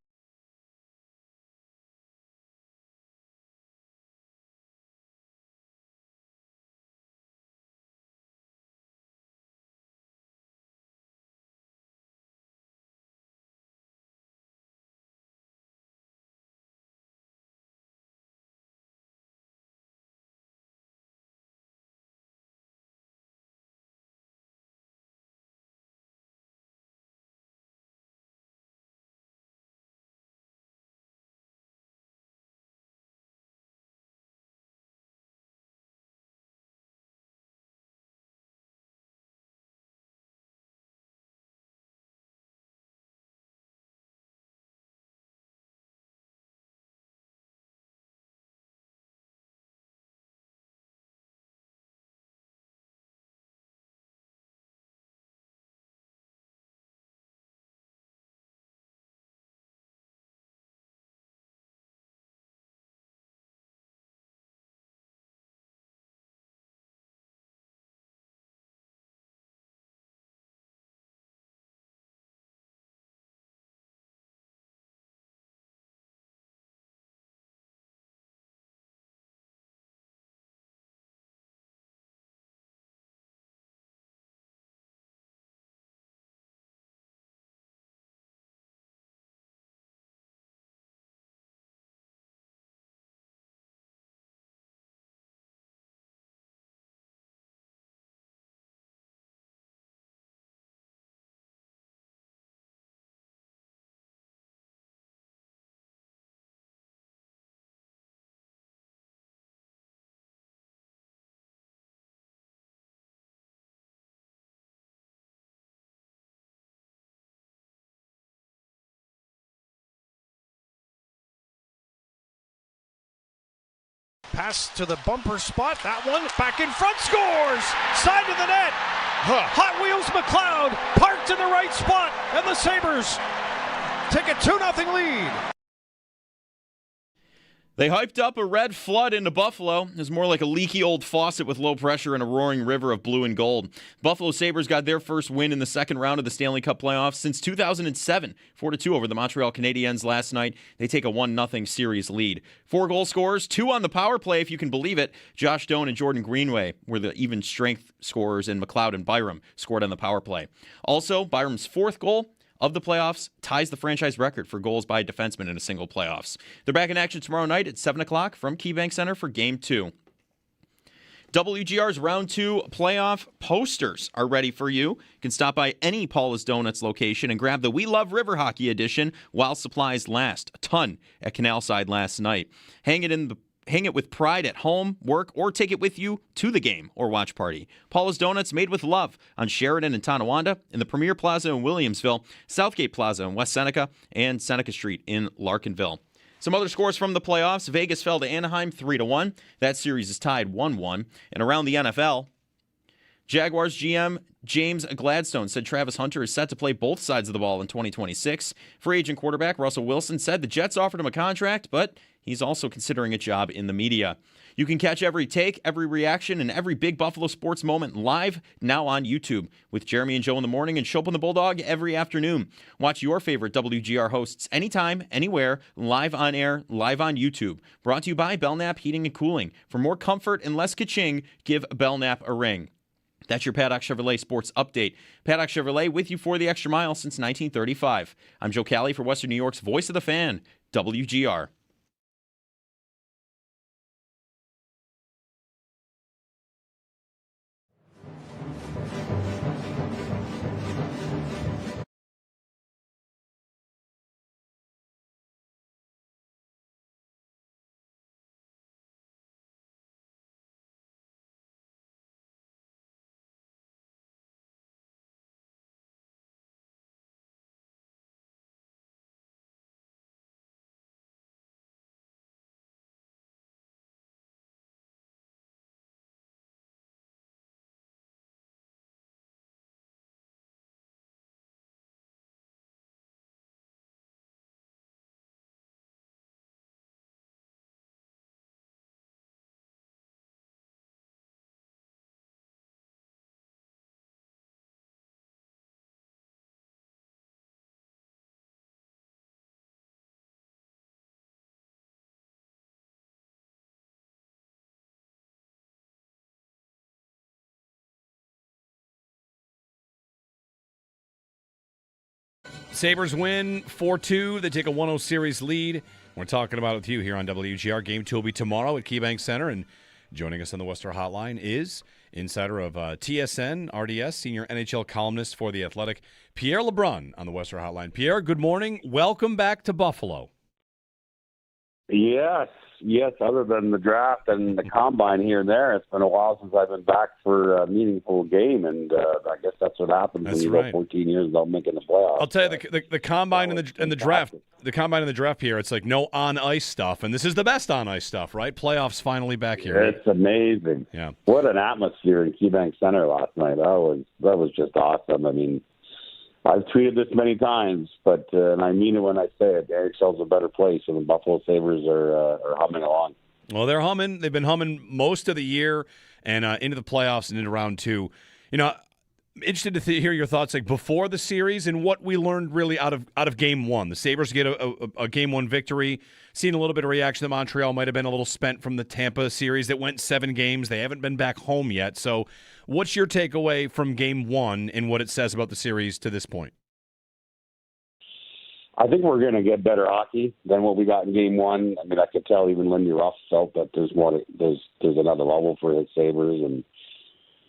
Pass to the bumper spot. That one back in front, scores! Side of the net. Hot Wheels McLeod parked in the right spot, and the Sabres take a 2-0 lead. They hyped up a red flood into Buffalo. It was more like a leaky old faucet with low pressure and a roaring river of blue and gold. Buffalo Sabres got their first win in the second round of the Stanley Cup playoffs since 2007, 4-2 over the Montreal Canadiens last night. They take a 1-0 series lead. 4 goal scorers, 2 on the power play, if you can believe it. Josh Doan and Jordan Greenway were the even strength scorers, and McLeod and Byram scored on the power play. Also, Byram's 4th goal of the playoffs ties the franchise record for goals by a defenseman in a single playoffs. They're back in action tomorrow night at 7 o'clock from KeyBank Center for Game 2. WGR's Round 2 playoff posters are ready for you. You can stop by any Paula's Donuts location and grab the We Love River Hockey edition while supplies last. A ton at Canalside last night. Hang it with pride at home, work, or take it with you to the game or watch party. Paula's Donuts, made with love on Sheridan and Tonawanda, in the Premier Plaza in Williamsville, Southgate Plaza in West Seneca, and Seneca Street in Larkinville. Some other scores from the playoffs. Vegas fell to Anaheim 3-1. That series is tied 1-1. And around the NFL, Jaguars GM James Gladstone said Travis Hunter is set to play both sides of the ball in 2026. Free agent quarterback Russell Wilson said the Jets offered him a contract, but he's also considering a job in the media. You can catch every take, every reaction, and every big Buffalo sports moment live now on YouTube with Jeremy and Joe in the morning and Schopp and the Bulldog every afternoon. Watch your favorite WGR hosts anytime, anywhere, live on air, live on YouTube. Brought to you by Belknap Heating and Cooling. For more comfort and less ka-ching, give Belknap a ring. That's your Paddock Chevrolet Sports Update. Paddock Chevrolet with you for the extra mile since 1935. I'm Joe Cali for Western New York's Voice of the Fan, WGR. Sabres win 4-2. They take a 1-0 series lead. We're talking about it with you here on WGR. Game 2 will be tomorrow at KeyBank Center. And joining us on the Western Hotline is insider of TSN, RDS, senior NHL columnist for The Athletic, Pierre LeBrun on the Western Hotline. Pierre, good morning. Welcome back to Buffalo. Yes. Other than the draft and the combine here and there, it's been a while since I've been back for a meaningful game, and I guess that's what happens when you go 14 years without making the playoffs. I'll tell you, the combine and the draft, Pierre, it's like no on ice stuff, and this is the best on ice stuff, right? Playoffs finally back here. It's amazing. Yeah. What an atmosphere in KeyBank Center last night. That was just awesome. I mean, I've tweeted this many times, but and I mean it when I say it. The NHL's a better place, and the Buffalo Sabres are humming along. Well, they're humming. They've been humming most of the year and into the playoffs and into round 2. You know, I'm interested to hear your thoughts, like before the series and what we learned really out of Game 1. The Sabres get a Game 1 victory. Seeing a little bit of reaction that Montreal might have been a little spent from the Tampa series that went 7 games. They haven't been back home yet. So what's your takeaway from Game 1 and what it says about the series to this point? I think we're going to get better hockey than what we got in Game 1. I mean, I could tell even Lindy Ruff felt that there's another level for the Sabres, and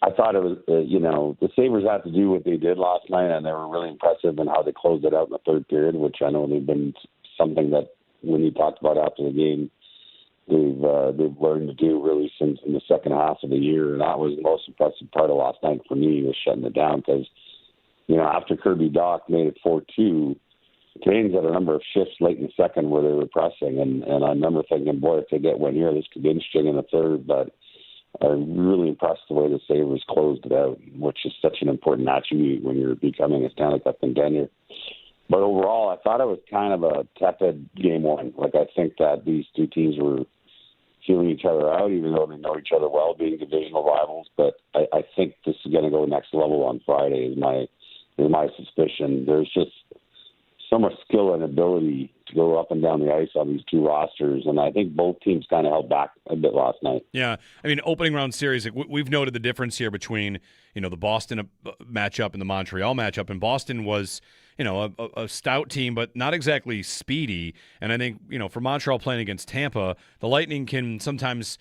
I thought it was, the Sabres had to do what they did last night, and they were really impressive in how they closed it out in the third period, which I know they've been something that when he talked about after the game, they've learned to do really since in the second half of the year, and that was the most impressive part of last night for me, was shutting it down because, after Kirby Dach made it 4-2, the Canadians had a number of shifts late in the second where they were pressing, and I remember thinking, boy, if they get one here, this could be interesting in the third, but I'm really impressed the way the Sabres closed it out, which is such an important attribute when you're becoming a Stanley Cup contender. But overall, I thought it was kind of a tepid Game 1. Like, I think that these two teams were feeling each other out, even though they know each other well, being divisional rivals. But I think this is going to go next level on Friday, is my suspicion. There's just so much skill and ability to go up and down the ice on these two rosters, and I think both teams kind of held back a bit last night. Yeah, I mean, opening round series, we've noted the difference here between the Boston matchup and the Montreal matchup, and Boston was a stout team, but not exactly speedy, and I think for Montreal playing against Tampa, the Lightning can sometimes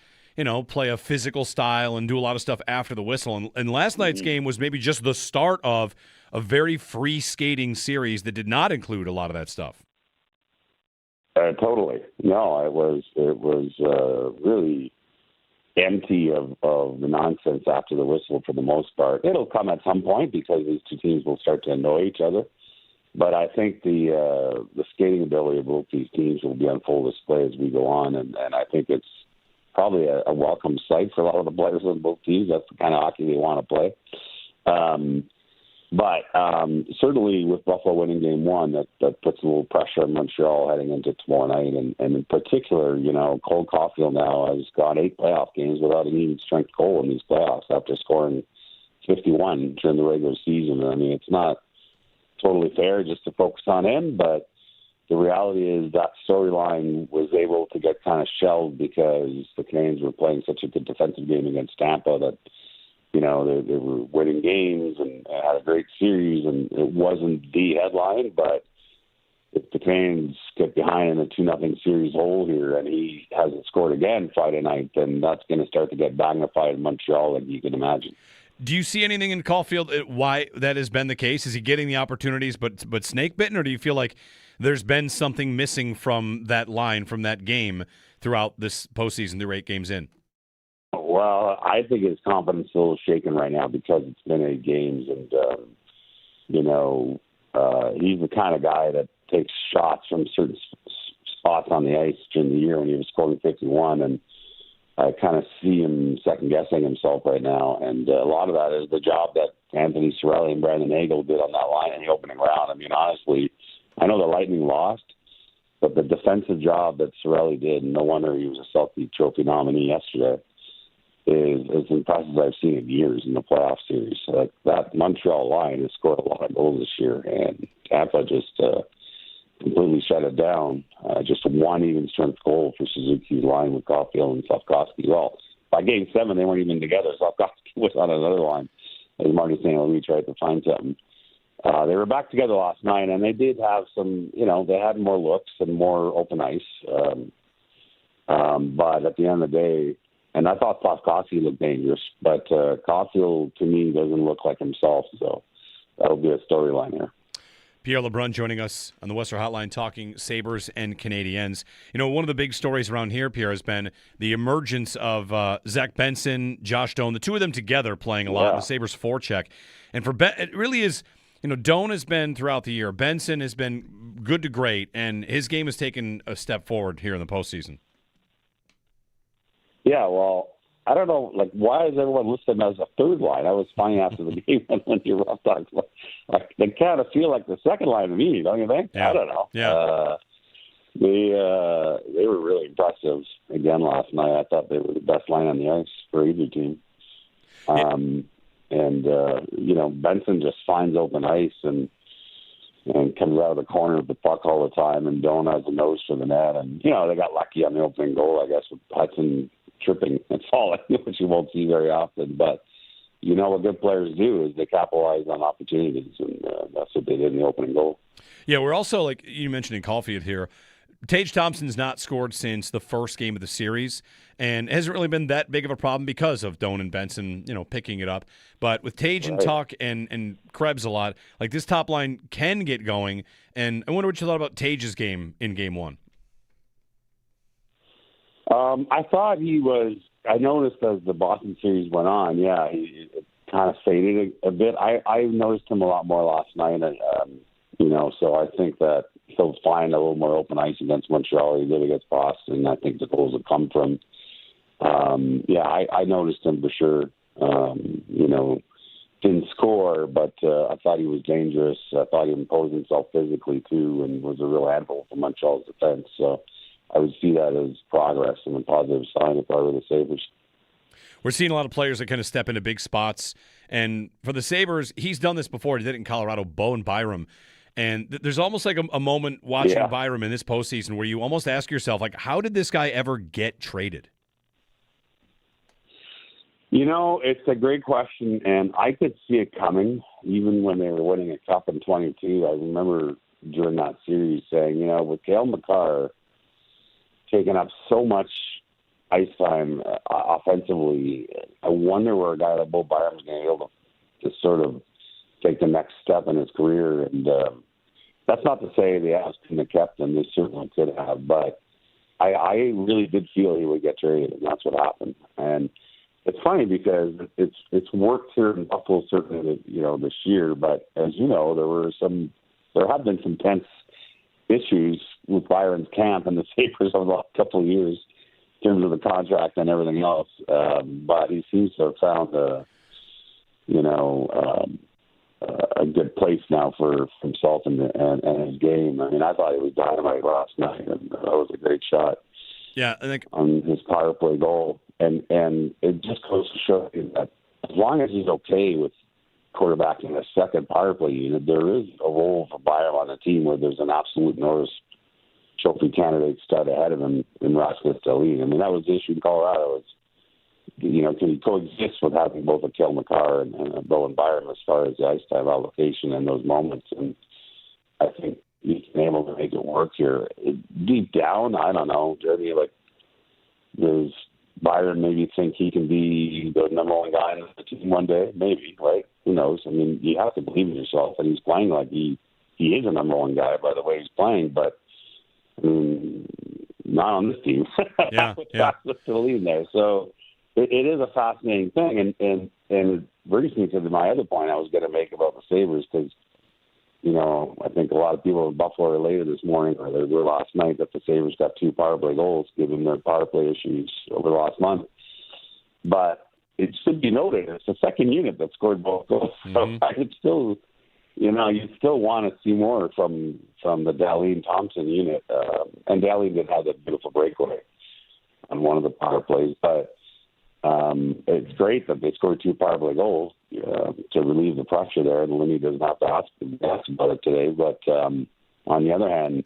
play a physical style and do a lot of stuff after the whistle, and last night's game was maybe just the start of a very free skating series that did not include a lot of that stuff. Totally. No, it was really empty of the nonsense after the whistle for the most part. It'll come at some point because these two teams will start to annoy each other. But I think the skating ability of both these teams will be on full display as we go on, and I think it's probably a welcome sight for a lot of the players on both teams. That's the kind of hockey they want to play. But certainly with Buffalo winning game one, that puts a little pressure on Montreal heading into tomorrow night. And in particular, Cole Caulfield now has got 8 playoff games without an even strength goal in these playoffs after scoring 51 during the regular season. I mean, it's not totally fair just to focus on him, but the reality is that storyline was able to get kind of shelved because the Canadiens were playing such a good defensive game against Tampa that, they were winning games and had a great series, and it wasn't the headline, but if the Canadiens get behind in a 2-0 series hole here and he hasn't scored again Friday night, then that's going to start to get magnified in Montreal, like you can imagine. Do you see anything in Caulfield why that has been the case? Is he getting the opportunities but snake bitten, or do you feel like there's been something missing from that line, from that game throughout this postseason through 8 games in? Well, I think his confidence is still shaken right now because it's been 8 games, and he's the kind of guy that takes shots from certain spots on the ice during the year when he was scoring 51, and I kind of see him second-guessing himself right now, and a lot of that is the job that Anthony Cirelli and Brandon Nagel did on that line in the opening round. I mean, honestly, I know the Lightning lost, but the defensive job that Cirelli did, and no wonder he was a Selke Trophy nominee yesterday, is as impressive as I've seen in years in the playoff series. That Montreal line has scored a lot of goals this year, and Tampa just completely shut it down. Just one even strength goal for Suzuki's line with Caulfield and Slavkovsky. Well, by game 7, they weren't even together. Slavkovsky was on another line as Marty St. Louis tried to find something. They were back together last night, and they did have some, they had more looks and more open ice. But at the end of the day, and I thought Slavkovsky looked dangerous, but Caulfield, to me, doesn't look like himself, so that'll be a storyline here. Pierre LeBrun joining us on the Western Hotline talking Sabres and Canadiens. One of the big stories around here, Pierre, has been the emergence of Zack Benson, Josh Doan, the two of them together playing a lot in the Sabres forecheck. And it really is, Doan has been throughout the year. Benson has been good to great, and his game has taken a step forward here in the postseason. Yeah, well, I don't know, why is everyone listed as a third line? I was fine after the game when you rough talks. They kind of feel like the second line to me, don't you think? Yeah. I don't know. Yeah. They were really impressive again last night. I thought they were the best line on the ice for either team. Benson just finds open ice and comes out of the corner of the puck all the time, and Doan has a nose for the net. And, they got lucky on the opening goal, I guess, with Hudson tripping and falling, which you won't see very often. But what good players do is they capitalize on opportunities, and that's what they did in the opening goal. Yeah, we're also, like you mentioned in Caulfield here, Tage Thompson's not scored since the first game of the series, and it hasn't really been that big of a problem because of Doan and Benson, picking it up. But with Tage and Tuck and Krebs a lot, this top line can get going. And I wonder what you thought about Tage's game in game 1. I thought he was. I noticed as the Boston series went on, he kind of faded a bit. I noticed him a lot more last night, and so I think that he'll find a little more open ice against Montreal. He did against Boston. I think the goals will come from. I noticed him for sure. Didn't score, but I thought he was dangerous. I thought he imposed himself physically too, and was a real handful for Montreal's defense. So I would see that as progress and a positive sign if I were the Sabres. We're seeing a lot of players that kind of step into big spots. And for the Sabres, he's done this before. He did it in Colorado, Bowen Byram. And there's almost like a moment watching Byram in this postseason where you almost ask yourself, how did this guy ever get traded? It's a great question, and I could see it coming even when they were winning a cup in 22. I remember during that series saying, with Cale Makar taking up so much ice time offensively, I wonder where a guy like Bo Byram's going to be able to sort of take the next step in his career. And that's not to say the Avs couldn't have kept him. They certainly could have. But I really did feel he would get traded, and that's what happened. And it's funny because it's worked here in Buffalo certainly, this year. But as you know, there have been some tense issues with Byron's camp and the Sabres over the last couple of years in terms of the contract and everything else. But he seems to have found a good place now for himself and his game. I mean, I thought he was dynamite last night, and that was a great shot. Yeah, I think on his power play goal, and it just goes to show you that as long as he's okay with quarterbacking a second power play unit, there is a role for Byram on the team where there's an absolute Norris Trophy candidate stud ahead of him in Rasmus Dahlin. I mean, that was the issue in Colorado. Is, can he coexist with having both a Kel McCarr and a Bowen Byram as far as the ice time allocation in those moments? And I think he's been able to make it work here. Deep down, I don't know, Jeremy, does Byron maybe think he can be the number one guy in the team one day? Maybe, right? Who knows? I mean, you have to believe in yourself, and he's playing like he is a number one guy by the way he's playing, but I mean, not on this team. Yeah, with the lead there. So it is a fascinating thing, and it brings me to my other point I was going to make about the Sabres, because I think a lot of people in Buffalo related this morning, or they were last night, that the Sabres got 2 power play goals given their power play issues over the last month. But it should be noted, it's the second unit that scored both goals. So I could still, you still want to see more from the Dahlin-Thompson unit. And Dahlin did have that beautiful breakaway on one of the power plays. But it's great that they scored 2 power play goals to relieve the pressure there, and Lindy doesn't have to ask about it today. But on the other hand,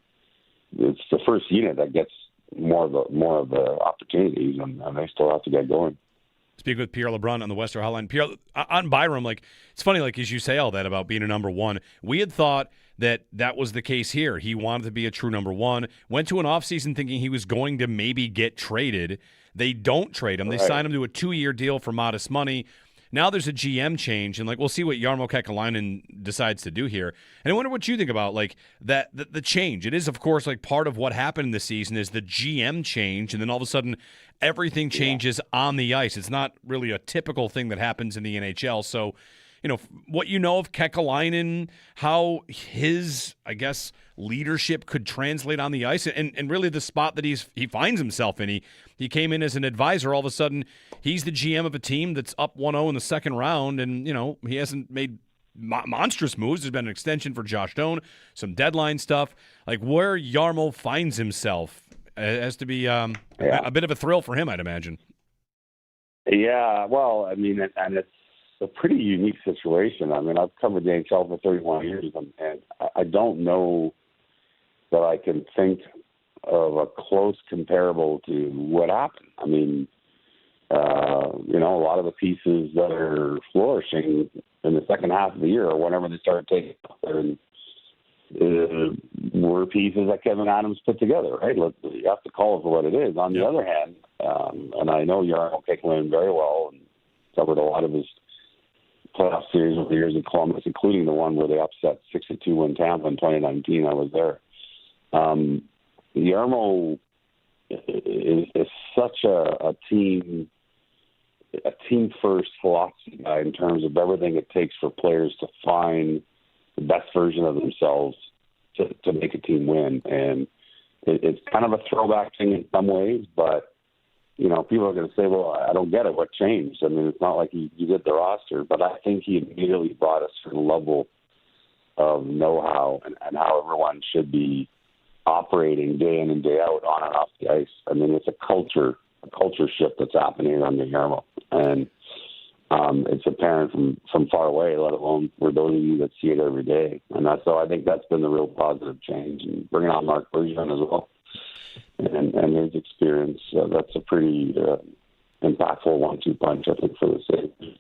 it's the first unit that gets more of the opportunities, and they still have to get going. Speak with Pierre LeBrun on the Western Hotline. Pierre, on Byram, it's funny, as you say all that about being a number one. We had thought that was the case here. He wanted to be a true number one. Went to an offseason thinking he was going to maybe get traded. They don't trade him. They sign him to a 2-year deal for modest money. Now there's a GM change, and we'll see what Jarmo Kekalainen decides to do here. And I wonder what you think about that the change. It is, of course, part of what happened this season is the GM change, and then all of a sudden everything changes on the ice. It's not really a typical thing that happens in the NHL. So, what of Kekalainen, how his, leadership could translate on the ice, and really the spot that he finds himself in. He came in as an advisor. All of a sudden, he's the GM of a team that's up 1-0 in the second round, and, he hasn't made monstrous moves. There's been an extension for Josh Doan, some deadline stuff. Where Jarmo finds himself has to be a bit of a thrill for him, I'd imagine. Yeah, well, and it's a pretty unique situation. I've covered the NHL for 31 years, and I don't know that I can think of a close comparable to what happened. A lot of the pieces that are flourishing in the second half of the year, or whenever they started taking up there, were pieces that Kevin Adams put together, right? You have to call it for what it is. On the other hand, and I know Jarmo Kekalainen very well, and covered a lot of his playoff series over the years in Columbus, including the one where they upset 6-2 in Tampa in 2019. I was there. Jarmo is such a team first philosophy guy in terms of everything it takes for players to find the best version of themselves to make a team win. And it's kind of a throwback thing in some ways, but people are going to say, well, I don't get it. What changed? It's not like you did the roster, but I think he immediately brought a certain level of know-how and how everyone should be operating day in and day out on and off the ice. It's a culture shift that's happening under Jarmo. And it's apparent from far away, let alone for those of you that see it every day. And so I think that's been the real positive change. And bringing on Mark Bergeron as well. And his experience, that's a pretty impactful 1-2 punch, I think, for the Sabres.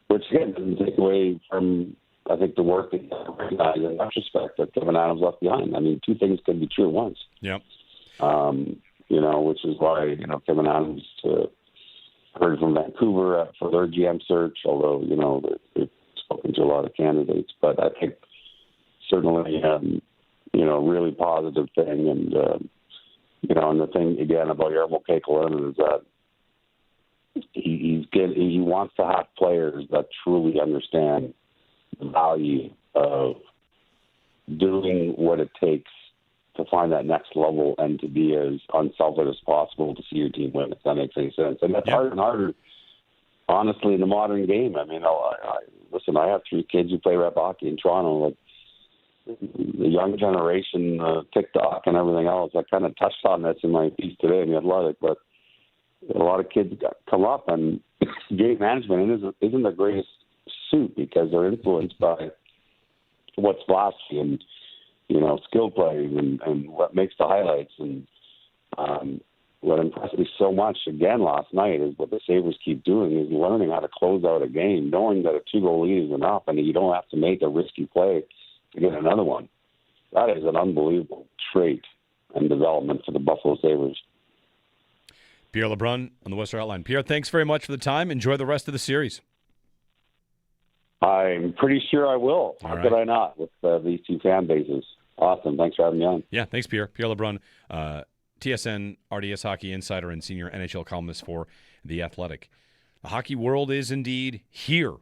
Which, again, doesn't take away from, I think, the work that you recognize in retrospect that Kevin Adams left behind. 2 things can be true at once. Yep. Which is why, Kevin Adams heard from Vancouver for their GM search, although, they've spoken to a lot of candidates. But I think certainly, really positive thing. And, and the thing, again, about Jarmo Kekalainen is that he wants to have players that truly understand the value of doing what it takes to find that next level and to be as unselfish as possible to see your team win, if that makes any sense. And that's harder and harder, honestly, in the modern game. I Listen, I have 3 kids who play rep hockey in Toronto. Like the young generation, TikTok and everything else. I kind of touched on this in my piece today in the Athletic, but a lot of kids come up and game management isn't the greatest suit because they're influenced by what's flashy and, skill play and what makes the highlights. And what impressed me so much again last night is what the Sabres keep doing is learning how to close out a game, knowing that a 2-goal lead is enough and you don't have to make a risky play to get another one. That is an unbelievable trait and development for the Buffalo Sabres. Pierre LeBrun on the Western Outline. Pierre, thanks very much for the time. Enjoy the rest of the series. I'm pretty sure I will. All How right. could I not with these 2 fan bases? Awesome. Thanks for having me on. Yeah, thanks, Pierre. Pierre LeBrun, TSN, RDS Hockey Insider, and senior NHL columnist for The Athletic. The hockey world is indeed here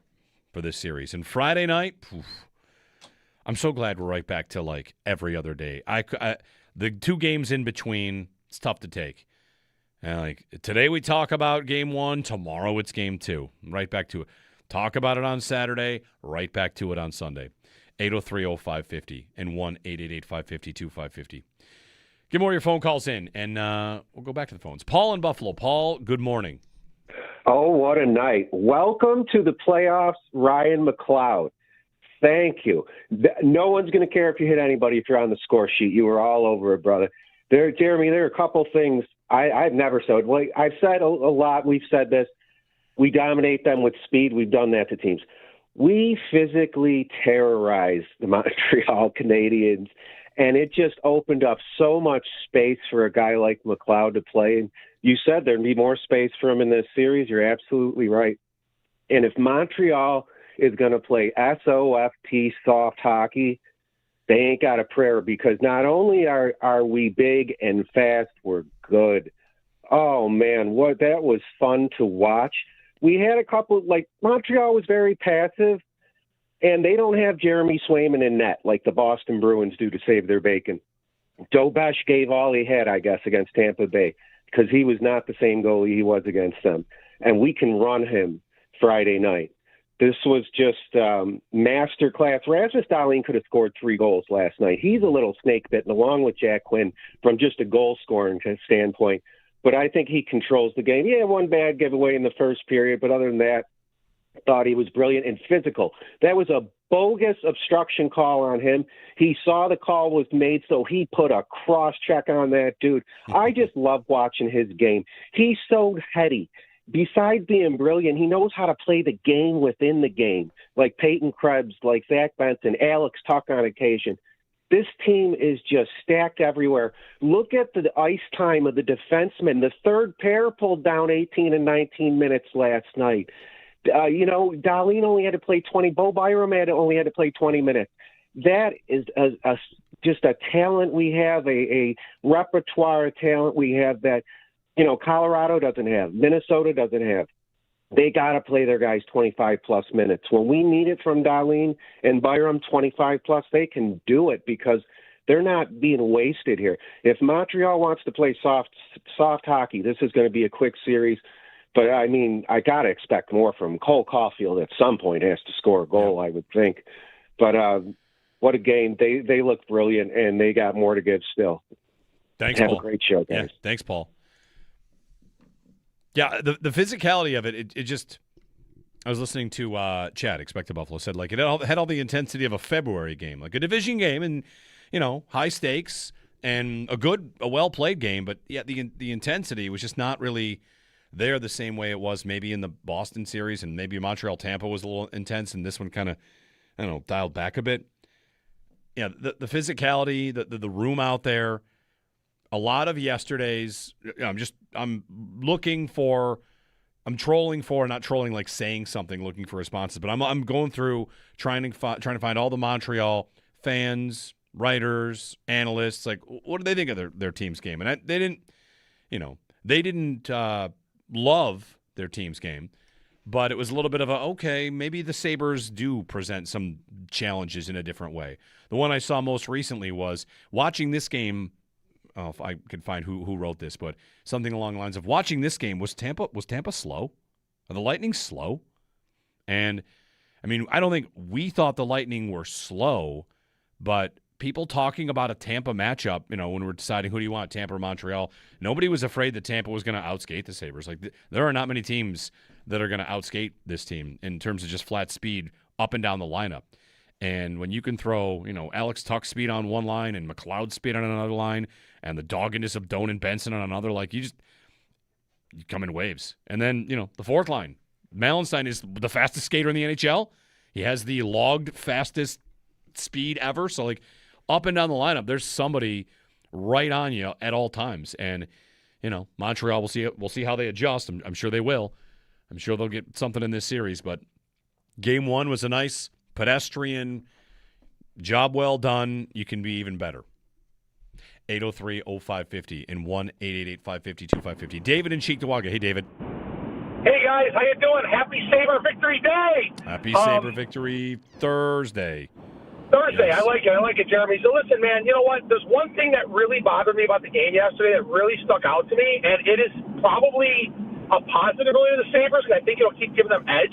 for this series. And Friday night, I'm so glad we're right back to like every other day. The 2 games in between, it's tough to take. And like today we talk about game 1, tomorrow it's game 2. Right back to it. Talk about it on Saturday, right back to it on Sunday. 803-0550 and 1-888-552-550. Get more of your phone calls in, and we'll go back to the phones. Paul in Buffalo. Paul, good morning. Oh, what a night. Welcome to the playoffs, Ryan McLeod. Thank you. No one's going to care if you hit anybody if you're on the score sheet. You were all over it, brother. Jeremy, there are a couple things I've never said. Well, I've said a lot. We've said this. We dominate them with speed. We've done that to teams. We physically terrorized the Montreal Canadiens, and it just opened up so much space for a guy like McLeod to play. And you said there'd be more space for him in this series. You're absolutely right. And if Montreal is going to play SOFT soft hockey, they ain't got a prayer because not only are we big and fast, we're good. Oh, man, that was fun to watch. We had a couple, like Montreal was very passive, and they don't have Jeremy Swayman in net like the Boston Bruins do to save their bacon. Dobesh gave all he had, I guess, against Tampa Bay because he was not the same goalie he was against them. And we can run him Friday night. This was just masterclass. Rasmus Dahlin could have scored 3 goals last night. He's a little snake bitten along with Jack Quinn from just a goal scoring standpoint. But I think he controls the game. Yeah, 1 bad giveaway in the first period, but other than that, I thought he was brilliant and physical. That was a bogus obstruction call on him. He saw the call was made, so he put a cross-check on that dude. I just love watching his game. He's so heady. Besides being brilliant, he knows how to play the game within the game, like Peyton Krebs, like Zack Benson, Alex Tuck on occasion. This team is just stacked everywhere. Look at the ice time of the defensemen. The third pair pulled down 18 and 19 minutes last night. Dahlin only had to play 20. Bo Byram only had to play 20 minutes. That is just a talent we have, a repertoire of talent we have that, Colorado doesn't have, Minnesota doesn't have. They got to play their guys 25-plus minutes. When we need it from Dahlin and Byram 25-plus, they can do it because they're not being wasted here. If Montreal wants to play soft hockey, this is going to be a quick series. But, I got to expect more from Cole Caulfield at some point has to score a goal, I would think. But what a game. They look brilliant, and they got more to give still. Thanks, Have Paul. a great show, guys. Yeah, thanks, Paul. Yeah, the physicality of it just – I was listening to Chad, Expected Buffalo, said, like, it had all the intensity of a February game, like a division game and, high stakes and a well-played game. But, yeah, the intensity was just not really there the same way it was maybe in the Boston series, and maybe Montreal-Tampa was a little intense, and this one kind of, dialed back a bit. Yeah, the physicality, the room out there, a lot of yesterday's, I'm trolling for, not trolling like saying something, looking for responses, but I'm going through trying to find all the Montreal fans, writers, analysts, like what do they think of their team's game? And they didn't love their team's game, but it was a little bit of okay, maybe the Sabres do present some challenges in a different way. The one I saw most recently was watching this game. Oh, if I could find who wrote this, but something along the lines of watching this game, was Tampa slow? Are the Lightning slow? And I mean, I don't think we thought the Lightning were slow, but people talking about a Tampa matchup, when we're deciding who do you want, Tampa or Montreal, nobody was afraid that Tampa was going to outskate the Sabres. Like, there are not many teams that are going to outskate this team in terms of just flat speed up and down the lineup. And when you can throw, Alex Tuck's speed on one line and McLeod's speed on another line and the doggedness of Doan and Benson on another, you come in waves. And then, the fourth line. Malenstein is the fastest skater in the NHL. He has the logged fastest speed ever. So, up and down the lineup, there's somebody right on you at all times. And, Montreal, we'll see how they adjust. I'm sure they will. I'm sure they'll get something in this series. But game one was a nice pedestrian job well done. You can be even better. 803-0550 and 1-888-550-2550. David in Cheektowaga. Hey, David. Hey, guys. How you doing? Happy Sabre Victory Day. Happy Sabre Victory Thursday. Yes. I like it, Jeremy. So listen, man, you know what? There's one thing that really bothered me about the game yesterday that really stuck out to me, and it is probably a positive really to the Sabres, because I think it'll keep giving them edge.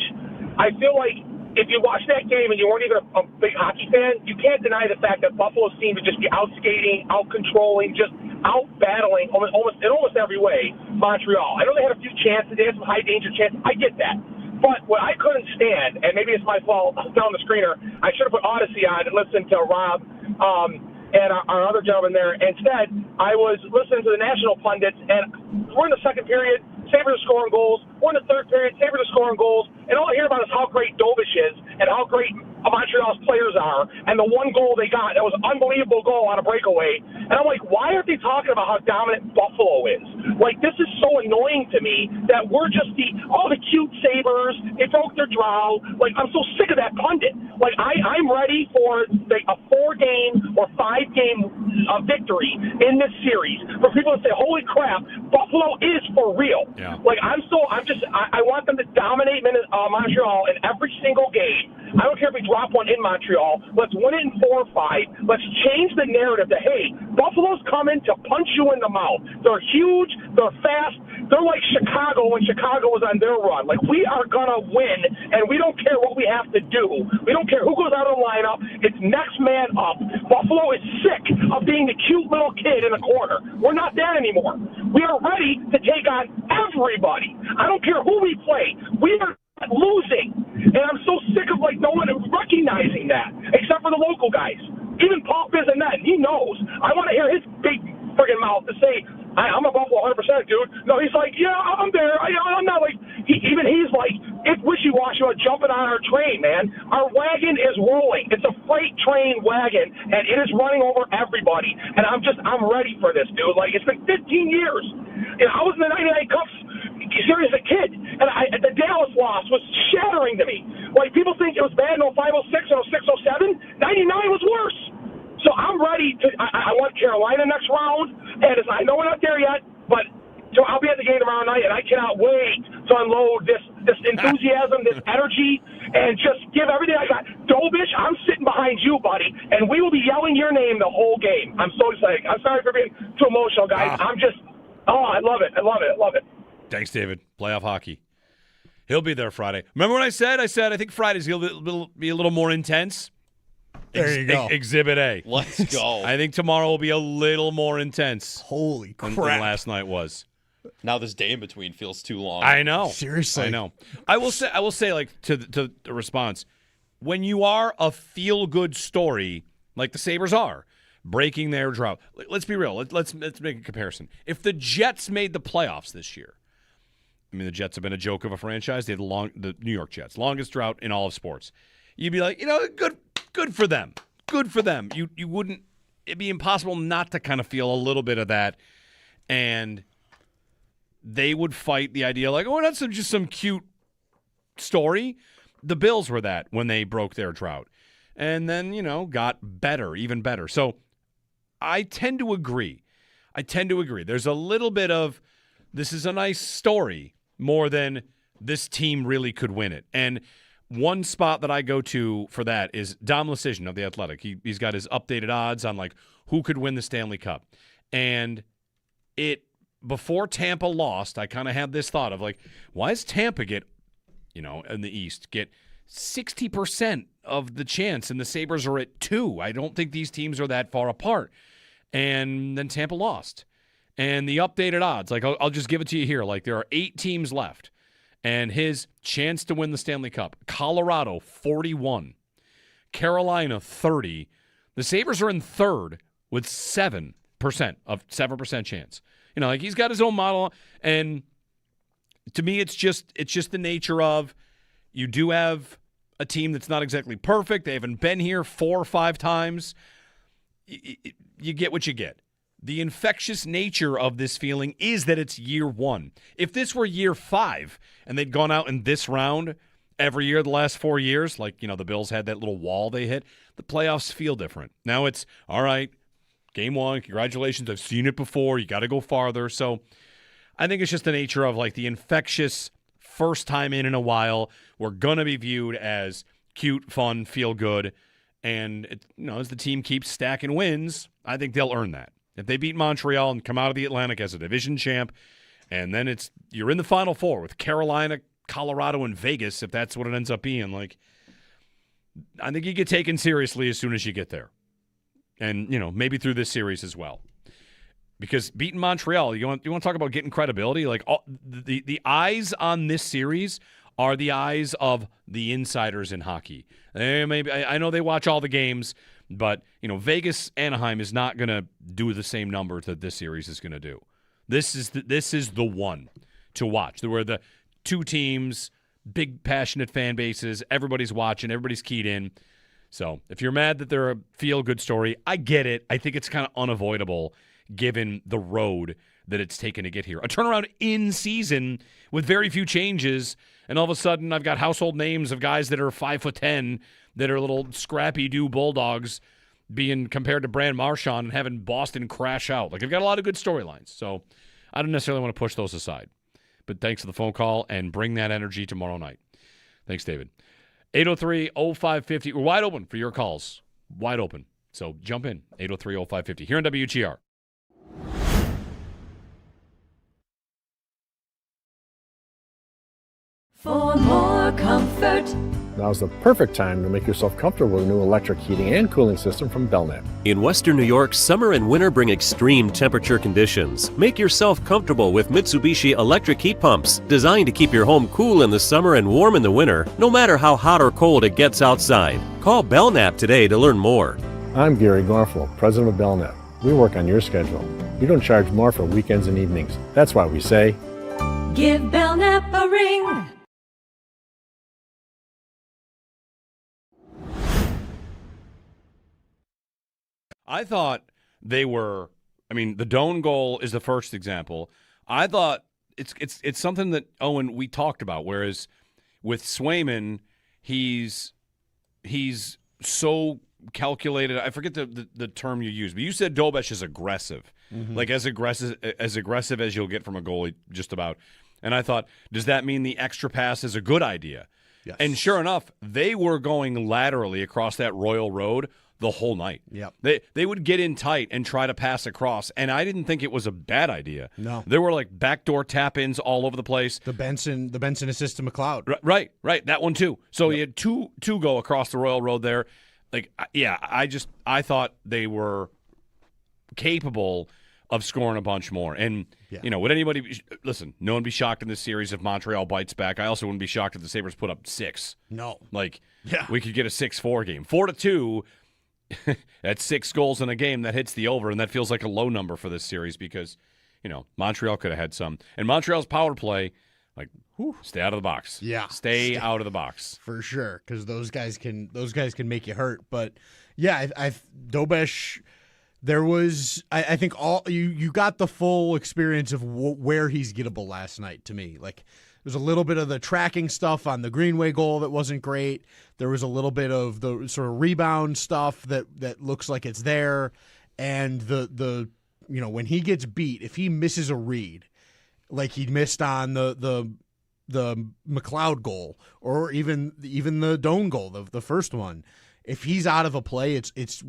I feel like if you watch that game and you weren't even a big hockey fan, you can't deny the fact that Buffalo seemed to just be out-skating, out-controlling, just out-battling almost in almost every way Montreal. I know they had a few chances. They had some high-danger chances. I get that. But what I couldn't stand, and maybe it's my fault down the screener, I should have put Odyssey on and listened to Rob and our other gentleman there. Instead, I was listening to the national pundits, and we're in the second period. Sabres are scoring goals. We're in the third period. Sabres are scoring goals. And all I hear about is how great Dobish is and how great Montreal's players are. And the one goal they got, that was an unbelievable goal on a breakaway. And I'm like, why aren't they talking about how dominant Buffalo is? This is so annoying to me that we're just the cute Sabres. They broke their drought. I'm so sick of that pundit. I'm ready for a 4-game or 5-game victory in this series for people to say, holy crap, Buffalo is for real. Yeah. I want them to dominate Montreal in every single game. I don't care if we drop one in Montreal. Let's win it in 4 or 5. Let's change the narrative to, hey, Buffalo's coming to punch you in the mouth. They're huge. They're fast. They're like Chicago when Chicago was on their run. We are going to win, and we don't care what we have to do. We don't care who goes out of the lineup. It's next man up. Buffalo is sick of being the cute little kid in the corner. We're not that anymore. We are ready to take on everybody. I don't care who we play. We are losing. And I'm so sick of no one recognizing that, except for the local guys. Even Paul Bissonnette, he knows. I want to hear his big friggin' mouth to say, I'm a Buffalo 100%, dude. No, he's like, yeah, I'm there. I'm not he's like, it's wishy-washy about jumping on our train, man. Our wagon is rolling. It's a freight train wagon, and it is running over everybody. And I'm ready for this, dude. It's been 15 years. I was in the 99 Cups series as a kid, and the Dallas loss was shattering to me. People think it was bad in 05, 06, 06, 07. 99 was worse. So I'm ready to. I want Carolina next round, and I know we're not there yet, but I'll be at the game tomorrow night, and I cannot wait to unload this enthusiasm, this energy, and just give everything I got. Dobish, I'm sitting behind you, buddy, and we will be yelling your name the whole game. I'm so excited. I'm sorry for being too emotional, guys. I love it. I love it. I love it. Thanks, David. Playoff hockey. He'll be there Friday. Remember what I said? I think Friday's going to be a little more intense. There you go. Exhibit A. Let's go. I think tomorrow will be a little more intense. Holy crap. Than last night was. Now this day in between feels too long. I know. Seriously. I know. I will say to the response, when you are a feel-good story like the Sabres are, breaking their drought. Let's be real. Let's make a comparison. If the Jets made the playoffs this year, the Jets have been a joke of a franchise. They had the New York Jets, longest drought in all of sports. You'd be like, good for them. Good for them. You wouldn't. It'd be impossible not to kind of feel a little bit of that, and they would fight the idea that's just some cute story. The Bills were that when they broke their drought, and then got better, even better. So I tend to agree. There's a little bit of this is a nice story more than this team really could win it. And one spot that I go to for that is Dom Lucian of The Athletic. He's got his updated odds on who could win the Stanley Cup. And before Tampa lost, I kind of had this thought of why does Tampa get, in the East, get 60% of the chance, and the Sabres are at 2. I don't think these teams are that far apart. And then Tampa lost. And the updated odds, like I'll just give it to you here. Like there are 8 teams left. And his chance to win the Stanley Cup, Colorado, 41. Carolina, 30. The Sabres are in third with 7% chance. You know, like he's got his own model. And to me, it's just the nature of you do have a team that's not exactly perfect. They haven't been here 4 or 5 times. You get what you get. The infectious nature of this feeling is that it's year 1. If this were year 5 and they'd gone out in this round every year the last 4 years, like, the Bills had that little wall they hit, the playoffs feel different. Now it's, all right, game 1, congratulations, I've seen it before, you got to go farther. So I think it's just the nature of, like, the infectious first time in a while. We're going to be viewed as cute, fun, feel good. And, as the team keeps stacking wins, I think they'll earn that. If they beat Montreal and come out of the Atlantic as a division champ, and then you're in the Final Four with Carolina, Colorado, and Vegas, if that's what it ends up being, like, I think you get taken seriously as soon as you get there. And, maybe through this series as well. Because beating Montreal, you want to talk about getting credibility? Like, the eyes on this series are the eyes of the insiders in hockey. I know they watch all the games, but, Vegas, Anaheim is not going to do the same numbers that this series is going to do. This is the one to watch. There were the 2 teams, big passionate fan bases, everybody's watching, everybody's keyed in. So if you're mad that they're a feel-good story, I get it. I think it's kind of unavoidable given the road that it's taken to get here. A turnaround in season with very few changes, and all of a sudden I've got household names of guys that are 5'10", that are little scrappy-do bulldogs being compared to Brand Marchand and having Boston crash out. Like, I've got a lot of good storylines, so I don't necessarily want to push those aside. But thanks for the phone call, and bring that energy tomorrow night. Thanks, David. 803-0550. We're wide open for your calls. Wide open. So jump in. 803-0550. Here on WGR. For more comfort. Now's the perfect time to make yourself comfortable with a new electric heating and cooling system from Belknap. In Western New York, summer and winter bring extreme temperature conditions. Make yourself comfortable with Mitsubishi electric heat pumps, designed to keep your home cool in the summer and warm in the winter, no matter how hot or cold it gets outside. Call Belknap today to learn more. I'm Gary Garfel, president of Belknap. We work on your schedule. We don't charge more for weekends and evenings. That's why we say, give Belknap a ring. I thought they were, the Doan goal is the first example. I thought it's something that, Owen, we talked about, whereas with Swayman, he's so calculated. I forget the term you used, but you said Dobesh is aggressive. Mm-hmm. Like as aggressive as you'll get from a goalie, just about. And I thought, does that mean the extra pass is a good idea? Yes. And sure enough, they were going laterally across that Royal Road the whole night. Yep. They would get in tight and try to pass across, and I didn't think it was a bad idea. No. There were like backdoor tap-ins all over the place. The Benson assist to McLeod. Right. That one too. So he had two go across the Royal Road there. Like, yeah, I thought they were capable of scoring a bunch more. And, would anybody – listen, no one be shocked in this series if Montreal bites back. I also wouldn't be shocked if the Sabres put up 6. No. Like, we could get a 6-4 game. 4-2 – at 6 goals in a game, that hits the over, and that feels like a low number for this series because, Montreal could have had some. And Montreal's power play, like, stay out of the box. Yeah. Stay out of the box. For sure, because those guys can make you hurt. But, yeah, Dobesh, there was, I think you got the full experience of where he's gettable last night to me. Like, there's a little bit of the tracking stuff on the Greenway goal that wasn't great. There was a little bit of the sort of rebound stuff that looks like it's there. And the when he gets beat, if he misses a read, like he missed on the McLeod goal or even the Doan goal, the first one, if he's out of a play, it's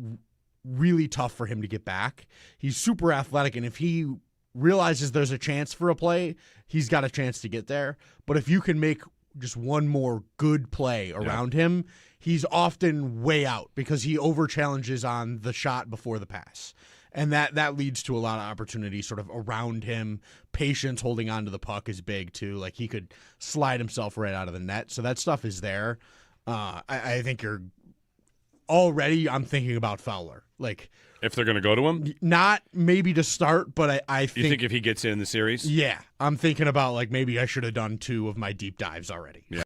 really tough for him to get back. He's super athletic, and if he realizes there's a chance for a play, he's got a chance to get there. But if you can make just one more good play around him, he's often way out because he over challenges on the shot before the pass. And that leads to a lot of opportunity sort of around him. Patience holding on to the puck is big too. Like he could slide himself right out of the net. So that stuff is there. I think I'm thinking about Fowler. Like if they're going to go to him? Not maybe to start, but I think... You think if he gets in the series? Yeah. I'm thinking about like maybe I should have done 2 of my deep dives already. Yeah.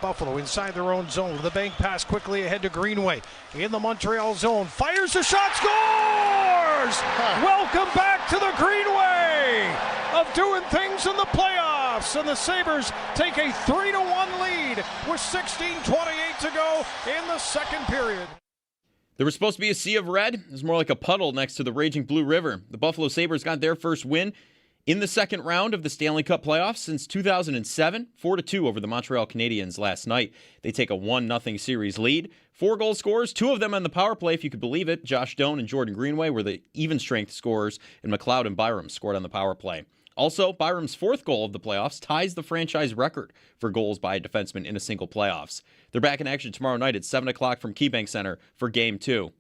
Buffalo inside their own zone. The bank pass quickly ahead to Greenway. In the Montreal zone. Fires the shot. Scores! Welcome back to the Greenway of doing things in the playoffs. And the Sabres take a 3-1 lead with 16:28 to go in the second period. There was supposed to be a sea of red. It was more like a puddle next to the raging Blue River. The Buffalo Sabres got their first win in the second round of the Stanley Cup playoffs since 2007, 4-2 over the Montreal Canadiens last night. They take a 1-0 series lead. 4 goal scorers, 2 of them on the power play, if you could believe it. Josh Doan and Jordan Greenway were the even-strength scorers, and McLeod and Byram scored on the power play. Also, Byram's 4th goal of the playoffs ties the franchise record for goals by a defenseman in a single playoffs. They're back in action tomorrow night at 7 o'clock from KeyBank Center for Game 2.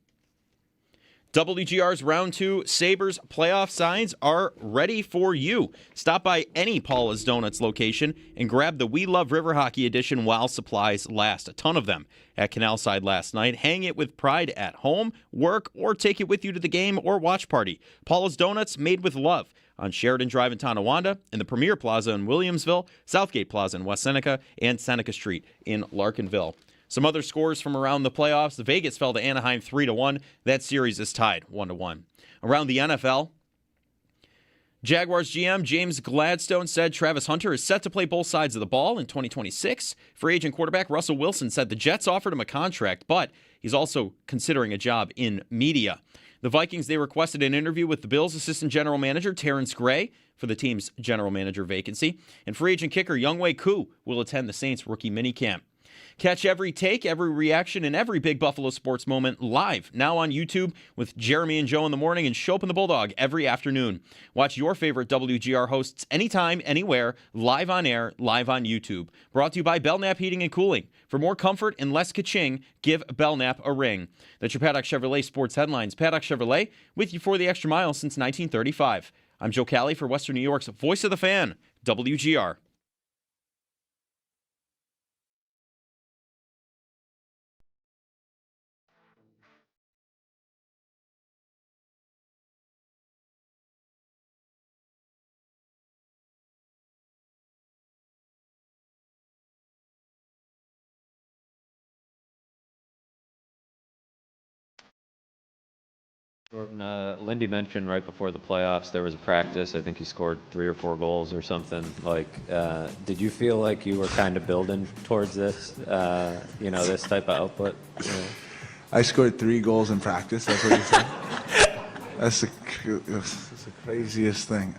WGR's Round 2 Sabres playoff signs are ready for you. Stop by any Paula's Donuts location and grab the We Love River Hockey edition while supplies last. A ton of them at Canalside last night. Hang it with pride at home, work, or take it with you to the game or watch party. Paula's Donuts, made with love, on Sheridan Drive in Tonawanda, in the Premier Plaza in Williamsville, Southgate Plaza in West Seneca, and Seneca Street in Larkinville. Some other scores from around the playoffs. The Vegas fell to Anaheim 3-1. That series is tied 1-1. Around the NFL, Jaguars GM James Gladstone said Travis Hunter is set to play both sides of the ball in 2026. Free agent quarterback Russell Wilson said the Jets offered him a contract, but he's also considering a job in media. The Vikings, they requested an interview with the Bills' assistant general manager Terrence Gray for the team's general manager vacancy. And free agent kicker Younghoe Koo will attend the Saints rookie minicamp. Catch every take, every reaction, and every big Buffalo sports moment live, now on YouTube with Jeremy and Joe in the morning and Shope and the Bulldog every afternoon. Watch your favorite WGR hosts anytime, anywhere, live on air, live on YouTube. Brought to you by Belknap Heating and Cooling. For more comfort and less ka-ching, give Belknap a ring. That's your Paddock Chevrolet Sports Headlines. Paddock Chevrolet, with you for the extra mile since 1935. I'm Joe Cali for Western New York's Voice of the Fan, WGR. Jordan, Lindy mentioned right before the playoffs there was a practice. I think he scored 3 or 4 goals or something. Like, did you feel like you were kind of building towards this, this type of output? I scored 3 goals in practice. That's what you said. That's the craziest thing.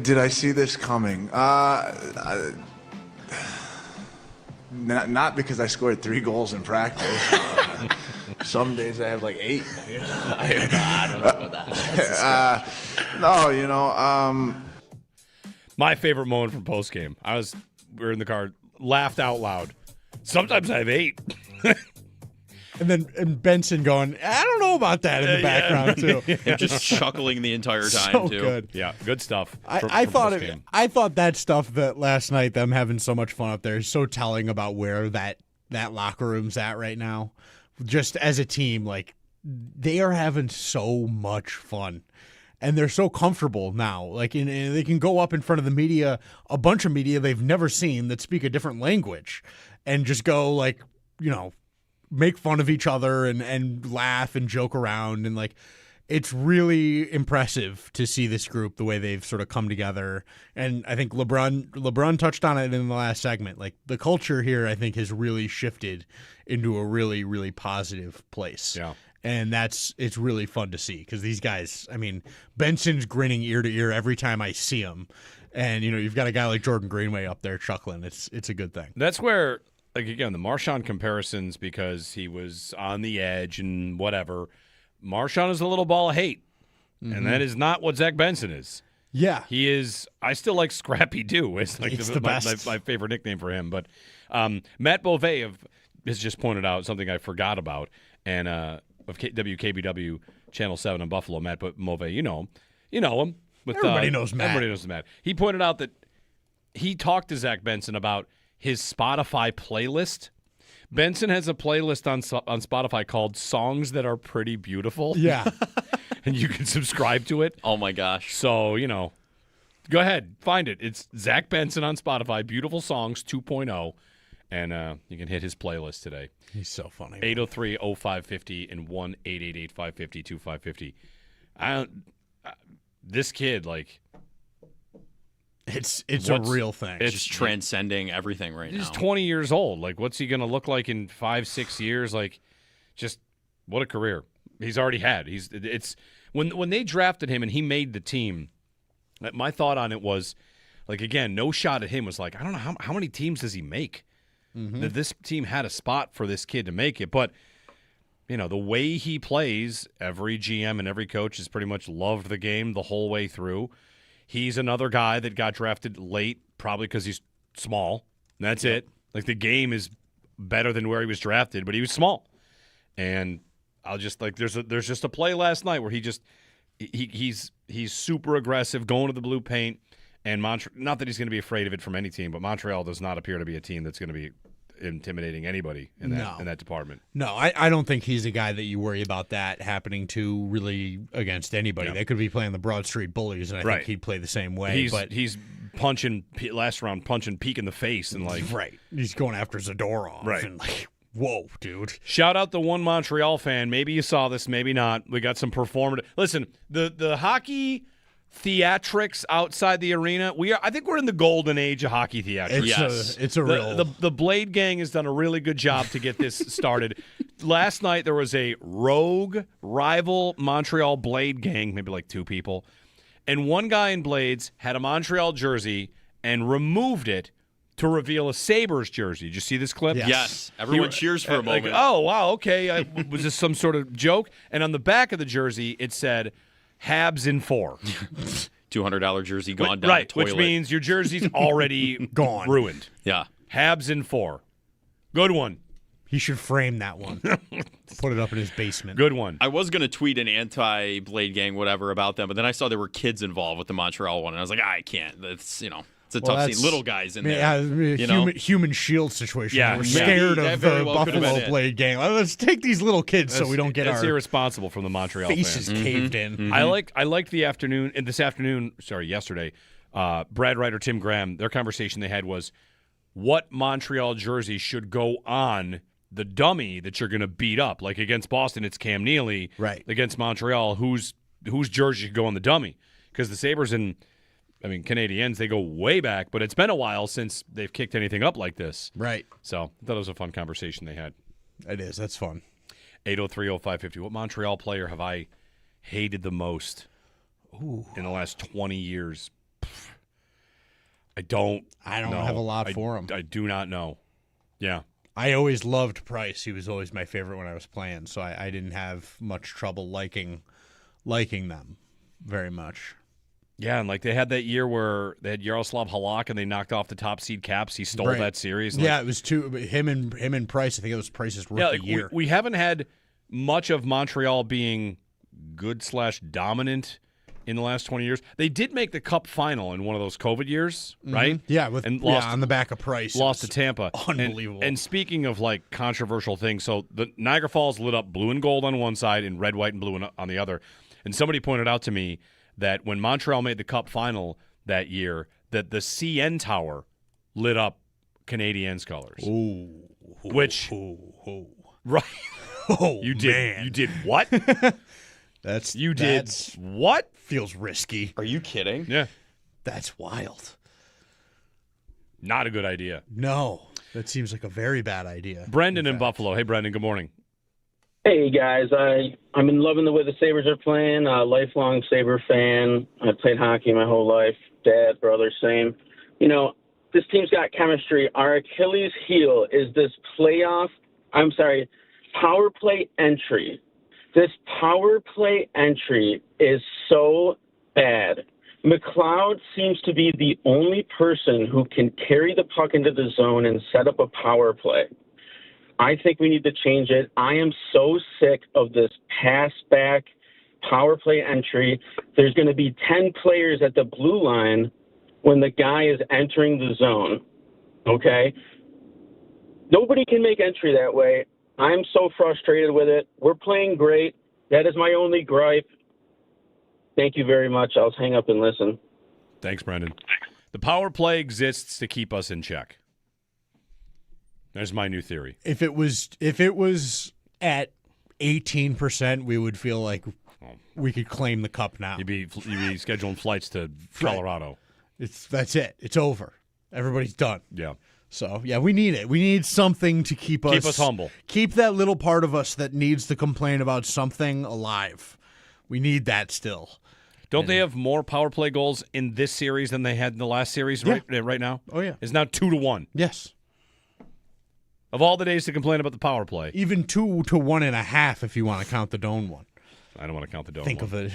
Did I see this coming? Not because I scored 3 goals in practice. Some days I have like 8. I don't know about that. My favorite moment from postgame. We were in the car, laughed out loud. Sometimes I have 8. And Benson going, I don't know about that in the background too. And just chuckling the entire time So too. good. Yeah, good stuff. I thought that stuff that last night, them having so much fun up there, is so telling about where that locker room's at right now. Just as a team, like, they are having so much fun. And they're so comfortable now. Like, and they can go up in front of the media, a bunch of media they've never seen that speak a different language, and just go, like, make fun of each other and laugh and joke around. And, like, it's really impressive to see this group, the way they've sort of come together. And I think LeBron touched on it in the last segment. Like, the culture here, I think, has really shifted into a really, really positive place. Yeah. And it's really fun to see because these guys, I mean, Benson's grinning ear to ear every time I see him. And, you've got a guy like Jordan Greenway up there chuckling. It's a good thing. That's where, like, again, the Marchand comparisons, because he was on the edge and whatever. Marchand is a little ball of hate, and that is not what Zack Benson is. Yeah. He is, I still like Scrappy Doo. It's like the best. My favorite nickname for him. But Matt Beauvais has just pointed out something I forgot about, and of WKBW Channel 7 in Buffalo, Matt Beauvais, you know him. Everybody knows Matt. Everybody knows Matt. He pointed out that he talked to Zack Benson about his Spotify playlist. Benson has a playlist on Spotify called Songs That Are Pretty Beautiful. Yeah. And you can subscribe to it. Oh, my gosh. So, go ahead. Find it. It's Zack Benson on Spotify, Beautiful Songs 2.0. And you can hit his playlist today. He's so funny. 803-0550 and 1-888-550-2550. This kid, like... It's a real thing. It's transcending everything right now. He's 20 years old. Like, what's he going to look like in 5-6 years? Like, just what a career he's already had. It's when they drafted him and he made the team. My thought on it was, like, again, no shot at him. Was like, I don't know how many teams does he make. That this team had a spot for this kid to make it, but the way he plays, every GM and every coach has pretty much loved the game the whole way through. He's another guy that got drafted late, probably because he's small. That's it. Like, the game is better than where he was drafted, but he was small. And I'll just, like, there's just a play last night where he's super aggressive, going to the blue paint, and not that he's going to be afraid of it from any team, but Montreal does not appear to be a team that's going to be intimidating anybody in that department. No, I don't think he's a guy that you worry about that happening to really against anybody. Yeah. They could be playing the Broad Street Bullies, and I think he'd play the same way. He's punching last round, Peek in the face, and like he's going after Zadorov, and like, whoa, dude. Shout out to one Montreal fan. Maybe you saw this, maybe not. We got some performative. Listen, the hockey theatrics outside the arena. I think we're in the golden age of hockey theatrics. It's a real. The Blade Gang has done a really good job to get this started. Last night there was a rogue rival Montreal Blade Gang, maybe like 2 people, and one guy in Blades had a Montreal jersey and removed it to reveal a Sabres jersey. Did you see this clip? Yes. Everyone cheers for a moment. Like, oh, wow, okay. Was this some sort of joke? And on the back of the jersey, it said, Habs in 4. $200 jersey gone down right, the toilet. which means your jersey's already gone, ruined. Yeah. Habs in 4. Good one. He should frame that one. Put it up in his basement. Good one. I was going to tweet an anti-Blade Gang whatever about them, but then I saw there were kids involved with the Montreal one, and I was like, I can't. That's, it's a tough scene. Little guys in there. Yeah, human shield situation. Yeah, We're scared of the well Buffalo Blade Gang. Let's take these little kids so we don't get That's our irresponsible from the Montreal faces fans. caved in. Mm-hmm. I liked the afternoon, and yesterday, Brad Wright or Tim Graham, their conversation they had was what Montreal jersey should go on the dummy that you're going to beat up. Like against Boston, it's Cam Neely. Right. Against Montreal, whose jersey should go on the dummy? Because the Sabres and Canadiens, they go way back, but it's been a while since they've kicked anything up like this. Right. So I thought it was a fun conversation they had. It is. That's fun. 803-0550. What Montreal player have I hated the most in the last 20 years? I don't know. have a lot for him. I do not know. Yeah. I always loved Price. He was always my favorite when I was playing, so I didn't have much trouble liking them very much. Yeah, and they had that year where they had Yaroslav Halak and they knocked off the top seed Caps. He stole that series. Yeah, it was him and Price. I think it was Price's rookie year. We haven't had much of Montreal being good/dominant in the last 20 years. They did make the Cup final in one of those COVID years, right? Yeah, lost on the back of Price. Lost to Tampa. Unbelievable. And speaking of controversial things, so the Niagara Falls lit up blue and gold on one side and red, white, and blue on the other. And somebody pointed out to me that when Montreal made the Cup final that year, that the CN Tower lit up Canadiens colors. Ooh. Which right. Oh, you did. Man. You did what? That's what? Feels risky. Are you kidding? Yeah. That's wild. Not a good idea. No. That seems like a very bad idea. Brendan in Buffalo. Hey, Brendan, good morning. Hey, guys. I've been loving the way the Sabres are playing. Lifelong Sabre fan. I played hockey my whole life. Dad, brother, same. This team's got chemistry. Our Achilles heel is this power play entry. This power play entry is so bad. McLeod seems to be the only person who can carry the puck into the zone and set up a power play. I think we need to change it. I am so sick of this pass-back power play entry. There's going to be 10 players at the blue line when the guy is entering the zone, okay? Nobody can make entry that way. I'm so frustrated with it. We're playing great. That is my only gripe. Thank you very much. I'll hang up and listen. Thanks, Brendan. The power play exists to keep us in check. There's my new theory. If it was at 18%, we would feel like we could claim the Cup now. You'd be scheduling flights to Colorado. Right. That's it. It's over. Everybody's done. Yeah. So, yeah, we need it. We need something to keep us humble. Keep that little part of us that needs to complain about something alive. We need that still. Don't they have more power play goals in this series than they had in the last series right now? Oh, yeah. It's now 2-1. Yes. Of all the days to complain about the power play. Even 2 to 1.5 if you want to count the Doan one. I don't want to count the Doan Think one. of it,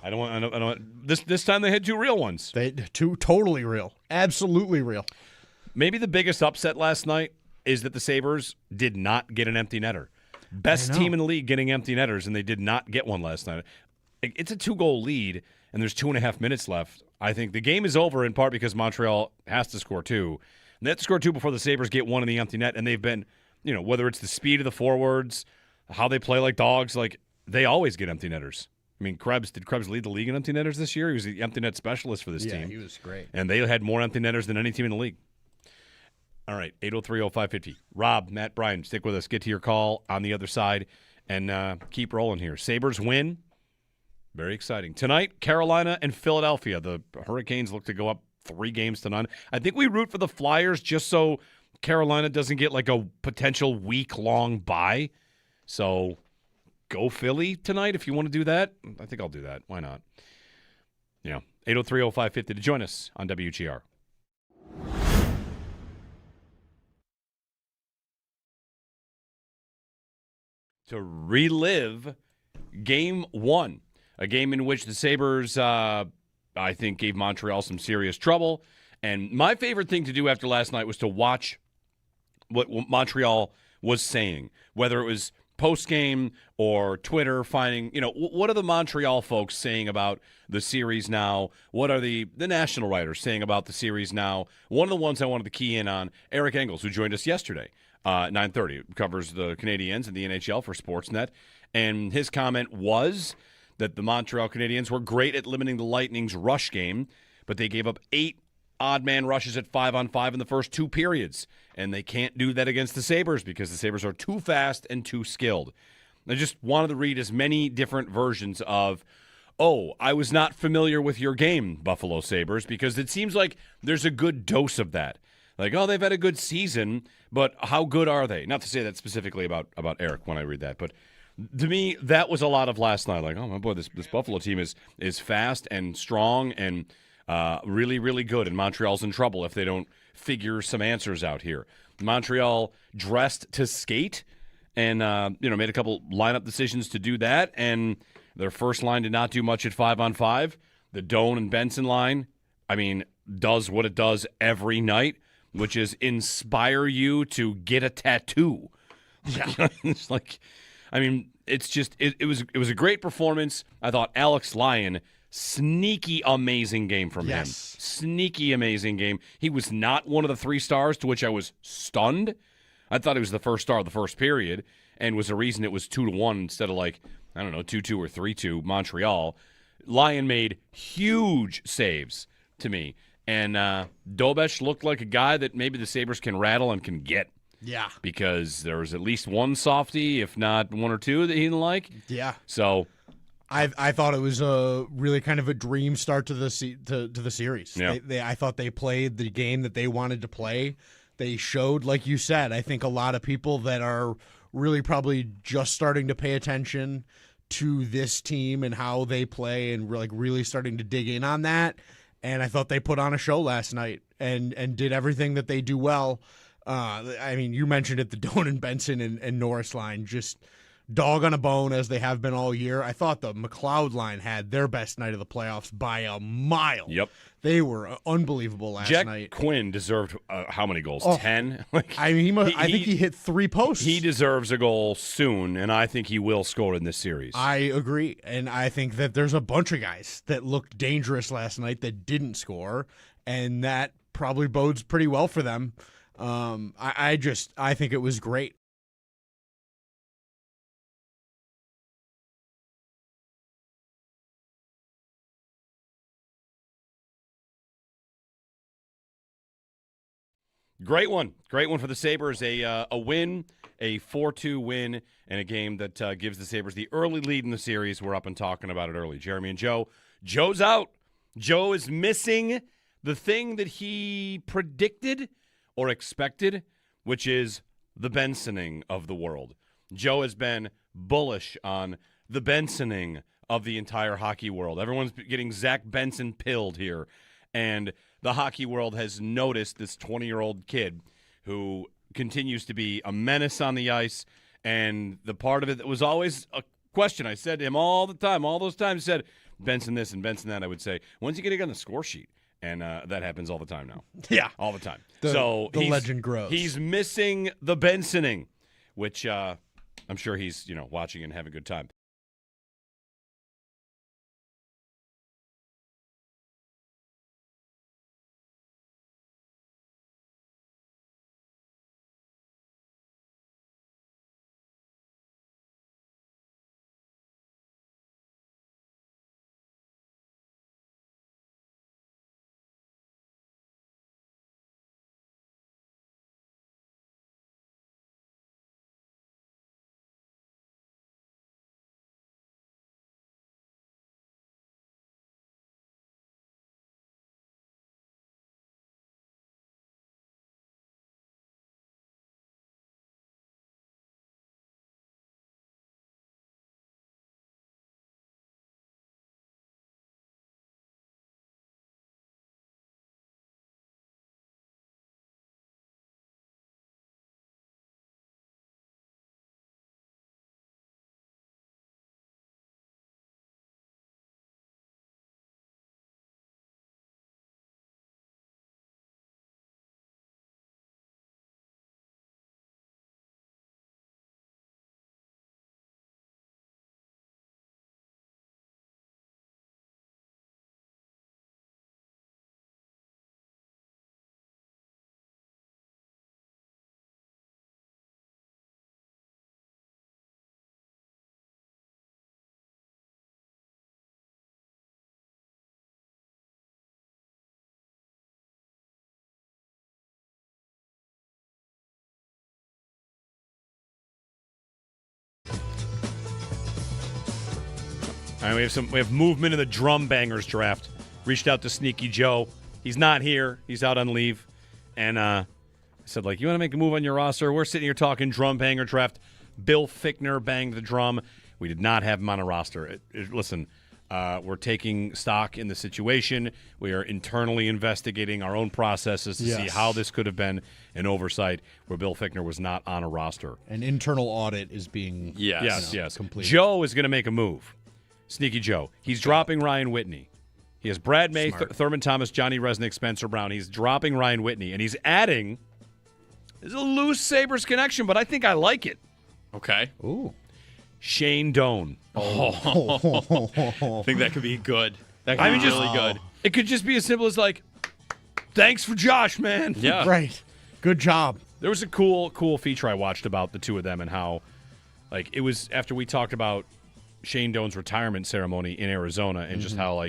I don't want this time they had 2 real ones. Two totally real. Absolutely real. Maybe the biggest upset last night is that the Sabres did not get an empty netter. Best team in the league getting empty netters, and they did not get one last night. It's a 2-goal lead, and there's 2.5 minutes left. I think the game is over in part because Montreal has to score 2. And they have to score 2 before the Sabres get 1 in the empty net, and they've been, whether it's the speed of the forwards, how they play like dogs, they always get empty netters. I mean, did Krebs lead the league in empty netters this year? He was the empty net specialist for this team. Yeah, he was great. And they had more empty netters than any team in the league. All right, 803-0550. Rob, Matt, Brian, stick with us. Get to your call on the other side and keep rolling here. Sabres win. Very exciting. Tonight, Carolina and Philadelphia. The Hurricanes look to go up 3-0. I think we root for the Flyers just so Carolina doesn't get a potential week-long bye. So go Philly tonight if you want to do that. I think I'll do that. Why not? Yeah. 803-0550 to join us on WGR. to relive Game 1, a game in which the Sabres, I think, gave Montreal some serious trouble. And my favorite thing to do after last night was to watch what Montreal was saying, whether it was post-game or Twitter, finding, what are the Montreal folks saying about the series now? What are the national writers saying about the series now? One of the ones I wanted to key in on, Eric Engels, who joined us yesterday, 9:30, covers the Canadiens and the NHL for Sportsnet, and his comment was that the Montreal Canadiens were great at limiting the Lightning's rush game, but they gave up 8 odd man rushes at 5-on-5 in the first 2 periods, and they can't do that against the Sabres because the Sabres are too fast and too skilled. I just wanted to read as many different versions of, I was not familiar with your game, Buffalo Sabres, because it seems like there's a good dose of that. Like, they've had a good season, but how good are they? Not to say that specifically about Eric when I read that, but to me, that was a lot of last night. Like, oh my boy, this Buffalo team is fast and strong and really, really good, and Montreal's in trouble if they don't figure some answers out here. Montreal dressed to skate and made a couple lineup decisions to do that, and their first line did not do much at 5-on-5. The Doan and Benson line, does what it does every night, which is inspire you to get a tattoo. Yeah. It's like, it's just it was a great performance. I thought Alex Lyon, sneaky amazing game from him. Sneaky amazing game. He was not one of the 3 stars, to which I was stunned. I thought he was the first star of the first period, and was the reason it was 2-1 instead of 2-2 or 3-2 Montreal. Lyon made huge saves to me, and Dobesh looked like a guy that maybe the Sabres can rattle and can get. Yeah. Because there was at least one softie, if not 1 or 2, that he didn't like. Yeah. So I thought it was a really kind of a dream start to the series. Yeah. I thought they played the game that they wanted to play. They showed, like you said, I think a lot of people that are really probably just starting to pay attention to this team and how they play and really starting to dig in on that. And I thought they put on a show last night and did everything that they do well. You mentioned it, the Doan and Benson and Norris line, just dog on a bone as they have been all year. I thought the McLeod line had their best night of the playoffs by a mile. Yep. They were unbelievable last night. Quinn deserved how many goals? 10? I think he hit 3 posts. He deserves a goal soon, and I think he will score in this series. I agree, and I think that there's a bunch of guys that looked dangerous last night that didn't score, and that probably bodes pretty well for them. I think it was great. Great one for the Sabres. A win, a 4-2 win, and a game that gives the Sabres the early lead in the series. We're up and talking about it early. Jeremy and Joe. Joe's out. Joe is missing the thing that he predicted or expected, which is the Bensoning of the world. Joe has been bullish on the Bensoning of the entire hockey world. Everyone's getting Zack Benson pilled here, and the hockey world has noticed this 20-year-old kid who continues to be a menace on the ice, and the part of it that was always a question. I said to him all the time, all those times, said, Benson this and Benson that. I would say, when's he going to get on the score sheet? And that happens all the time now. Yeah. All the time. The legend grows. He's missing the Bensoning, which I'm sure he's watching and having a good time. All right, we have movement in the drum bangers draft. Reached out to Sneaky Joe. He's not here. He's out on leave. And I said, you want to make a move on your roster? We're sitting here talking drum banger draft. Bill Fichtner banged the drum. We did not have him on a roster. Listen, we're taking stock in the situation. We are internally investigating our own processes to see how this could have been an oversight where Bill Fichtner was not on a roster. An internal audit is being yes. completed. Joe is going to make a move. Sneaky Joe. He's dropping Ryan Whitney. He has Brad May, Thurman Thomas, Johnny Resnick, Spencer Brown. He's dropping Ryan Whitney, and he's adding – there's a loose Sabres connection, but I think I like it. Okay. Ooh. Shane Doan. I think that could be good. That could be really good. It could just be as simple as thanks for Josh, man. Yeah. Right. Good job. There was a cool feature I watched about the two of them and how, it was after we talked about Shane Doan's retirement ceremony in Arizona and just how,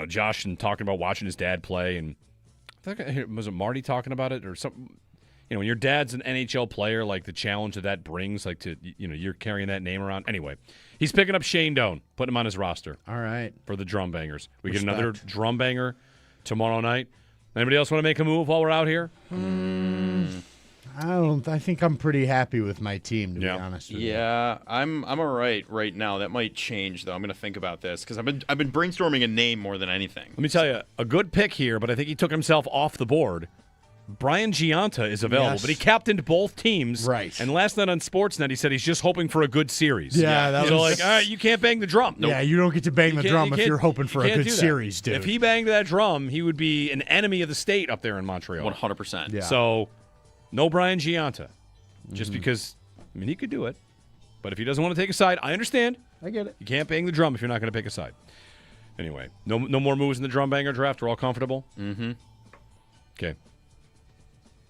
Josh and talking about watching his dad play, and I think was it Marty talking about it or something? When your dad's an NHL player, the challenge that brings, you're carrying that name around. Anyway, he's picking up Shane Doan, putting him on his roster. All right. For the drum bangers. We Respect. get another drum banger tomorrow night. Anybody else want to make a move while we're out here? I think I'm pretty happy with my team, to be honest with you. Yeah, I'm all right now. That might change, though. I'm going to think about this because I've been brainstorming a name more than anything. Let me tell you, a good pick here, but I think he took himself off the board. Brian Giunta is available, but he captained both teams. Right. And last night on Sportsnet, he said he's just hoping for a good series. Yeah, that so was... all right, you can't bang the drum. Nope. Yeah, you don't get to bang the drum if you're hoping for a good series, dude. If he banged that drum, he would be an enemy of the state up there in Montreal. 100%. Yeah. So, no Brian Giunta. Just because, he could do it. But if he doesn't want to take a side, I understand. I get it. You can't bang the drum if you're not going to pick a side. Anyway, no more moves in the drum banger draft. We're all comfortable? Mm-hmm. Okay.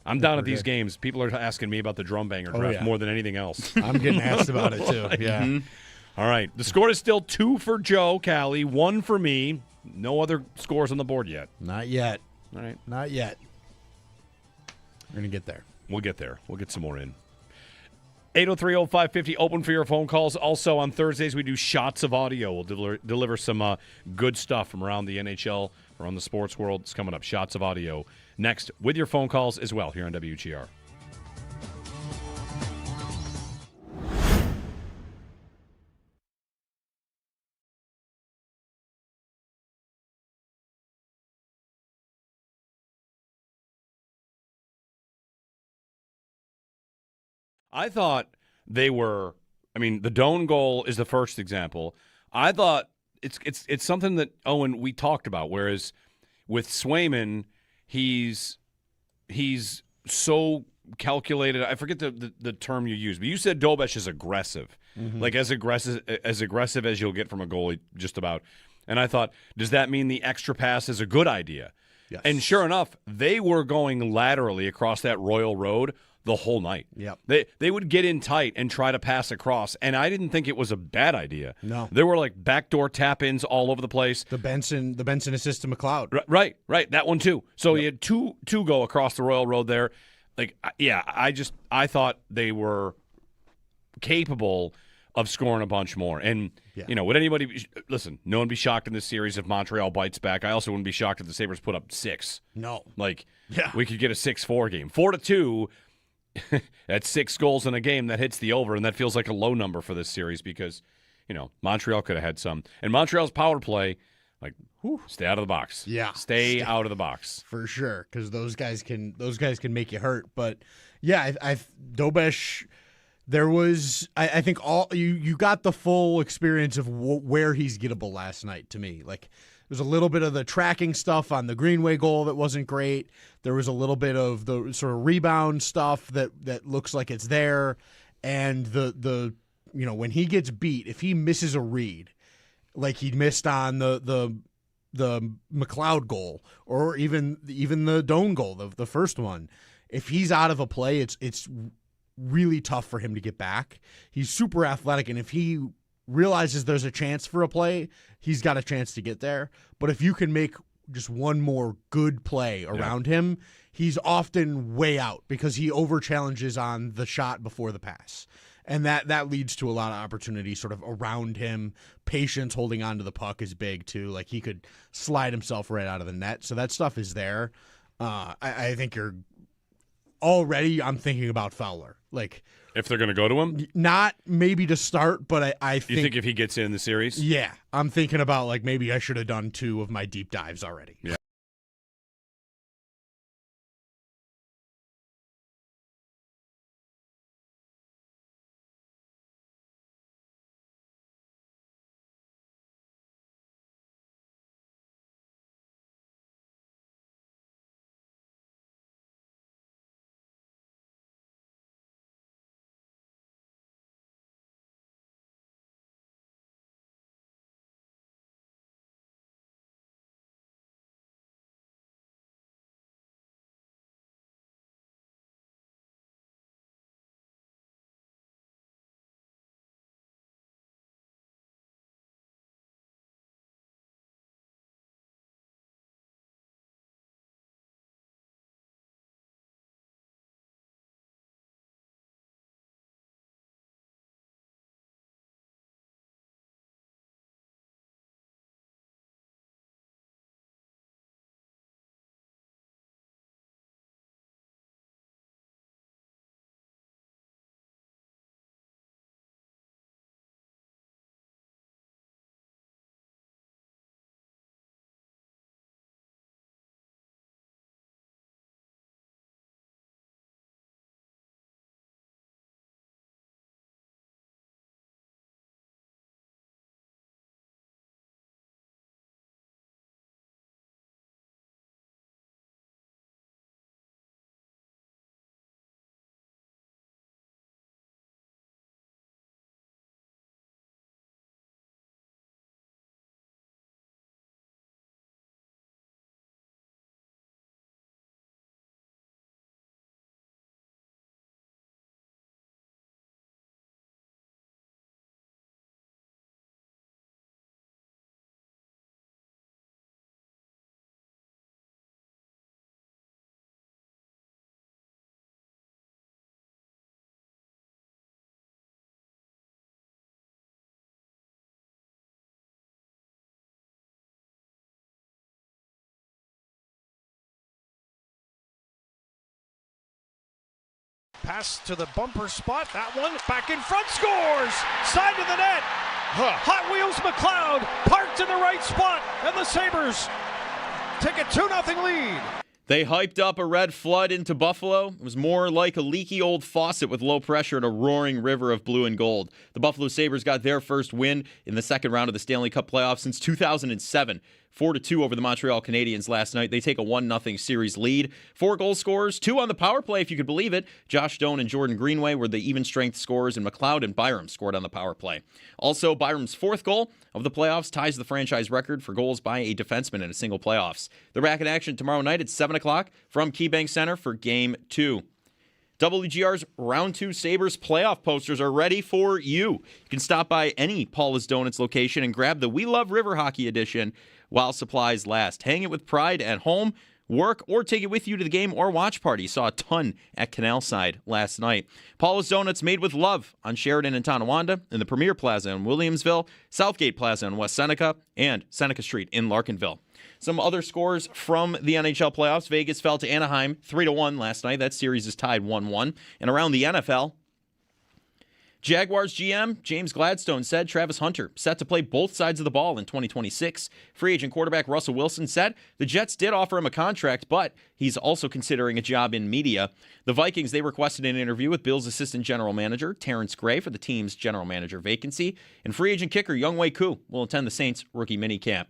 I'm down at these games. People are asking me about the drum banger draft more than anything else. I'm getting asked about it, too. Yeah. All right. The score is still 2 for Joe, Callie, 1 for me. No other scores on the board yet. Not yet. All right. Not yet. We're going to get there. We'll get there. We'll get some more in. 803-0550, open for your phone calls. Also, on Thursdays, we do Shots of Audio. We'll deliver some good stuff from around the NHL, around the sports world. It's coming up. Shots of Audio next with your phone calls as well here on WGR. I thought they were. The Doan goal is the first example. I thought it's something that Owen we talked about. Whereas with Swayman, he's so calculated. I forget the term you used, but you said Dobesh is aggressive, as aggressive as you'll get from a goalie, just about. And I thought, does that mean the extra pass is a good idea? Yes. And sure enough, they were going laterally across that Royal Road the whole night. Yep. They would get in tight and try to pass across, and I didn't think it was a bad idea. No. There were backdoor tap-ins all over the place. The Benson assist to McLeod. Right. That one too. So he had two go across the Royal Road there. I thought they were capable of scoring a bunch more. And, would anybody – listen, no one be shocked in this series if Montreal bites back. I also wouldn't be shocked if the Sabres put up 6. No. We could get a 6-4 game. 4-2 – at 6 goals in a game, that hits the over, and that feels like a low number for this series because, Montreal could have had some. And Montreal's power play, stay out of the box. Yeah. Stay out of the box. For sure, because those guys can make you hurt. But, yeah, Dobesh, there was, I think you got the full experience of where he's gettable last night to me. There's a little bit of the tracking stuff on the Greenway goal that wasn't great. There was a little bit of the sort of rebound stuff that looks like it's there. And the when he gets beat, if he misses a read, like he missed on the McLeod goal or even the Doan goal, the first one, if he's out of a play, it's really tough for him to get back. He's super athletic, and if he realizes there's a chance for a play, he's got a chance to get there. But if you can make just one more good play around him, he's often way out because he over challenges on the shot before the pass. And that leads to a lot of opportunity sort of around him. Patience holding on to the puck is big too. Like he could slide himself right out of the net. So that stuff is there. I think I'm thinking about Fowler. Like if they're going to go to him? Not maybe to start, but I think... You think if he gets in the series? Yeah. I'm thinking about like maybe I should have done 2 of my deep dives already. Yeah. Pass to the bumper spot. That one back in front, scores! Side of the net. Hot Wheels McLeod parked in the right spot, and the Sabres take a 2-0 lead. They hyped up a red flood into Buffalo. It was more like a leaky old faucet with low pressure and a roaring river of blue and gold. The Buffalo Sabres got their first win in the second round of the Stanley Cup playoffs since 2007. 4-2 over the Montreal Canadiens last night. They take a 1-0 series lead. 4 goal scorers, 2 on the power play, if you could believe it. Josh Doan and Jordan Greenway were the even-strength scorers, and McLeod and Byram scored on the power play. Also, Byram's 4th goal of the playoffs ties the franchise record for goals by a defenseman in a single playoffs. They're back in action tomorrow night at 7 o'clock from KeyBank Center for Game 2. WGR's Round 2 Sabres playoff posters are ready for you. You can stop by any Paula's Donuts location and grab the We Love River Hockey edition while supplies last. Hang it with pride at home, work, or take it with you to the game or watch party. Saw a ton at Canalside last night. Paula's Donuts made with love on Sheridan and Tonawanda, in the Premier Plaza in Williamsville, Southgate Plaza in West Seneca, and Seneca Street in Larkinville. Some other scores from the NHL playoffs. Vegas fell to Anaheim 3-1 last night. That series is tied 1-1. And around the NFL, Jaguars GM James Gladstone said Travis Hunter set to play both sides of the ball in 2026. Free agent quarterback Russell Wilson said the Jets did offer him a contract, but he's also considering a job in media. The Vikings, they requested an interview with Bills assistant general manager Terrence Gray for the team's general manager vacancy. And free agent kicker Younghoe Koo will attend the Saints rookie minicamp.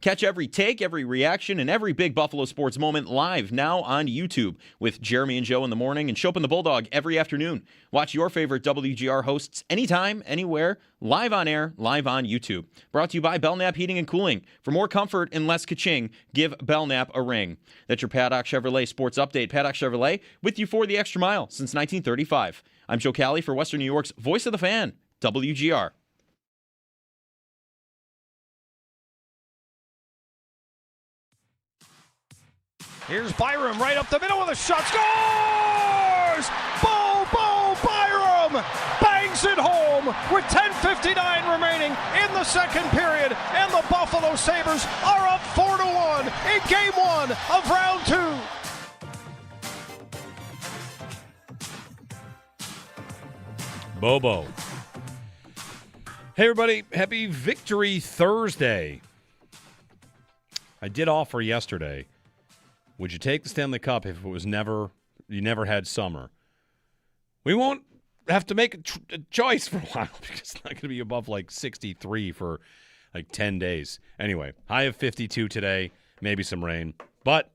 Catch every take, every reaction, and every big Buffalo sports moment live now on YouTube with Jeremy and Joe in the morning and Chopin the Bulldog every afternoon. Watch your favorite WGR hosts anytime, anywhere, live on air, live on YouTube. Brought to you by Belknap Heating and Cooling. For more comfort and less ka-ching, give Belknap a ring. That's your Paddock Chevrolet Sports Update. Paddock Chevrolet with you for the extra mile since 1935. I'm Joe Cali for Western New York's Voice of the Fan, WGR. Here's Byram right up the middle with a shot. Scores! Bo Byram bangs with 10:59 remaining in the second period, and the Buffalo Sabres are up 4-1 in Game 1 of Round 2. Bobo. Hey, everybody. Happy Victory Thursday. I did offer yesterday, would you take the Stanley Cup if it was you never had summer? We won't have to make a choice for a while because it's not going to be above like 63 for like 10 days. Anyway, high of 52 today, maybe some rain, but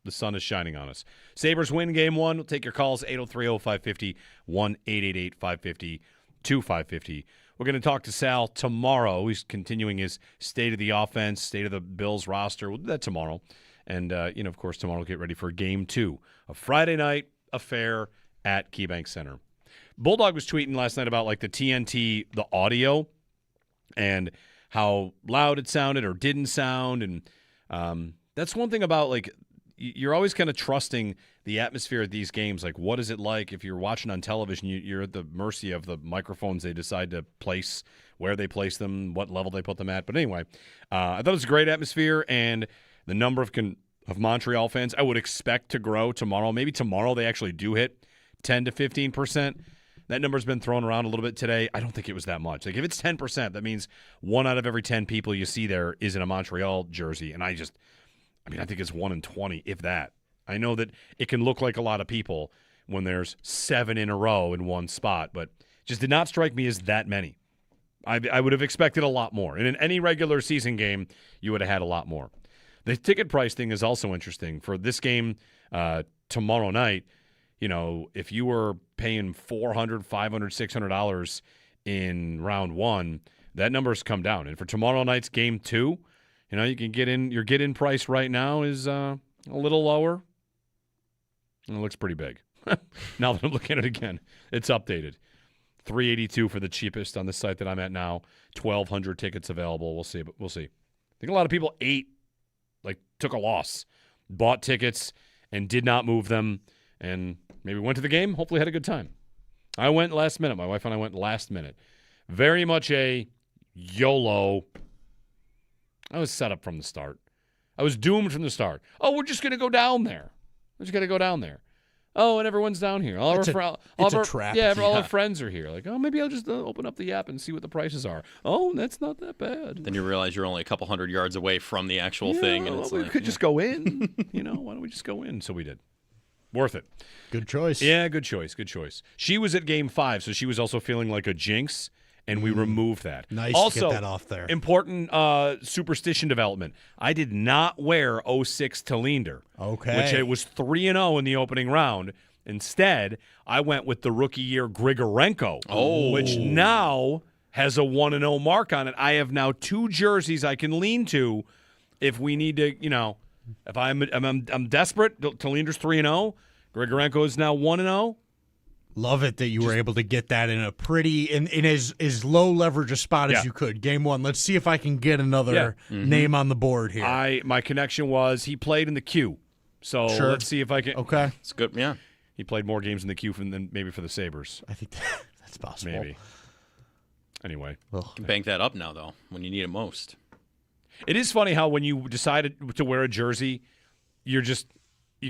the sun is shining on us. Sabres win Game 1. We'll take your calls, 803-0550, 1-888-550-2550. We're going to talk to Sal tomorrow. He's continuing his state of the offense, state of the Bills roster. We'll do that tomorrow. And, of course, tomorrow we'll get ready for Game 2, a Friday night affair at KeyBank Center. Bulldog was tweeting last night about, like, the TNT, the audio, and how loud it sounded or didn't sound. And that's one thing about, like, you're always kind of trusting the atmosphere of these games. Like, what is it like if you're watching on television? You're at the mercy of the microphones they decide to place, where they place them, what level they put them at. But anyway, I thought it was a great atmosphere, and the number of Montreal fans I would expect to grow tomorrow. Maybe tomorrow they actually do hit 10 to 15%. That number's been thrown around a little bit today. I don't think it was that much. Like, if it's 10%, that means 1 out of every 10 people you see there is in a Montreal jersey. And I think it's 1 in 20, if that. I know that it can look like a lot of people when there's 7 in a row in one spot, but just did not strike me as that many. I would have expected a lot more. And in any regular season game, you would have had a lot more. The ticket price thing is also interesting. For this game tomorrow night, if you were paying $400, $500, $600 in round 1, that number's come down. And for tomorrow night's Game 2, you can get in. Your get-in price right now is a little lower. And it looks pretty big. Now that I'm looking at it again, it's updated. $382 for the cheapest on the site that I'm at now. 1,200 tickets available. We'll see. But we'll see. I think a lot of people took a loss, bought tickets, and did not move them, and maybe went to the game. Hopefully had a good time. I went last minute. My wife and I went last minute. Very much a YOLO. I was set up from the start. I was doomed from the start. Oh, we're just going to go down there. We're just going to go down there. Oh, and everyone's down here. All our trap. Yeah, all our friends are here. Like, oh, maybe I'll just open up the app and see what the prices are. Oh, that's not that bad. Then you realize you're only a couple hundred yards away from the actual thing. And it's we could just go in. Why don't we just go in? So we did. Worth it. Good choice. Yeah, good choice. Good choice. She was at Game 5, so she was also feeling like a jinx, and we removed that. Nice also, to get that off there. Important superstition development. I did not wear 06 Tallinder. Okay. Which it was 3-0 in the opening round. Instead, I went with the rookie year Grigorenko, which now has a 1-0 mark on it. I have now 2 jerseys I can lean to if we need to, if I'm desperate. Tallinder's 3-0. Grigorenko is now 1-0. Love it that you were able to get that in a pretty in as low leverage a spot as you could. Game 1. Let's see if I can get another name on the board here. My connection was he played in the queue, so let's see if I can. Okay, it's good. Yeah, he played more games in the queue than maybe for the Sabres. I think that's possible. Maybe. Anyway, you can bank that up now though when you need it most. It is funny how when you decided to wear a jersey, you're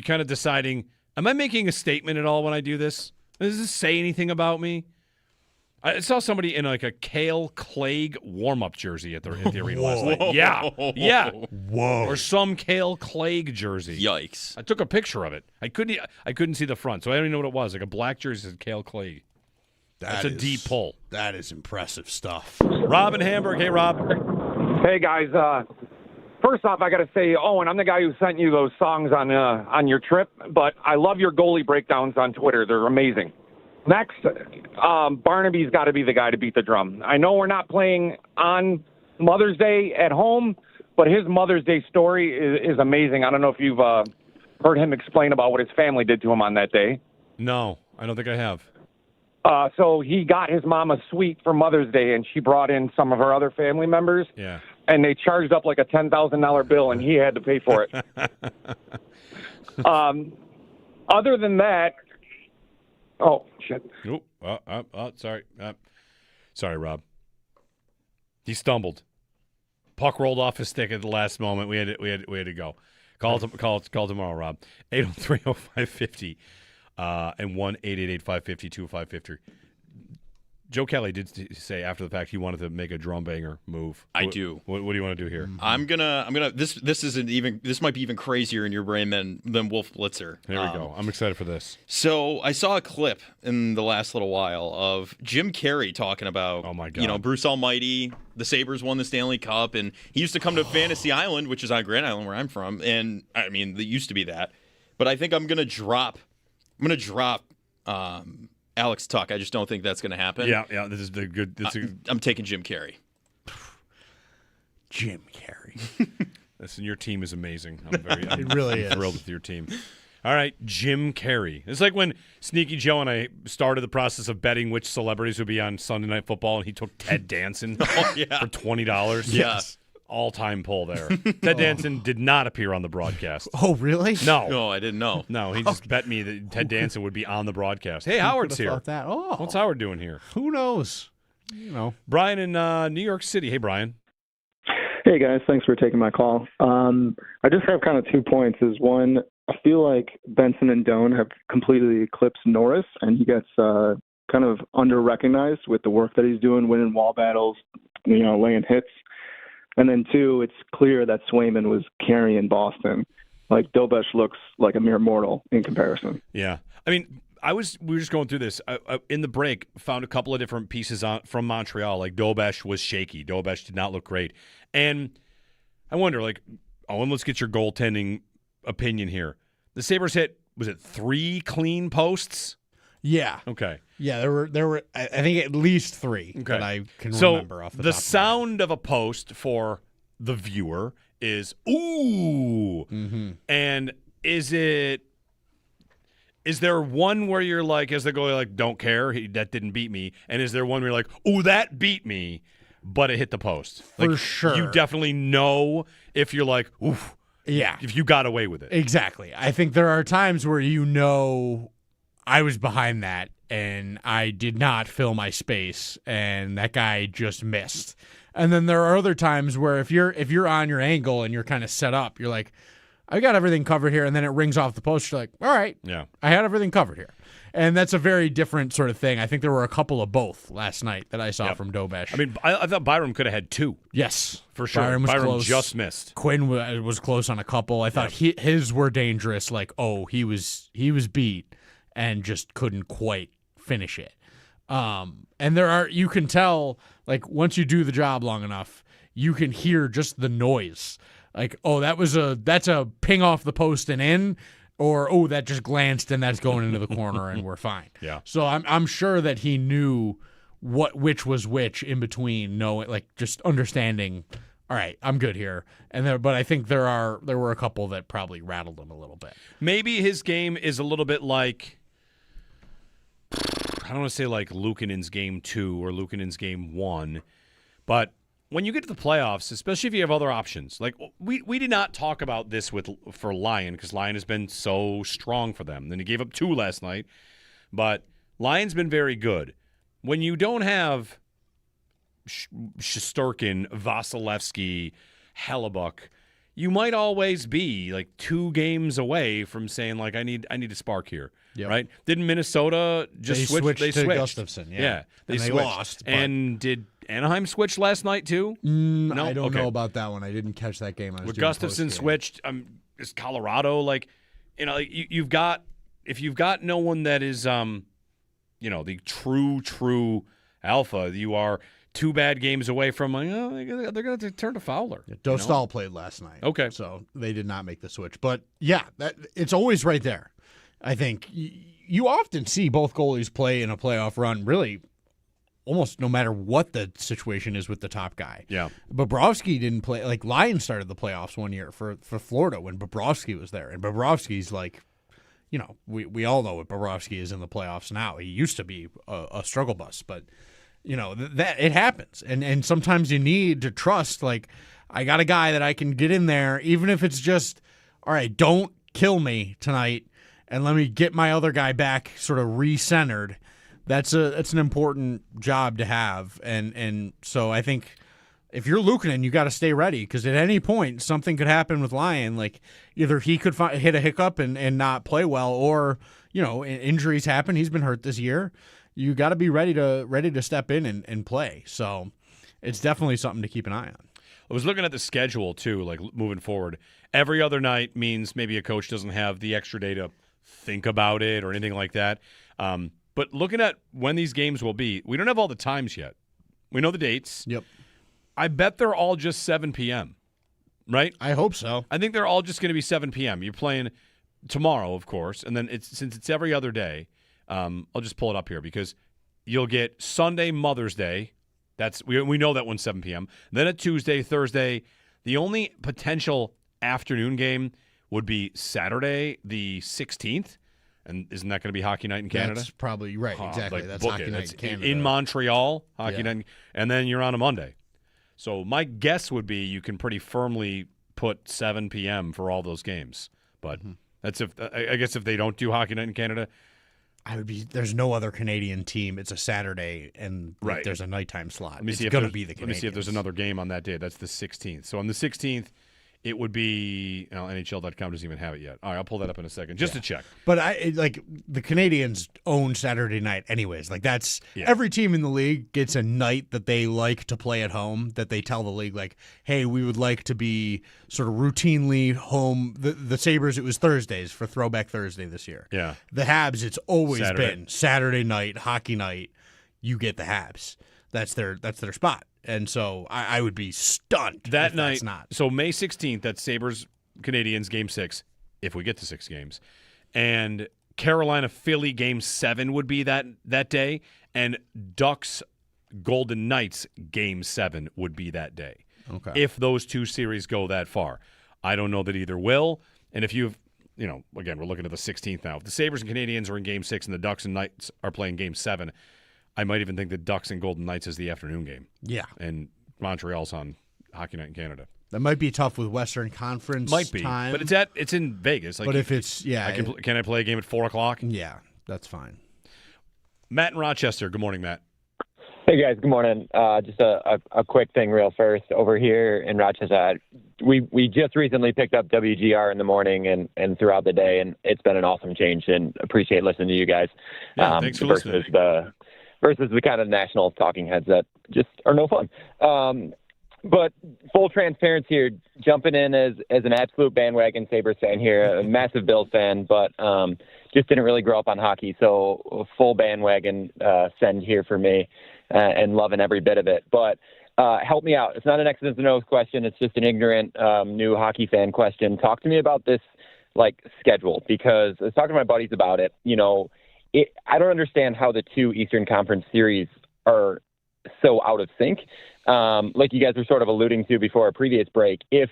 kind of deciding, am I making a statement at all when I do this? Does this say anything about me? I saw somebody in like a Cale Clegg warm-up jersey at the arena last night. Yeah. Whoa. Or some Cale Clegg jersey. Yikes. I took a picture of it. I couldn't see the front, so I don't even know what it was. Like a black jersey that said Cale Clegg. That's a deep pull. That is impressive stuff. Rob in Hamburg. Hey, Rob. Hey, guys. First off, I got to say, Owen, I'm the guy who sent you those songs on your trip, but I love your goalie breakdowns on Twitter. They're amazing. Next, Barnaby's got to be the guy to beat the drum. I know we're not playing on Mother's Day at home, but his Mother's Day story is amazing. I don't know if you've heard him explain about what his family did to him on that day. No, I don't think I have. So he got his mom a suite for Mother's Day, and she brought in some of her other family members. Yeah. And they charged up like a $10,000 bill, and he had to pay for it. Other than that, oh, shit. Nope. Sorry. Sorry, Rob. He stumbled. Puck rolled off his stick at the last moment. We had to go. Call tomorrow, Rob. 803-0550 and 1-888-550-2550. Joe Kelly did say after the fact he wanted to make a drum banger move. I do. What do you want to do here? I'm gonna. This might be even crazier in your brain than Wolf Blitzer. There we go. I'm excited for this. So I saw a clip in the last little while of Jim Carrey talking about, oh my God, Bruce Almighty. The Sabres won the Stanley Cup, and he used to come to Fantasy Island, which is on Grand Island where I'm from, and I mean, it used to be that. But I think I'm gonna drop. Alex Tuck. I just don't think that's going to happen. Yeah. This is the good. I'm taking Jim Carrey. Jim Carrey. Listen, your team is amazing. I'm it really is. Thrilled with your team. All right, Jim Carrey. It's like when Sneaky Joe and I started the process of betting which celebrities would be on Sunday Night Football, and he took Ted Danson for $20. Yes. All-time pull there. Ted Danson did not appear on the broadcast. Oh, really? No, I didn't know. No, he just bet me that Ted Danson would be on the broadcast. Hey, Howard's here. That. Oh, what's Howard doing here? Who knows? Brian in New York City. Hey, Brian. Hey, guys. Thanks for taking my call. I just have kind of 2 points. One, I feel like Benson and Doan have completely eclipsed Norris, and he gets kind of under-recognized with the work that he's doing, winning wall battles, laying hits. And then 2, it's clear that Swayman was carrying Boston. Like, Dobesh looks like a mere mortal in comparison. Yeah. I mean, we were just going through this. In the break, found a couple of different pieces from Montreal. Like, Dobesh was shaky. Dobesh did not look great. And I wonder, Owen, let's get your goaltending opinion here. The Sabres hit, was it 3 clean posts? Yeah. Okay. Yeah, there were I think at least 3 that I can remember off the top of my head. The sound of a post for the viewer is ooh. Mm-hmm. And is there one where you're like, as the goalie, like, don't care, that didn't beat me? And is there one where you're like, ooh, that beat me, but it hit the post? For sure. You definitely know if you're like, oof. Yeah. If you got away with it. Exactly. I think there are times where I was behind that and I did not fill my space and that guy just missed. And then there are other times where if you're on your angle and you're kind of set up, you're like, I got everything covered here, and then it rings off the post. You're like, all right, yeah, I had everything covered here. And that's a very different sort of thing. I think there were a couple of both last night that I saw from Dobesh. I mean, I thought Byram could have had 2. Yes. For sure. Byram was close. Just missed. Quinn was close on a couple. I thought his were dangerous. Like, he was beat and just couldn't quite finish it. And you can tell, like, once you do the job long enough, you can hear just the noise. Like, that's a ping off the post and in, or that just glanced and that's going into the corner and we're fine. Yeah. So I'm sure that he knew which was which in between, just understanding. All right, I'm good here. But I think there were a couple that probably rattled him a little bit. Maybe his game is a little bit like, I don't want to say like Luukkonen's game 2 or Luukkonen's game 1, but when you get to the playoffs, especially if you have other options, like we did not talk about this for Lyon because Lyon has been so strong for them. Then he gave up 2 last night, but Lyon's been very good. When you don't have Shesterkin, Vasilevsky, Hellebuck, you might always be like 2 games away from saying, like, I need a spark here. Yep. Right? Didn't Minnesota just switch? They switched. Gustafsson, yeah. They switched. lost. And did Anaheim switch last night too? No, I don't know about that one. I didn't catch that game. With Gustafsson switched, is Colorado you've got, if you've got no one that is the true alpha, you are 2 bad games away from they're going to turn to Fowler. Yeah, Dostal played last night. Okay. So they did not make the switch. But yeah, it's always right there. I think you often see both goalies play in a playoff run really almost no matter what the situation is with the top guy. Yeah. Bobrovsky didn't play. Like, Lyon started the playoffs one year for Florida when Bobrovsky was there. And Bobrovsky's like, we all know what Bobrovsky is in the playoffs now. He used to be a struggle bus, but that it happens. And sometimes you need to trust, like, I got a guy that I can get in there, even if it's just, all right, don't kill me tonight, and let me get my other guy back sort of re-centered, that's an important job to have, and so I think if you're Luukkonen, you got to stay ready because at any point something could happen with Lyon. Like either he could hit a hiccup and not play well, or injuries happen. He's been hurt this year. You got to be ready to step in and play. So it's definitely something to keep an eye on. I was looking at the schedule too, like moving forward. Every other night means maybe a coach doesn't have the extra day to think about it or anything like that. But looking at when these games will be, we don't have all the times yet. We know the dates. Yep. I bet they're all just 7 p.m., right? I hope so. I think they're all just going to be 7 p.m. You're playing tomorrow, of course, and then since it's every other day, I'll just pull it up here because you'll get Sunday, Mother's Day. We know that one's 7 p.m. Then a Tuesday, Thursday. The only potential afternoon game would be Saturday, the 16th. And isn't that going to be Hockey Night in Canada? That's probably right. Exactly. That's Hockey Night in Canada. In Montreal, Hockey Night. And then you're on a Monday. So my guess would be you can pretty firmly put 7 p.m. for all those games. But that's I guess if they don't do Hockey Night in Canada. There's no other Canadian team. It's a Saturday, and there's a nighttime slot. It's going to be the Canadiens. Let me see if there's another game on that day. That's the 16th. So on the 16th, it would be NHL.com doesn't even have it yet. All right, I'll pull that up in a second just to check. But the Canadians own Saturday night anyways. Like that's every team in the league gets a night that they like to play at home that they tell the league like, hey, we would like to be sort of routinely home. The Sabres, it was Thursdays for Throwback Thursday this year. Yeah. The Habs, it's always been Saturday night, hockey night. You get the Habs. That's their spot. And so I would be stunned that if night. That's not. So May 16th, that's Sabres Canadians Game 6, if we get to 6 games. And Carolina Philly Game 7 would be that day. And Ducks Golden Knights Game 7 would be that day. Okay. If those two series go that far. I don't know that either will. And if you've, again, we're looking at the 16th now. If the Sabres and Canadians are in Game 6 and the Ducks and Knights are playing Game 7, I might even think the Ducks and Golden Knights is the afternoon game. Yeah. And Montreal's on Hockey Night in Canada. That might be tough with Western Conference Might be. time. But it's in Vegas. But if it's, can I play a game at 4 o'clock? Yeah, that's fine. Matt in Rochester. Good morning, Matt. Hey, guys. Good morning. Just a quick thing real first. Over here in Rochester, we just recently picked up WGR in the morning and throughout the day, and it's been an awesome change, and appreciate listening to you guys. Yeah, thanks for listening. Versus the kind of national talking heads that just are no fun. But full transparency here, jumping in as an absolute bandwagon Sabres fan here, a massive Bills fan, but just didn't really grow up on hockey. So full bandwagon send here for me and loving every bit of it. But help me out. It's not an X's and O's question. It's just an ignorant new hockey fan question. Talk to me about this schedule, because I was talking to my buddies about it. I don't understand how the two Eastern Conference series are so out of sync. Like you guys were sort of alluding to before a previous break, if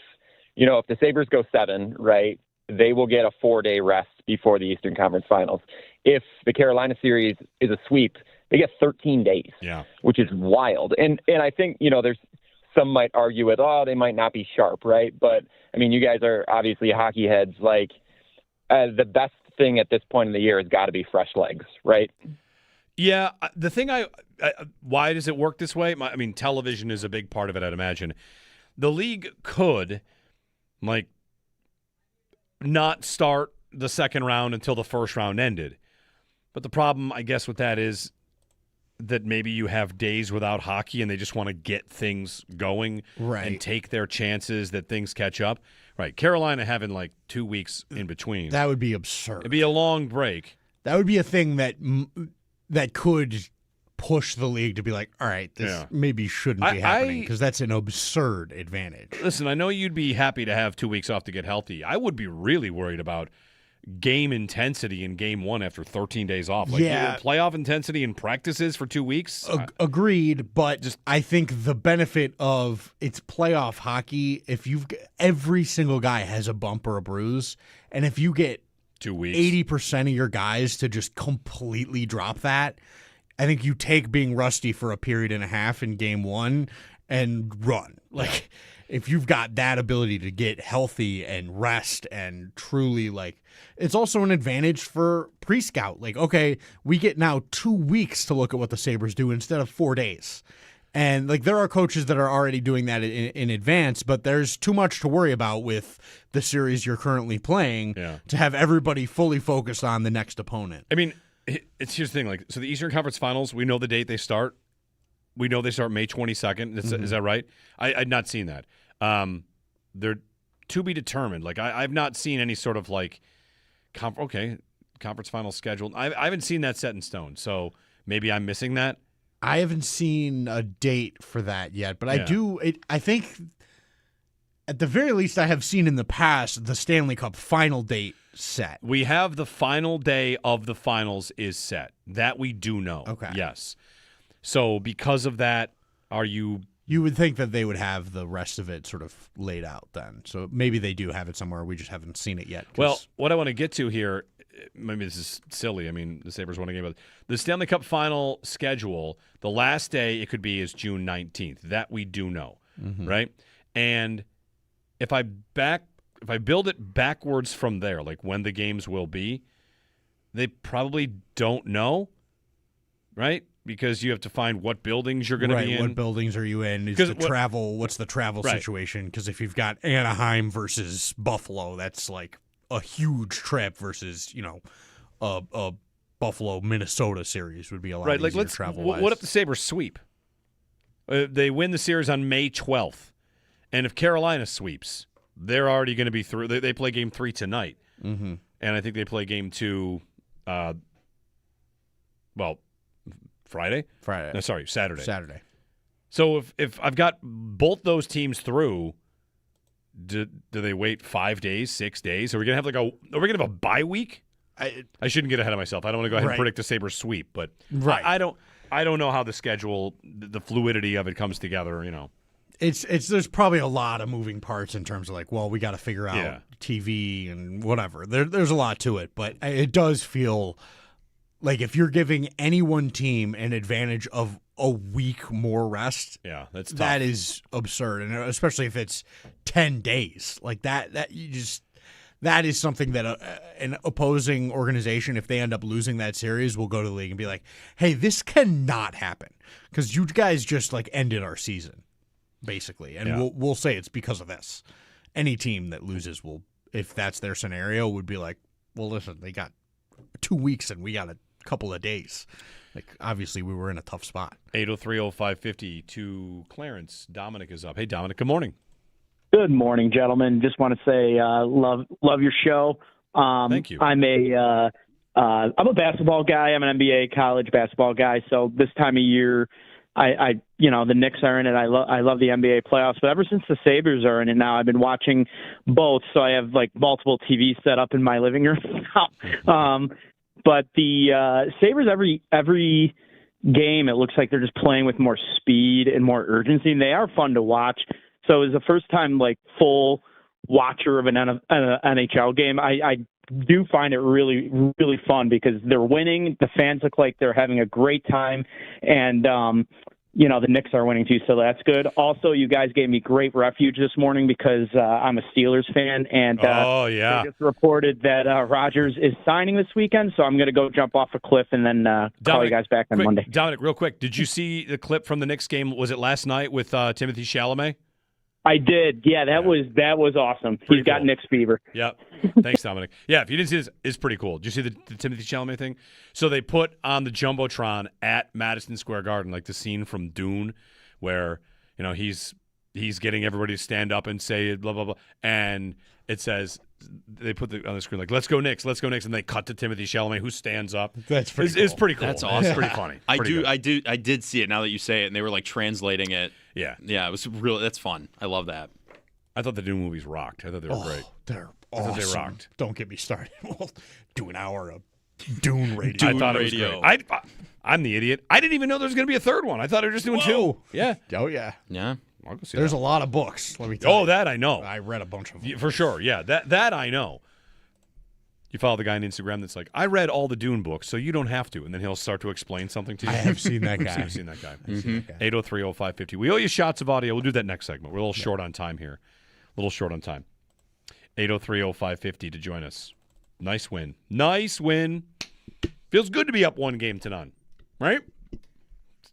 the Sabres go 7, right, they will get a 4-day rest before the Eastern Conference Finals. If the Carolina series is a sweep, they get 13 days, which is wild. And I think, there's some might argue with, they might not be sharp, right? But, I mean, you guys are obviously hockey heads. The best thing at this point in the year has got to be fresh legs, right? Yeah, the thing why does it work this way? I mean, television is a big part of it, I'd imagine. The league could, not start the second round until the first round ended. But the problem, I guess, with that is that maybe you have days without hockey and they just want to get things going and take their chances that things catch up. Right. Carolina having 2 weeks in between. That would be absurd. It'd be a long break. That would be a thing that could push the league to be like, all right, this maybe shouldn't be happening, because that's an absurd advantage. Listen, I know you'd be happy to have 2 weeks off to get healthy. I would be really worried about game intensity in game 1 after 13 days off. Playoff intensity in practices for 2 weeks. Agreed, but I think the benefit of it's playoff hockey, if every single guy has a bump or a bruise, and if you get 2 weeks, 80% of your guys to just completely drop that, I think you take being rusty for a period and a half in game 1 and run. if you've got that ability to get healthy and rest and truly, like, it's also an advantage for pre-scout. Like, okay, we get now 2 weeks to look at what the Sabres do instead of 4 days. And, like, there are coaches that are already doing that in advance, but there's too much to worry about with the series you're currently playing to have everybody fully focused on the next opponent. I mean, here's the thing. Like, so the Eastern Conference Finals, we know the date they start. We know they start May 22nd. Is that right? I'd not seen that. They're to be determined. Like, I've not seen any sort of, like, conference final scheduled. I haven't seen that set in stone, so maybe I'm missing that. I haven't seen a date for that yet, but I think at the very least I have seen in the past the Stanley Cup final date set. We have the final day of the finals is set. That we do know. Okay. Yes. So because of that, you would think that they would have the rest of it sort of laid out then. So maybe they do have it somewhere. We just haven't seen it yet. Well, what I want to get to here, maybe this is silly. I mean, the Sabres won a game, but the Stanley Cup final schedule, the last day it could be is June 19th. That we do know, right? And if I build it backwards from there, like when the games will be, they probably don't know, right? Because you have to find what buildings you're going to be in. What buildings are you in? What's the travel situation? Because if you've got Anaheim versus Buffalo, that's like a huge trip versus, a Buffalo Minnesota series would be a lot easier let's travel. What if the Sabres sweep? They win the series on May 12th, and if Carolina sweeps, they're already going to be through. They play Game 3 tonight, and I think they play Game 2. Friday. No, sorry, Saturday. So if I've got both those teams through, do they wait 5 days, 6 days? Are we gonna have a bye week? I shouldn't get ahead of myself. I don't want to go ahead and predict a Sabres sweep, but I don't know how the schedule, the fluidity of it comes together. It's there's probably a lot of moving parts in terms of like, well, we got to figure out TV and whatever. There's a lot to it, but it does feel like if you're giving any one team an advantage of a week more rest, that's tough. That is absurd, and especially if it's 10 days like that. That is something that an opposing organization, if they end up losing that series, will go to the league and be like, "Hey, this cannot happen because you guys just like ended our season, basically." And we'll say it's because of this. Any team that loses will, if that's their scenario, would be like, "Well, listen, they got 2 weeks and we got a couple of days." Like, obviously, we were in a tough spot. 803-0550 to Clarence. Dominic is up. Hey, Dominic, good morning. Good morning, gentlemen. Just want to say love your show. Thank you. I'm a basketball guy. I'm an NBA college basketball guy. So this time of year, the Knicks are in it. I love the NBA playoffs. But ever since the Sabres are in it now, I've been watching both. So I have like multiple TVs set up in my living room now. But the Sabres, every game, it looks like they're just playing with more speed and more urgency, and they are fun to watch. So it was the first time, like, full watcher of an NHL game. I do find it really, really fun because they're winning. The fans look like they're having a great time, and the Knicks are winning too, so that's good. Also, you guys gave me great refuge this morning because I'm a Steelers fan, and they just reported that Rodgers is signing this weekend, so I'm going to go jump off a cliff and then call you guys back on Monday. Dominic, real quick, did you see the clip from the Knicks game? Was it last night with Timothy Chalamet? I did. Yeah, that was awesome. He's got Knicks fever. Yep. Thanks, Dominic. Yeah, if you didn't see this, it's pretty cool. Did you see the Timothy Chalamet thing? So they put on the Jumbotron at Madison Square Garden, like the scene from Dune, where he's getting everybody to stand up and say blah blah blah, and it says they put on the screen like "Let's go Knicks," and they cut to Timothy Chalamet who stands up. That's pretty. It's pretty cool. That's awesome. It's pretty funny. I did see it now that you say it, and they were like translating it. Yeah. It was really. That's fun. I love that. I thought the Dune movies rocked. I thought they were great. They're awesome. I thought they rocked. Don't get me started. We'll do an hour of Dune radio. I thought it was great. I'm the idiot. I didn't even know there was going to be a third one. I thought they were just doing two. Yeah. Oh yeah. Yeah. I'll go see There's that. a lot of books. Let me tell you. Oh, that I know. I read a bunch of them. For sure. Yeah. That I know. You follow the guy on Instagram that's like, I read all the Dune books, so you don't have to. And then he'll start to explain something to you. I have seen that guy. I've seen that guy. 803-0550. We owe you shots of audio. We'll do that next segment. We're a little short on time here. A little short on time. 803-0550 to join us. Nice win. Nice win. Feels good to be up 1-0, right?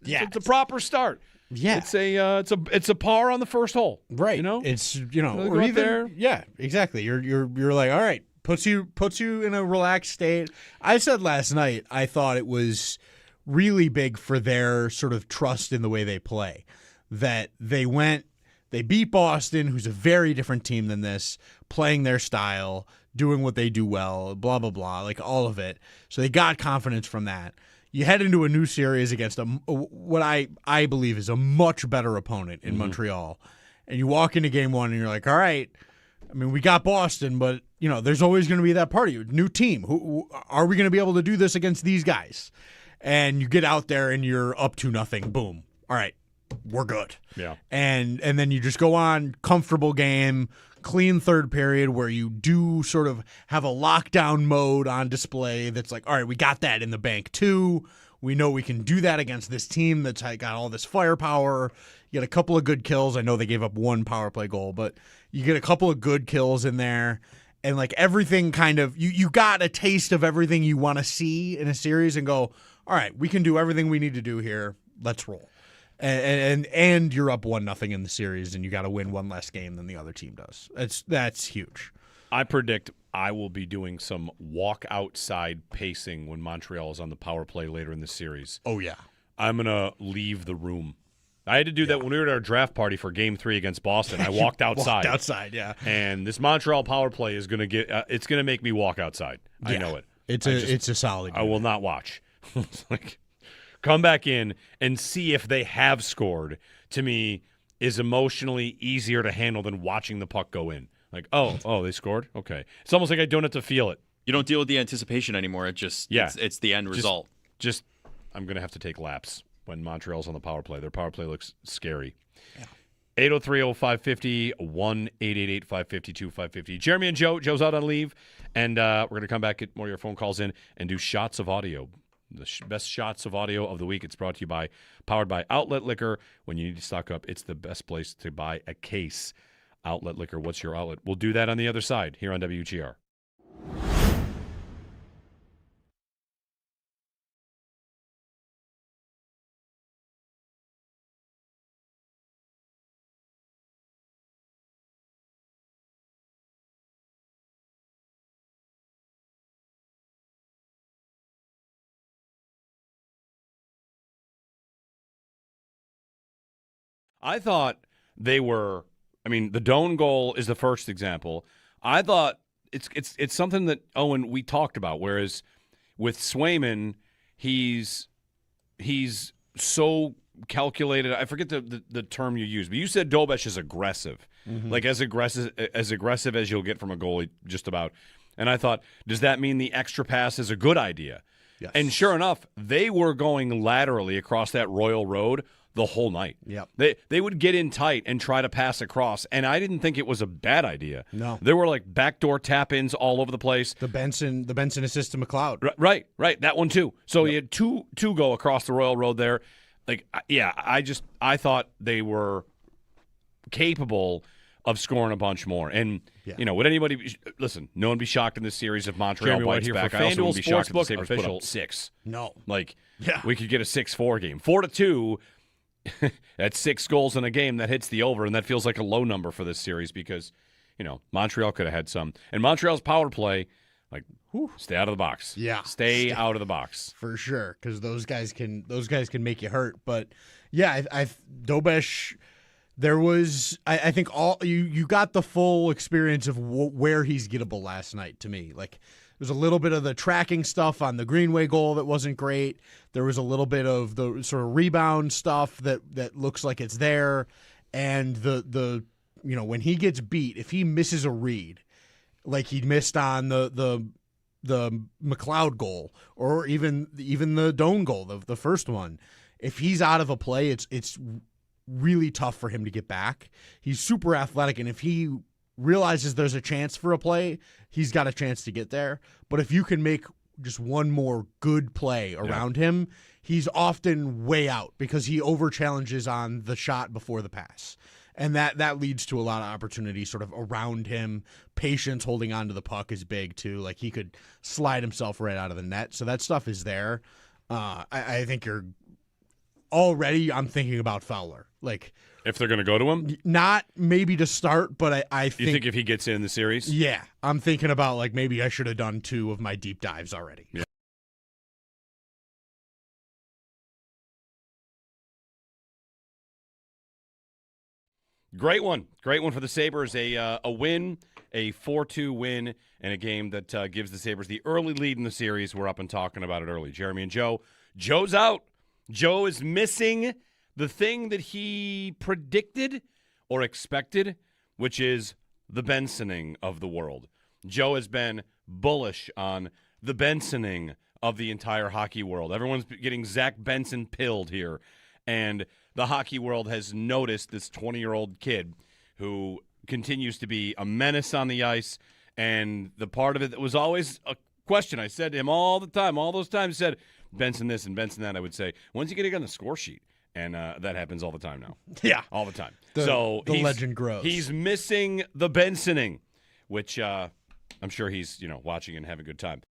Yeah. It's a proper start. Yeah. It's a par on the first hole. Right. You know? It's or go out even there. Yeah, exactly. You're like, all right, puts you in a relaxed state. I said last night I thought it was really big for their sort of trust in the way they play. That they beat Boston, who's a very different team than this, playing their style, doing what they do well, blah blah blah, like all of it. So they got confidence from that. You head into a new series against what I believe is a much better opponent in Montreal, and you walk into game one and you're like, all right, I mean, we got Boston, but there's always going to be that part of you, new team. Who are we going to be able to do this against these guys? And you get out there and you're up 2-0. Boom. All right, we're good. Yeah. And then you just go on, comfortable game, clean third period where you do sort of have a lockdown mode on display that's like, all right, we got that in the bank too. We know we can do that against this team that's got all this firepower. You get a couple of good kills. I know they gave up one power play goal, but you get a couple of good kills in there. And like everything kind of, you got a taste of everything you want to see in a series and go, all right, we can do everything we need to do here. Let's roll. And you're up 1-0 in the series, and you got to win one less game than the other team does. That's huge. I predict I will be doing some walk outside pacing when Montreal is on the power play later in the series. Oh yeah, I'm gonna leave the room. I had to do that when we were at our draft party for Game 3 against Boston. I walked outside. Walked outside, yeah. And this Montreal power play is gonna get. It's gonna make me walk outside. Yeah. I know it. It's a solid game. I will not watch. It's like, come back in and see if they have scored, to me, is emotionally easier to handle than watching the puck go in. Like, oh, they scored? Okay. It's almost like I don't have to feel it. You don't deal with the anticipation anymore. It just it's the end result. Just I'm going to have to take laps when Montreal's on the power play. Their power play looks scary. 803-0550, 1-888-552-550. Jeremy and Joe. Joe's out on leave, and we're going to come back, get more of your phone calls in, and do shots of audio. The best shots of audio of the week. It's brought to you by, powered by Outlet Liquor. When you need to stock up, it's the best place to buy a case. Outlet Liquor, what's your outlet? We'll do that on the other side here on WGR. I thought they were. I mean, the Doan goal is the first example. I thought it's something that Owen we talked about. Whereas with Swayman, he's so calculated. I forget the term you used, but you said Dobesh is aggressive, like as aggressive as you'll get from a goalie, just about. And I thought, does that mean the extra pass is a good idea? Yes. And sure enough, they were going laterally across that Royal Road the whole night. Yep. They would get in tight and try to pass across, and I didn't think it was a bad idea. No. There were like backdoor tap-ins all over the place. The Benson assist to McLeod. Right. That one too. So he had two go across the Royal Road there. Like, yeah, I thought they were capable of scoring a bunch more. And, would anybody listen, no one be shocked in this series if Montreal bites back. I also wouldn't be shocked if the Sabres put up 6. No. Like, we could get a 6-4 game. 4-2, that's 6 goals in a game. That hits the over, and that feels like a low number for this series because, Montreal could have had some. And Montreal's power play, like, stay out of the box. Yeah. Stay out of the box. For sure, because those guys can make you hurt. But, yeah, Dobesh, there was, I think all you got the full experience of where he's gettable last night to me. Like, there's a little bit of the tracking stuff on the Greenway goal that wasn't great. There was a little bit of the sort of rebound stuff that looks like it's there. And the when he gets beat, if he misses a read, like he missed on the McLeod goal or even the Doan goal, the first one, if he's out of a play, it's really tough for him to get back. He's super athletic, and if he realizes there's a chance for a play, he's got a chance to get there. But if you can make just one more good play around him, he's often way out because he over challenges on the shot before the pass. And that leads to a lot of opportunities sort of around him. Patience holding on to the puck is big too. Like he could slide himself right out of the net. So that stuff is there. I think I'm thinking about Fowler. Like if they're going to go to him? Not maybe to start, but I think... You think if he gets in the series? Yeah. I'm thinking about like maybe I should have done 2 of my deep dives already. Yeah. Great one for the Sabres. A win, a 4-2 win, and a game that gives the Sabres the early lead in the series. We're up and talking about it early. Jeremy and Joe. Joe's out. Joe is missing the thing that he predicted or expected, which is the Bensoning of the world. Joe has been bullish on the Bensoning of the entire hockey world. Everyone's getting Zack Benson pilled here, and the hockey world has noticed this 20-year-old kid who continues to be a menace on the ice, and the part of it that was always a question I said to him all the time, all those times, said, Benson this and Benson that, I would say, when's he going to get on the score sheet? And that happens all the time now. Yeah. All the time. The legend grows. He's missing the Bensoning, which I'm sure he's watching and having a good time.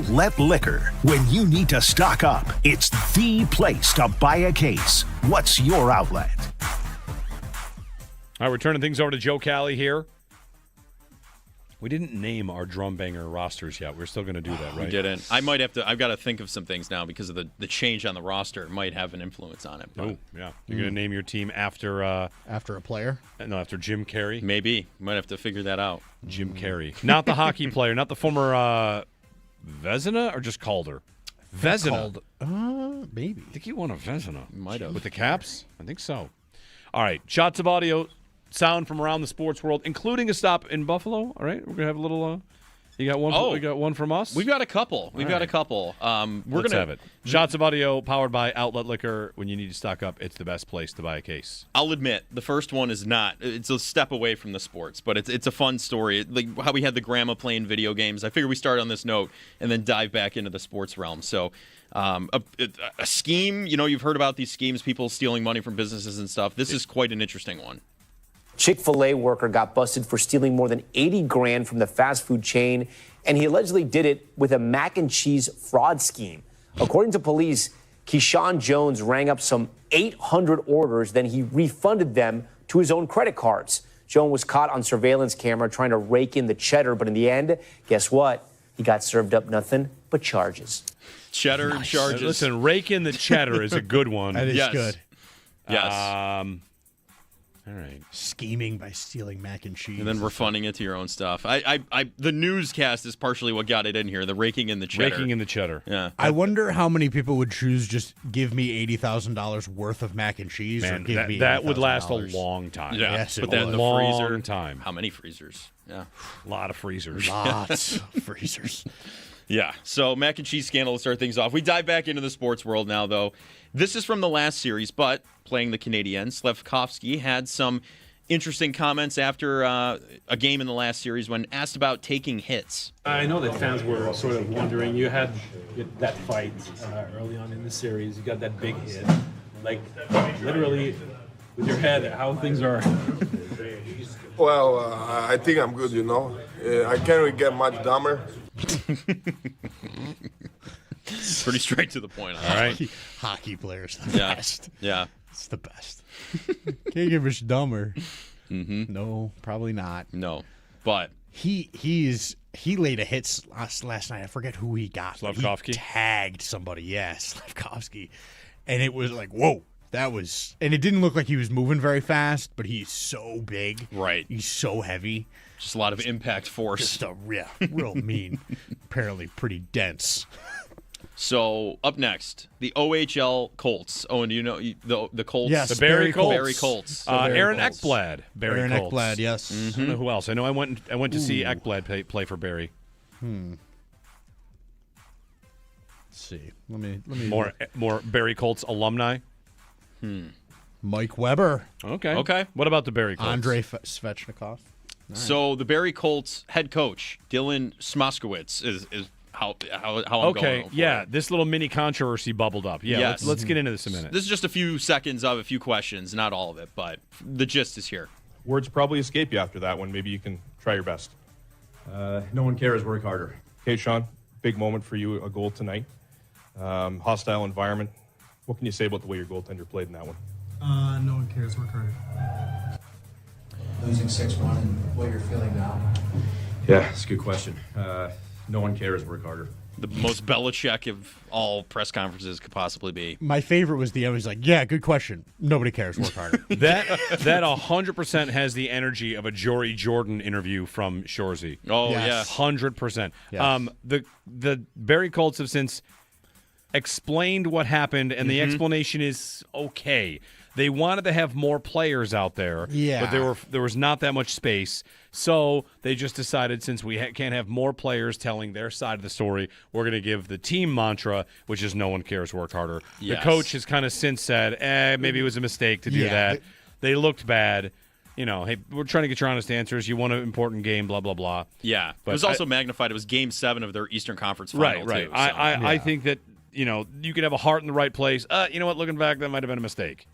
Let liquor. When you need to stock up, it's the place to buy a case. What's your outlet? All right, we're turning things over to Joe Cali here. We didn't name our drum banger rosters yet. We're still going to do that, right? We didn't. I might have to. I've got to think of some things now because of the change on the roster. It might have an influence on it. Oh, yeah. You're going to name your team after a player? No, after Jim Carrey. Maybe. Might have to figure that out. Jim Carrey, not the hockey player, not the former Vezina or just Calder. Vezina. Maybe. I think he won a Vezina. Might have with the Caps. I think so. All right, shots of audio. Sound from around the sports world, including a stop in Buffalo. All right, we're going to have a little You got one. Oh. We got one from us. We've got a couple. We've got a couple. Let's have it. Shots of Audio, powered by Outlet Liquor. When you need to stock up, it's the best place to buy a case. I'll admit, the first one is not. It's a step away from the sports, but it's a fun story. Like how we had the grandma playing video games. I figure we start on this note and then dive back into the sports realm. So a scheme, you've heard about these schemes, people stealing money from businesses and stuff. This is quite an interesting one. Chick-fil-A worker got busted for stealing more than $80,000 from the fast food chain, and he allegedly did it with a mac and cheese fraud scheme. According to police, Keyshawn Jones rang up some 800 orders, then he refunded them to his own credit cards. Jones was caught on surveillance camera trying to rake in the cheddar, but in the end, guess what? He got served up nothing but charges. Cheddar and charges. Listen, rake in the cheddar is a good one. That is Yes. good. Yes. All right. Scheming by stealing mac and cheese. And then refunding it to your own stuff. The newscast is partially what got it in here. The raking in the cheddar. Raking in the cheddar. Yeah. I wonder how many people would choose just give me $80,000 worth of mac and cheese, or Man, give me that would last a $80,000. long time. Yeah. Yes, it Put that in the long freezer. time. How many freezers? Yeah. A lot of freezers. Lots of freezers. Yeah. So mac and cheese scandal to start things off. We dive back into the sports world now, though. This is from the last series, but playing the Canadiens, Slafkovsky had some interesting comments after a game in the last series when asked about taking hits. I know that fans were sort of wondering. You had that fight early on in the series. You got that big hit. Like, literally, with your head, how things are. Well, I think I'm good, I can't really get much dumber. Pretty straight to the point. All right. Hockey players, the best. Yeah. It's the best. Can't get much dumber. Mm-hmm. No, probably not. No, but he laid a hit last night. I forget who he got. Slafkovsky? He tagged somebody. Yeah, Slafkovsky, and it was like, whoa. That was, and it didn't look like he was moving very fast, but he's so big. Right. He's so heavy. Just a lot of impact force. Just real mean. Apparently pretty dense. So up next, the OHL Colts. Oh, and do you know the Colts? Yes, the Barry Colts. Barry Colts. Aaron Ekblad. Barry Aaron Colts. Ekblad, yes. I don't know who else. I know I went to see Ekblad play for Barry. Let's see. Let me More Barry Colts alumni. Mike Weber. Okay. What about the Barry Colts? Andrei Svechnikov. So the Barry Colts head coach Dylan Smoskowitz is how I'm going. Yeah. This little mini controversy bubbled up. Yeah. Yes. Let's get into this in a minute. This is just a few seconds of a few questions, not all of it, but the gist is here. Words probably escape you after that one. Maybe you can try your best. No one cares. Work harder. Okay, Sean. Big moment for you. A goal tonight. Hostile environment. What can you say about the way your goaltender played in that one? No one cares. Work harder. Losing 6-1 and what you're feeling now? Yeah, that's a good question. No one cares. Work harder. The most Belichick of all press conferences could possibly be. My favorite was the end. He's like, yeah, good question. Nobody cares. Work harder. That 100% has the energy of a Jory Jordan interview from Shoresy. Oh, Yes. 100%. Yes. The Barry Colts have since explained what happened, and the explanation is okay. They wanted to have more players out there, but there was not that much space. So they just decided, since we can't have more players telling their side of the story, we're going to give the team mantra, which is no one cares, work harder. Yes. The coach has kind of since said, maybe it was a mistake to do that. They looked bad. Hey, we're trying to get your honest answers. You won an important game, blah, blah, blah. Yeah. But it was also magnified. It was Game 7 of their Eastern Conference final, Right. too. I think that, you could have a heart in the right place. You know what? Looking back, that might have been a mistake.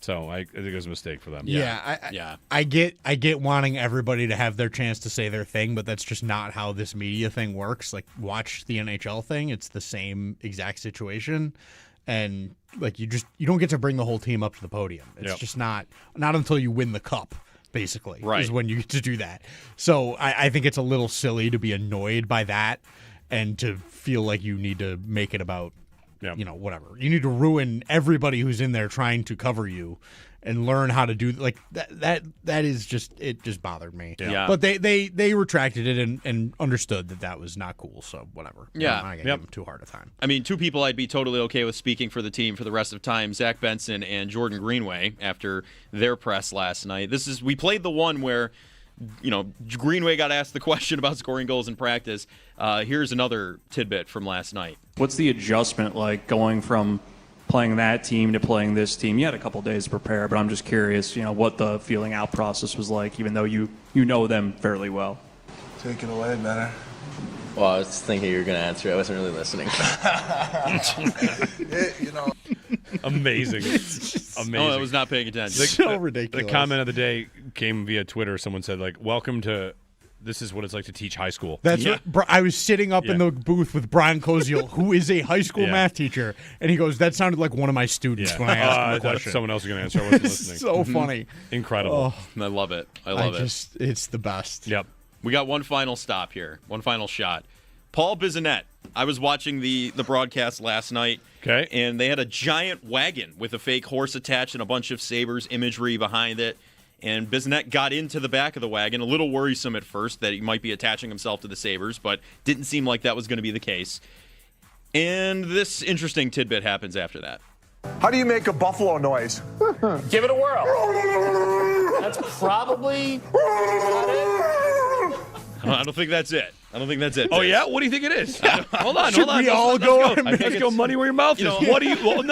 So I think it was a mistake for them. I get wanting everybody to have their chance to say their thing, but that's just not how this media thing works. Like, watch the NHL thing; it's the same exact situation, and like you don't get to bring the whole team up to the podium. It's just not until you win the cup. Basically, is when you get to do that. So I think it's a little silly to be annoyed by that and to feel like you need to make it about. Whatever. You need to ruin everybody who's in there trying to cover you and learn how to do like that is just, it just bothered me. Yeah. But they retracted it and understood that was not cool. So whatever. Yeah. I'm not gonna give them too hard a time. I mean, two people I'd be totally okay with speaking for the team for the rest of time, Zack Benson and Jordan Greenway, after their press last night. We played the one where Greenway got asked the question about scoring goals in practice. Here's another tidbit from last night. What's the adjustment like going from playing that team to playing this team? You had a couple days to prepare, but I'm just curious, what the feeling out process was like, even though you know them fairly well. Take it away, better. Well, I was thinking you were going to answer. I wasn't really listening. Amazing. Amazing. Oh, I was not paying attention. So ridiculous. The comment of the day came via Twitter. Someone said, welcome to, this is what it's like to teach high school. That's what I was sitting up in the booth with Brian Koziel, who is a high school math teacher, and he goes, that sounded like one of my students when I asked him the question. Someone else was going to answer. I wasn't listening. So funny. Incredible. I love it. I love it. It's the best. Yep. We got one final stop here, one final shot. Paul Bissonnette. I was watching the broadcast last night, and they had a giant wagon with a fake horse attached and a bunch of Sabres imagery behind it. And Bissonnette got into the back of the wagon, a little worrisome at first that he might be attaching himself to the Sabres, but didn't seem like that was going to be the case. And this interesting tidbit happens after that. How do you make a buffalo noise? Give it a whirl. That's probably not it. I don't think that's it. Oh, yeah? What do you think it is? Hold on. Should we all go? Let's go money where your mouth is. What do you... Well,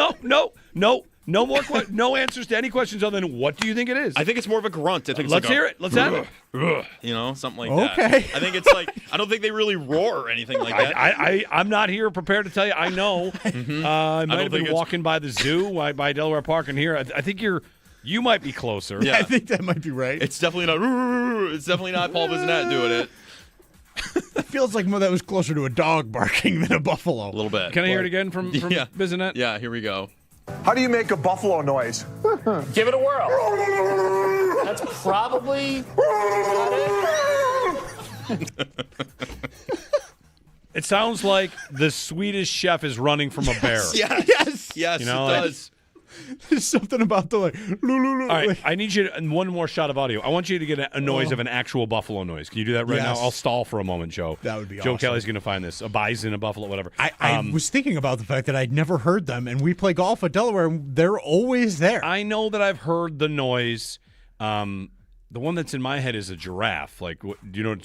no more no answers to any questions other than what do you think it is? I think it's more of a grunt. I think it's Let's hear it. Let's have it. Something like that. Okay. I think it's like, I don't think they really roar or anything like that. I'm not here prepared to tell you. I know. I might have been walking by the zoo, by Delaware Park, and here. I think you might be closer. Yeah. I think that might be right. It's definitely not. It's definitely not Paul Bissonnette doing it. It feels like that was closer to a dog barking than a buffalo. A little bit. Can I hear it again from Bissonnette? Yeah, here we go. How do you make a buffalo noise? Give it a whirl. That's probably not it. It sounds like the Swedish chef is running from a bear. Yes, it does. There's something about the All right, I need you to, one more shot of audio. I want you to get a noise of an actual buffalo noise. Can you do that right now? I'll stall for a moment, Joe. That would be Joe awesome. Kelly's going to find this. A bison, a buffalo, whatever. I was thinking about the fact that I'd never heard them, and we play golf at Delaware, and they're always there. I know that I've heard the noise. The one that's in my head is a giraffe. Do you know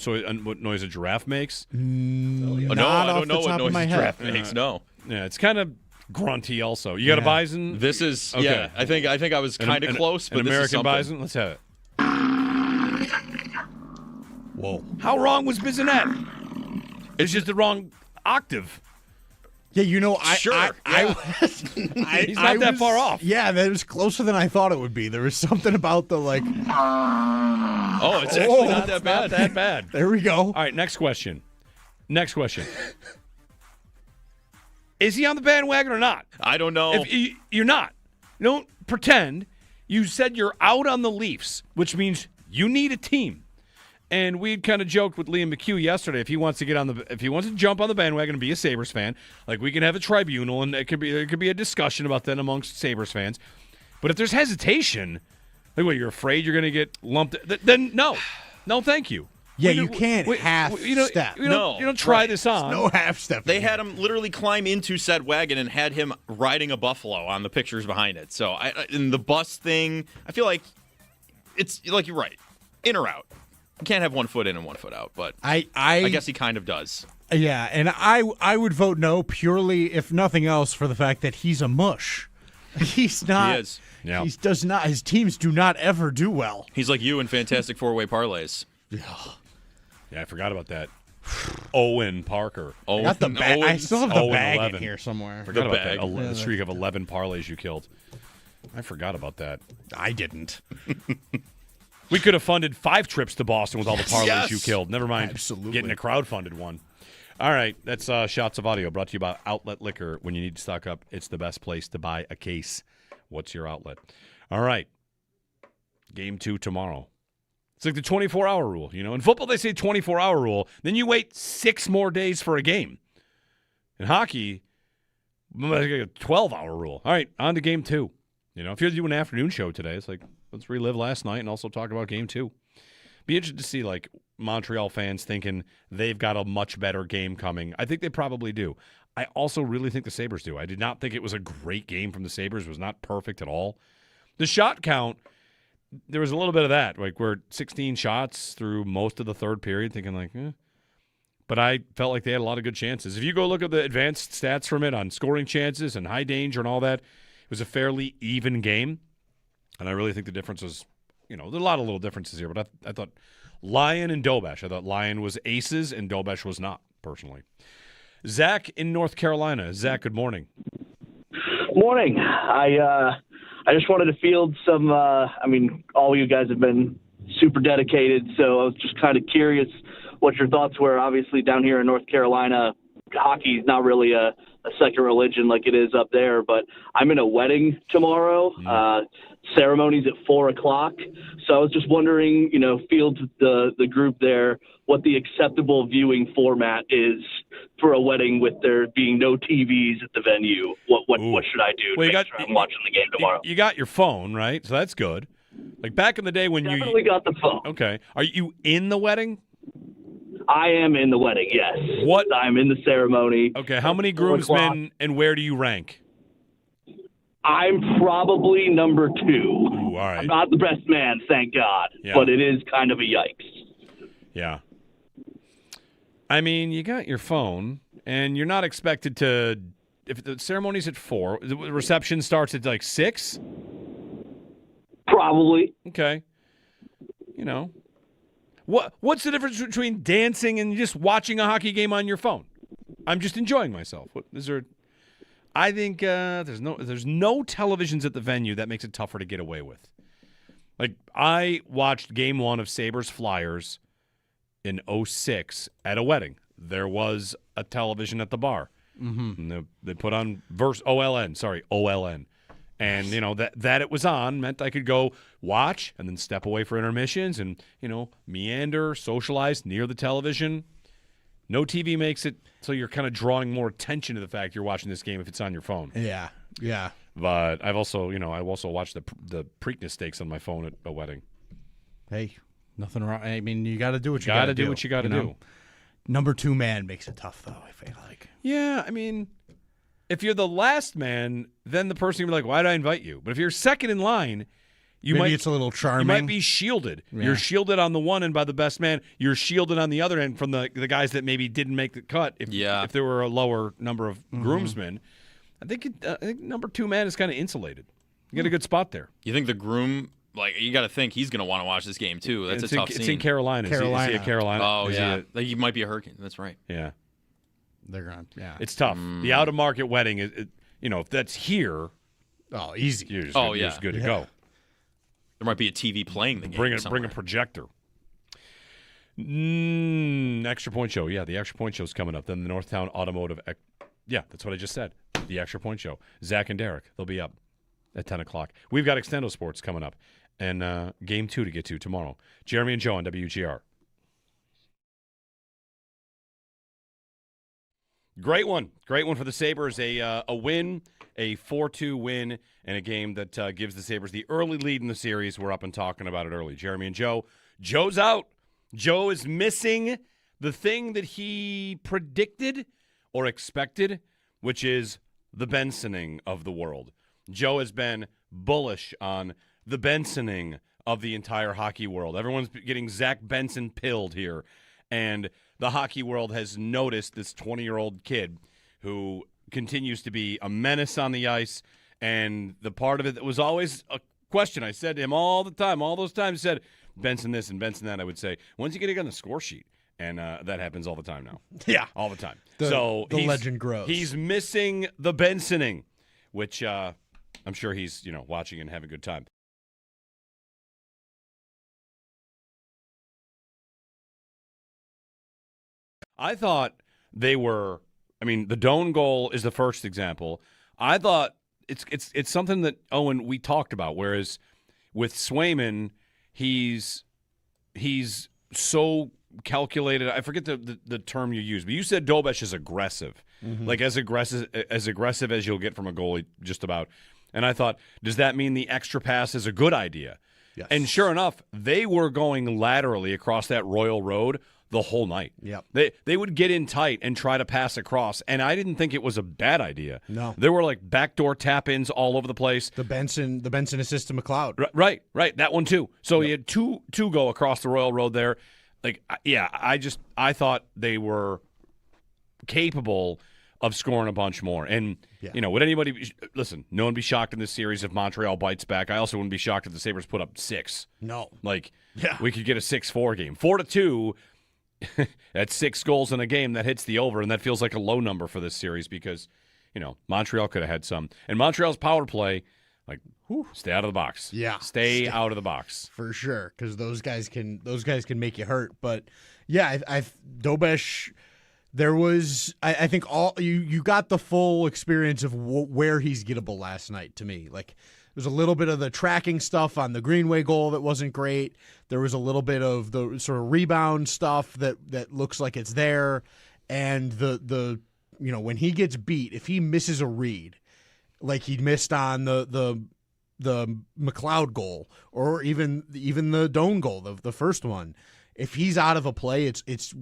what noise a giraffe makes? No, I don't know what noise a giraffe makes. No. Yeah, it's kind of grunty also. You got a bison? This is okay. I think I was kind of close, but an this American is something. bison. Let's have it. Whoa! How wrong was Bissonnette? It's just the wrong octave. Yeah, He's not that far off. Yeah, that was closer than I thought it would be. There was something about the Oh, it's actually not that bad. Not that bad. There we go. All right, next question. Is he on the bandwagon or not? I don't know. If you're not. Don't pretend. You said you're out on the Leafs, which means you need a team. And we kind of joked with Liam McHugh yesterday if he wants to jump on the bandwagon and be a Sabres fan, we can have a tribunal and there could be a discussion about that amongst Sabres fans. But if there's hesitation, you're afraid you're going to get lumped, then no, thank you. Yeah, you can't half-step. You don't try this on. No half-step. They had him literally climb into said wagon and had him riding a buffalo on the pictures behind it. So, in the bus thing, I feel like it's like you're right. In or out. You can't have 1 foot in and 1 foot out, but I guess he kind of does. Yeah, and I would vote no purely, if nothing else, for the fact that he's a mush. He's not. He is. Yeah. He does not. His teams do not ever do well. He's like you in Fantastic Four-Way Parlays. Yeah, I forgot about that. Owen Parker. I still have the bag in here somewhere. Forgot about that. A streak of 11 parlays you killed. I forgot about that. I didn't. We could have funded 5 trips to Boston with all the parlays you killed. Never mind getting a crowd-funded one. All right, that's Shots of Audio brought to you by Outlet Liquor. When you need to stock up, it's the best place to buy a case. What's your outlet? All right, Game 2 tomorrow. It's like the 24-hour rule. In football, they say 24-hour rule. Then you wait 6 more days for a game. In hockey, 12-hour rule. All right, on to Game 2. If you're doing an afternoon show today, it's like, let's relive last night and also talk about Game 2. Be interested to see, Montreal fans thinking they've got a much better game coming. I think they probably do. I also really think the Sabres do. I did not think it was a great game from the Sabres. It was not perfect at all. The shot count, there was a little bit of that. Like, we're 16 shots through most of the third period, thinking like, But I felt like they had a lot of good chances. If you go look at the advanced stats from it on scoring chances and high danger and all that, it was a fairly even game. And I really think the difference was, there's a lot of little differences here, but I thought Lyon and Dobesh. I thought Lyon was aces and Dobesh was not, personally. Zach in North Carolina. Zach, good morning. Morning. I just wanted to field some, all you guys have been super dedicated, so I was just kind of curious what your thoughts were. Obviously, down here in North Carolina, hockey is not really a second religion like it is up there, but I'm in a wedding tomorrow. Ceremony's at 4:00. So I was just wondering, field the group there, what the acceptable viewing format is for a wedding with there being no TVs at the venue. What should I do to make sure I'm watching the game tomorrow? You got your phone, right? So that's good. Like back in the day when Definitely got the phone. Okay. Are you in the wedding? I am in the wedding, yes. What? I'm in the ceremony. Okay, how many groomsmen and where do you rank? I'm probably number 2. Ooh, all right. I'm not the best man, thank God, Yeah. but it is kind of a yikes. Yeah. I mean, you got your phone, and you're not expected to – if the ceremony's at 4, the reception starts at like 6? Probably. Okay. What's the difference between dancing and just watching a hockey game on your phone? I'm just enjoying myself. What is there? I think there's no televisions at the venue. That makes it tougher to get away with. Like, I watched Game 1 of Sabres Flyers in 2006 at a wedding. There was a television at the bar. Mm-hmm. And they put on OLN. And, that it was on meant I could go watch and then step away for intermissions and, meander, socialize near the television. No TV makes it so you're kind of drawing more attention to the fact you're watching this game if it's on your phone. Yeah, yeah. But I've also, watched the Preakness Stakes on my phone at a wedding. Hey, nothing wrong. I mean, you got to do what you got got to do. What you got to do. Number 2 man makes it tough, though, I feel like. Yeah, I mean, if you're the last man, then the person will be like, why did I invite you? But if you're second in line, Maybe it's a little charming. You might be shielded. Yeah. You're shielded on the one end by the best man. You're shielded on the other end from the guys that maybe didn't make the cut if there were a lower number of groomsmen. I think number 2 man is kind of insulated. You get a good spot there. You think the groom, you got to think he's going to want to watch this game, too. That's a tough scene. It's in Carolina. Is he a Carolina? Oh, yeah. He might be a Hurricane. That's right. Yeah. They're gone. Yeah. It's tough. The out-of-market wedding, if that's here. Oh, easy. You're just good to go. There might be a TV playing the game. Bring a projector. Extra Point Show. Yeah, the Extra Point Show's coming up. Then the Northtown Automotive. Yeah, that's what I just said. The Extra Point Show. Zach and Derek, they'll be up at 10 o'clock. We've got Extendo Sports coming up. And Game 2 to get to tomorrow. Jeremy and Joe on WGR. Great one for the Sabres. A win, a 4-2 win, and a game that gives the Sabres the early lead in the series. We're up and talking about it early. Jeremy and Joe. Joe's out. Joe is missing the thing that he predicted or expected, which is the Bensoning of the world. Joe has been bullish on the Bensoning of the entire hockey world. Everyone's getting Zack Benson pilled here, and the hockey world has noticed this 20-year-old kid who continues to be a menace on the ice, and the part of it that was always a question. I said to him all the time, all those times, I said, Benson this and Benson that. I would say, when's he going to get on the score sheet? And that happens all the time now. Yeah. All the time. The legend grows. He's missing the Bensoning, which I'm sure he's watching and having a good time. I thought they were. I mean, the Doan goal is the first example. I thought it's something that Owen we talked about. Whereas with Swayman, he's so calculated. I forget the term you used, but you said Dobesh is aggressive, like as aggressive as you'll get from a goalie, just about. And I thought, does that mean the extra pass is a good idea? Yes. And sure enough, they were going laterally across that Royal Road the whole night. Yep. They would get in tight and try to pass across, and I didn't think it was a bad idea. No. There were like backdoor tap-ins all over the place. The Benson assist to McLeod. Right. That one too. So he had two go across the Royal Road there. Like, yeah, I thought they were capable of scoring a bunch more. And, would anybody – listen, no one be shocked in this series if Montreal bites back. I also wouldn't be shocked if the Sabres put up 6. No. Like, we could get a 6-4 game. 4-2, that's 6 goals in a game. That hits the over, and that feels like a low number for this series because, Montreal could have had some. And Montreal's power play, like, stay out of the box. Yeah. Stay out of the box. For sure, because those guys can make you hurt. But, yeah, Dobesh – there was, I think, you got the full experience of where he's gettable last night to me. Like, there's a little bit of the tracking stuff on the Greenway goal that wasn't great. There was a little bit of the sort of rebound stuff that looks like it's there. And the when he gets beat, if he misses a read, like he missed on the McLeod goal or even the Doan goal, the first one, if he's out of a play, it's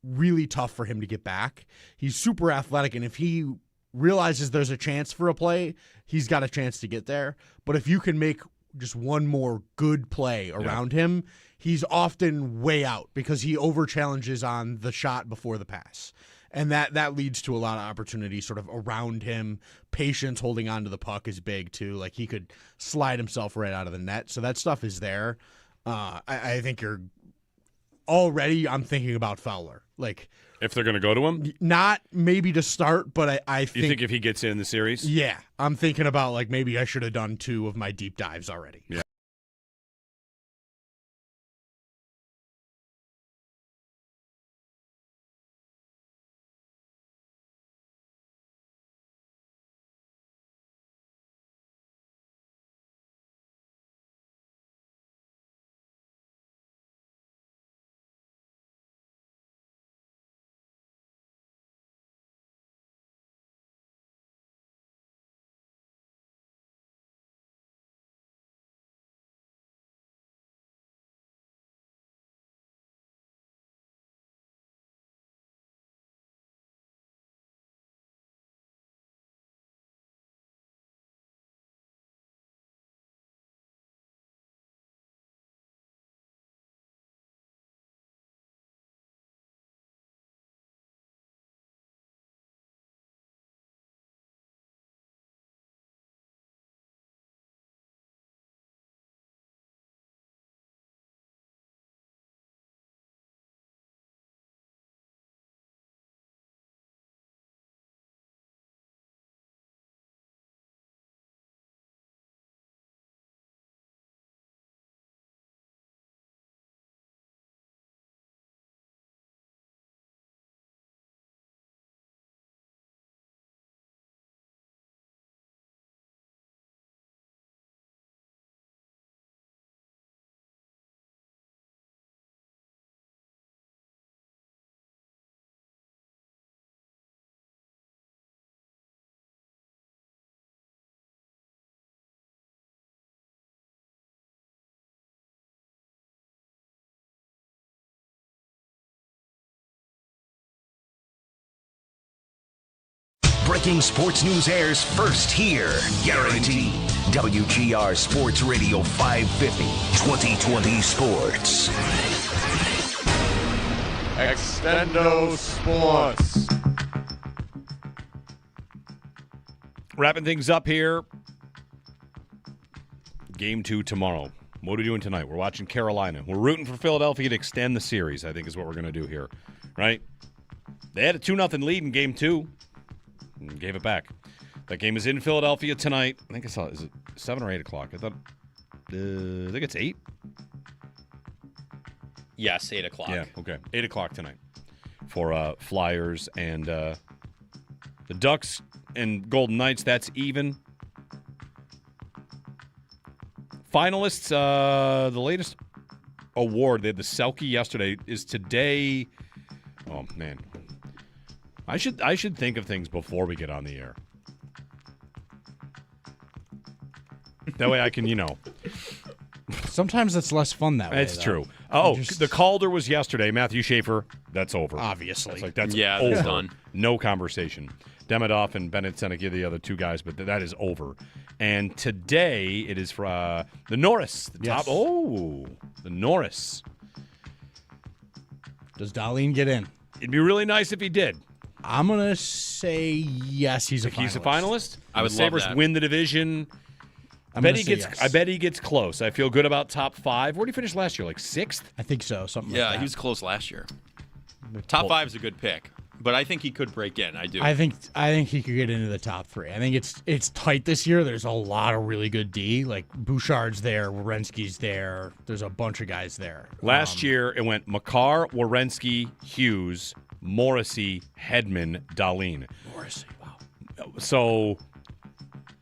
really tough for him to get back. He's super athletic, and if he realizes there's a chance for a play, he's got a chance to get there. But if you can make just one more good play around him, he's often way out because he over-challenges on the shot before the pass. And that leads to a lot of opportunity sort of around him. Patience holding on to the puck is big, too. Like, he could slide himself right out of the net. So that stuff is there. I think I'm thinking about Fowler. Like, if they're going to go to him? Not maybe to start, but I think... You think if he gets in the series? Yeah. I'm thinking about, like, maybe I should have done 2 of my deep dives already. Yeah. Breaking sports news airs first here. Guaranteed. WGR Sports Radio 550. 2020 Sports. Extendo Sports. Wrapping things up here. Game 2 tomorrow. What are we doing tonight? We're watching Carolina. We're rooting for Philadelphia to extend the series, I think is what we're going to do here. Right? They had a 2-0 lead in Game 2. And gave it back. That game is in Philadelphia tonight. I think I saw, is it 7 or 8 o'clock? I think it's 8. Yes, 8 o'clock. Yeah, okay. 8 o'clock tonight for Flyers and the Ducks and Golden Knights. That's even. Finalists, the latest award, they had the Selke yesterday, is today. Oh, man. I should think of things before we get on the air. That way I can, Sometimes it's less fun that way. It's though. true. Oh, the Calder was yesterday. Matthew Schaefer, that's over. Obviously. That's Yeah, over. that's done. No conversation. Demidov and Bennett Seneca, the other two guys, but that is over. And today it is for the Norris. The Norris. Does Dahlin get in? It'd be really nice if he did. I'm going to say yes, he's a finalist. He's a finalist? I would the Sabres love that. win the division. I bet he gets close. I feel good about top 5. Where did he finish last year? Like 6th? I think so. Something like Yeah, that. he was close last year. Top 5 is a good pick, but I think he could break in. I do. I think he could get into the top 3. I think it's tight this year. There's a lot of really good D. Like Bouchard's there, Werenski's there. There's a bunch of guys there. Last year it went Makar, Werenski, Hughes, Morrissey, Hedman, Dahlin. Morrissey, wow. So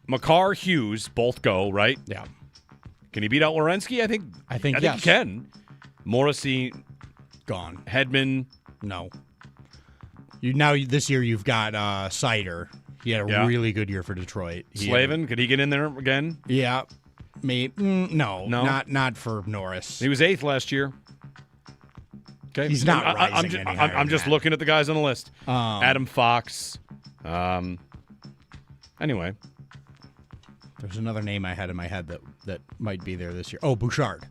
Makar, Hughes both go, right? Yeah. Can he beat out Werenski? I think yes. he can. Morrissey gone. Hedman. No. This year you've got Sider. He had a really good year for Detroit. Slavin, could he get in there again? Yeah. Maybe. No. Not for Norris. He was 8th last year. Okay. He's not rising any higher I'm than just that. looking at the guys on the list. Adam Fox. Anyway. There's another name I had in my head that might be there this year. Oh, Bouchard.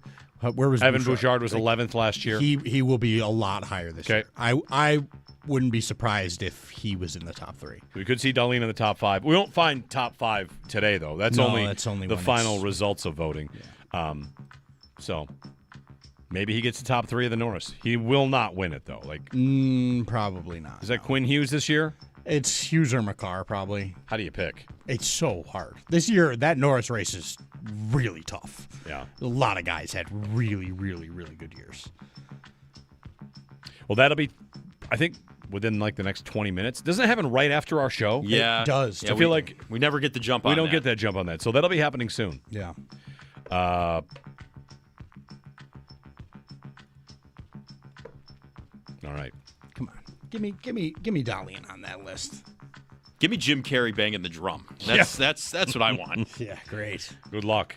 Where was Evan Bouchard was 11th last year. He will be a lot higher this year. I wouldn't be surprised if he was in the top 3. We could see Dahlin in the top 5. We won't find top 5 today, though. That's only the final results of voting. Yeah. So maybe he gets the top 3 of the Norris. He will not win it, though. Probably not. Is that Quinn Hughes this year? It's Hughes or Makar, probably. How do you pick? It's so hard. This year, that Norris race is really tough. Yeah. A lot of guys had really, really, really good years. Well, that'll be, I think, within the next 20 minutes. Doesn't it happen right after our show? Yeah. It does. Yeah, I feel like we never get the jump on we don't that. get that jump on that. So that'll be happening soon. Yeah. All right. Come on. Give me Dahlin on that list. Give me Jim Carrey banging the drum. That's what I want. Yeah, great. Good luck.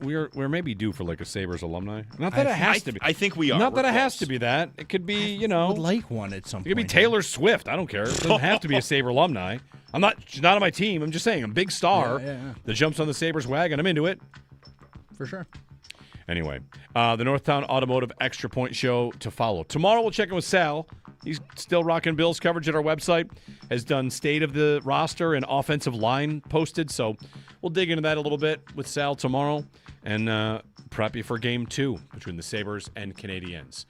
We're maybe due for a Sabres alumni. Not that it has to be. I think we are. Not that We're it has close. to be that. It could be, I would like one at some point. It could be Taylor Swift. I don't care. It doesn't have to be a Sabre alumni. She's not on my team. I'm just saying, a big star that jumps on the Sabres wagon. I'm into it. For sure. Anyway, the Northtown Automotive Extra Point Show to follow. Tomorrow we'll check in with Sal. He's still rocking Bills coverage at our website. Has done state of the roster and offensive line posted. So we'll dig into that a little bit with Sal tomorrow and prep you for Game 2 between the Sabres and Canadiens.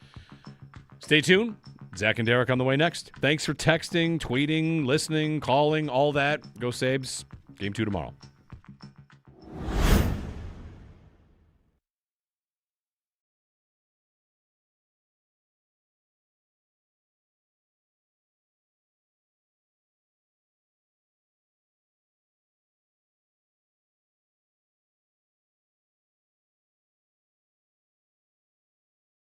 Stay tuned. Zach and Derek on the way next. Thanks for texting, tweeting, listening, calling, all that. Go Sabres. Game 2 tomorrow.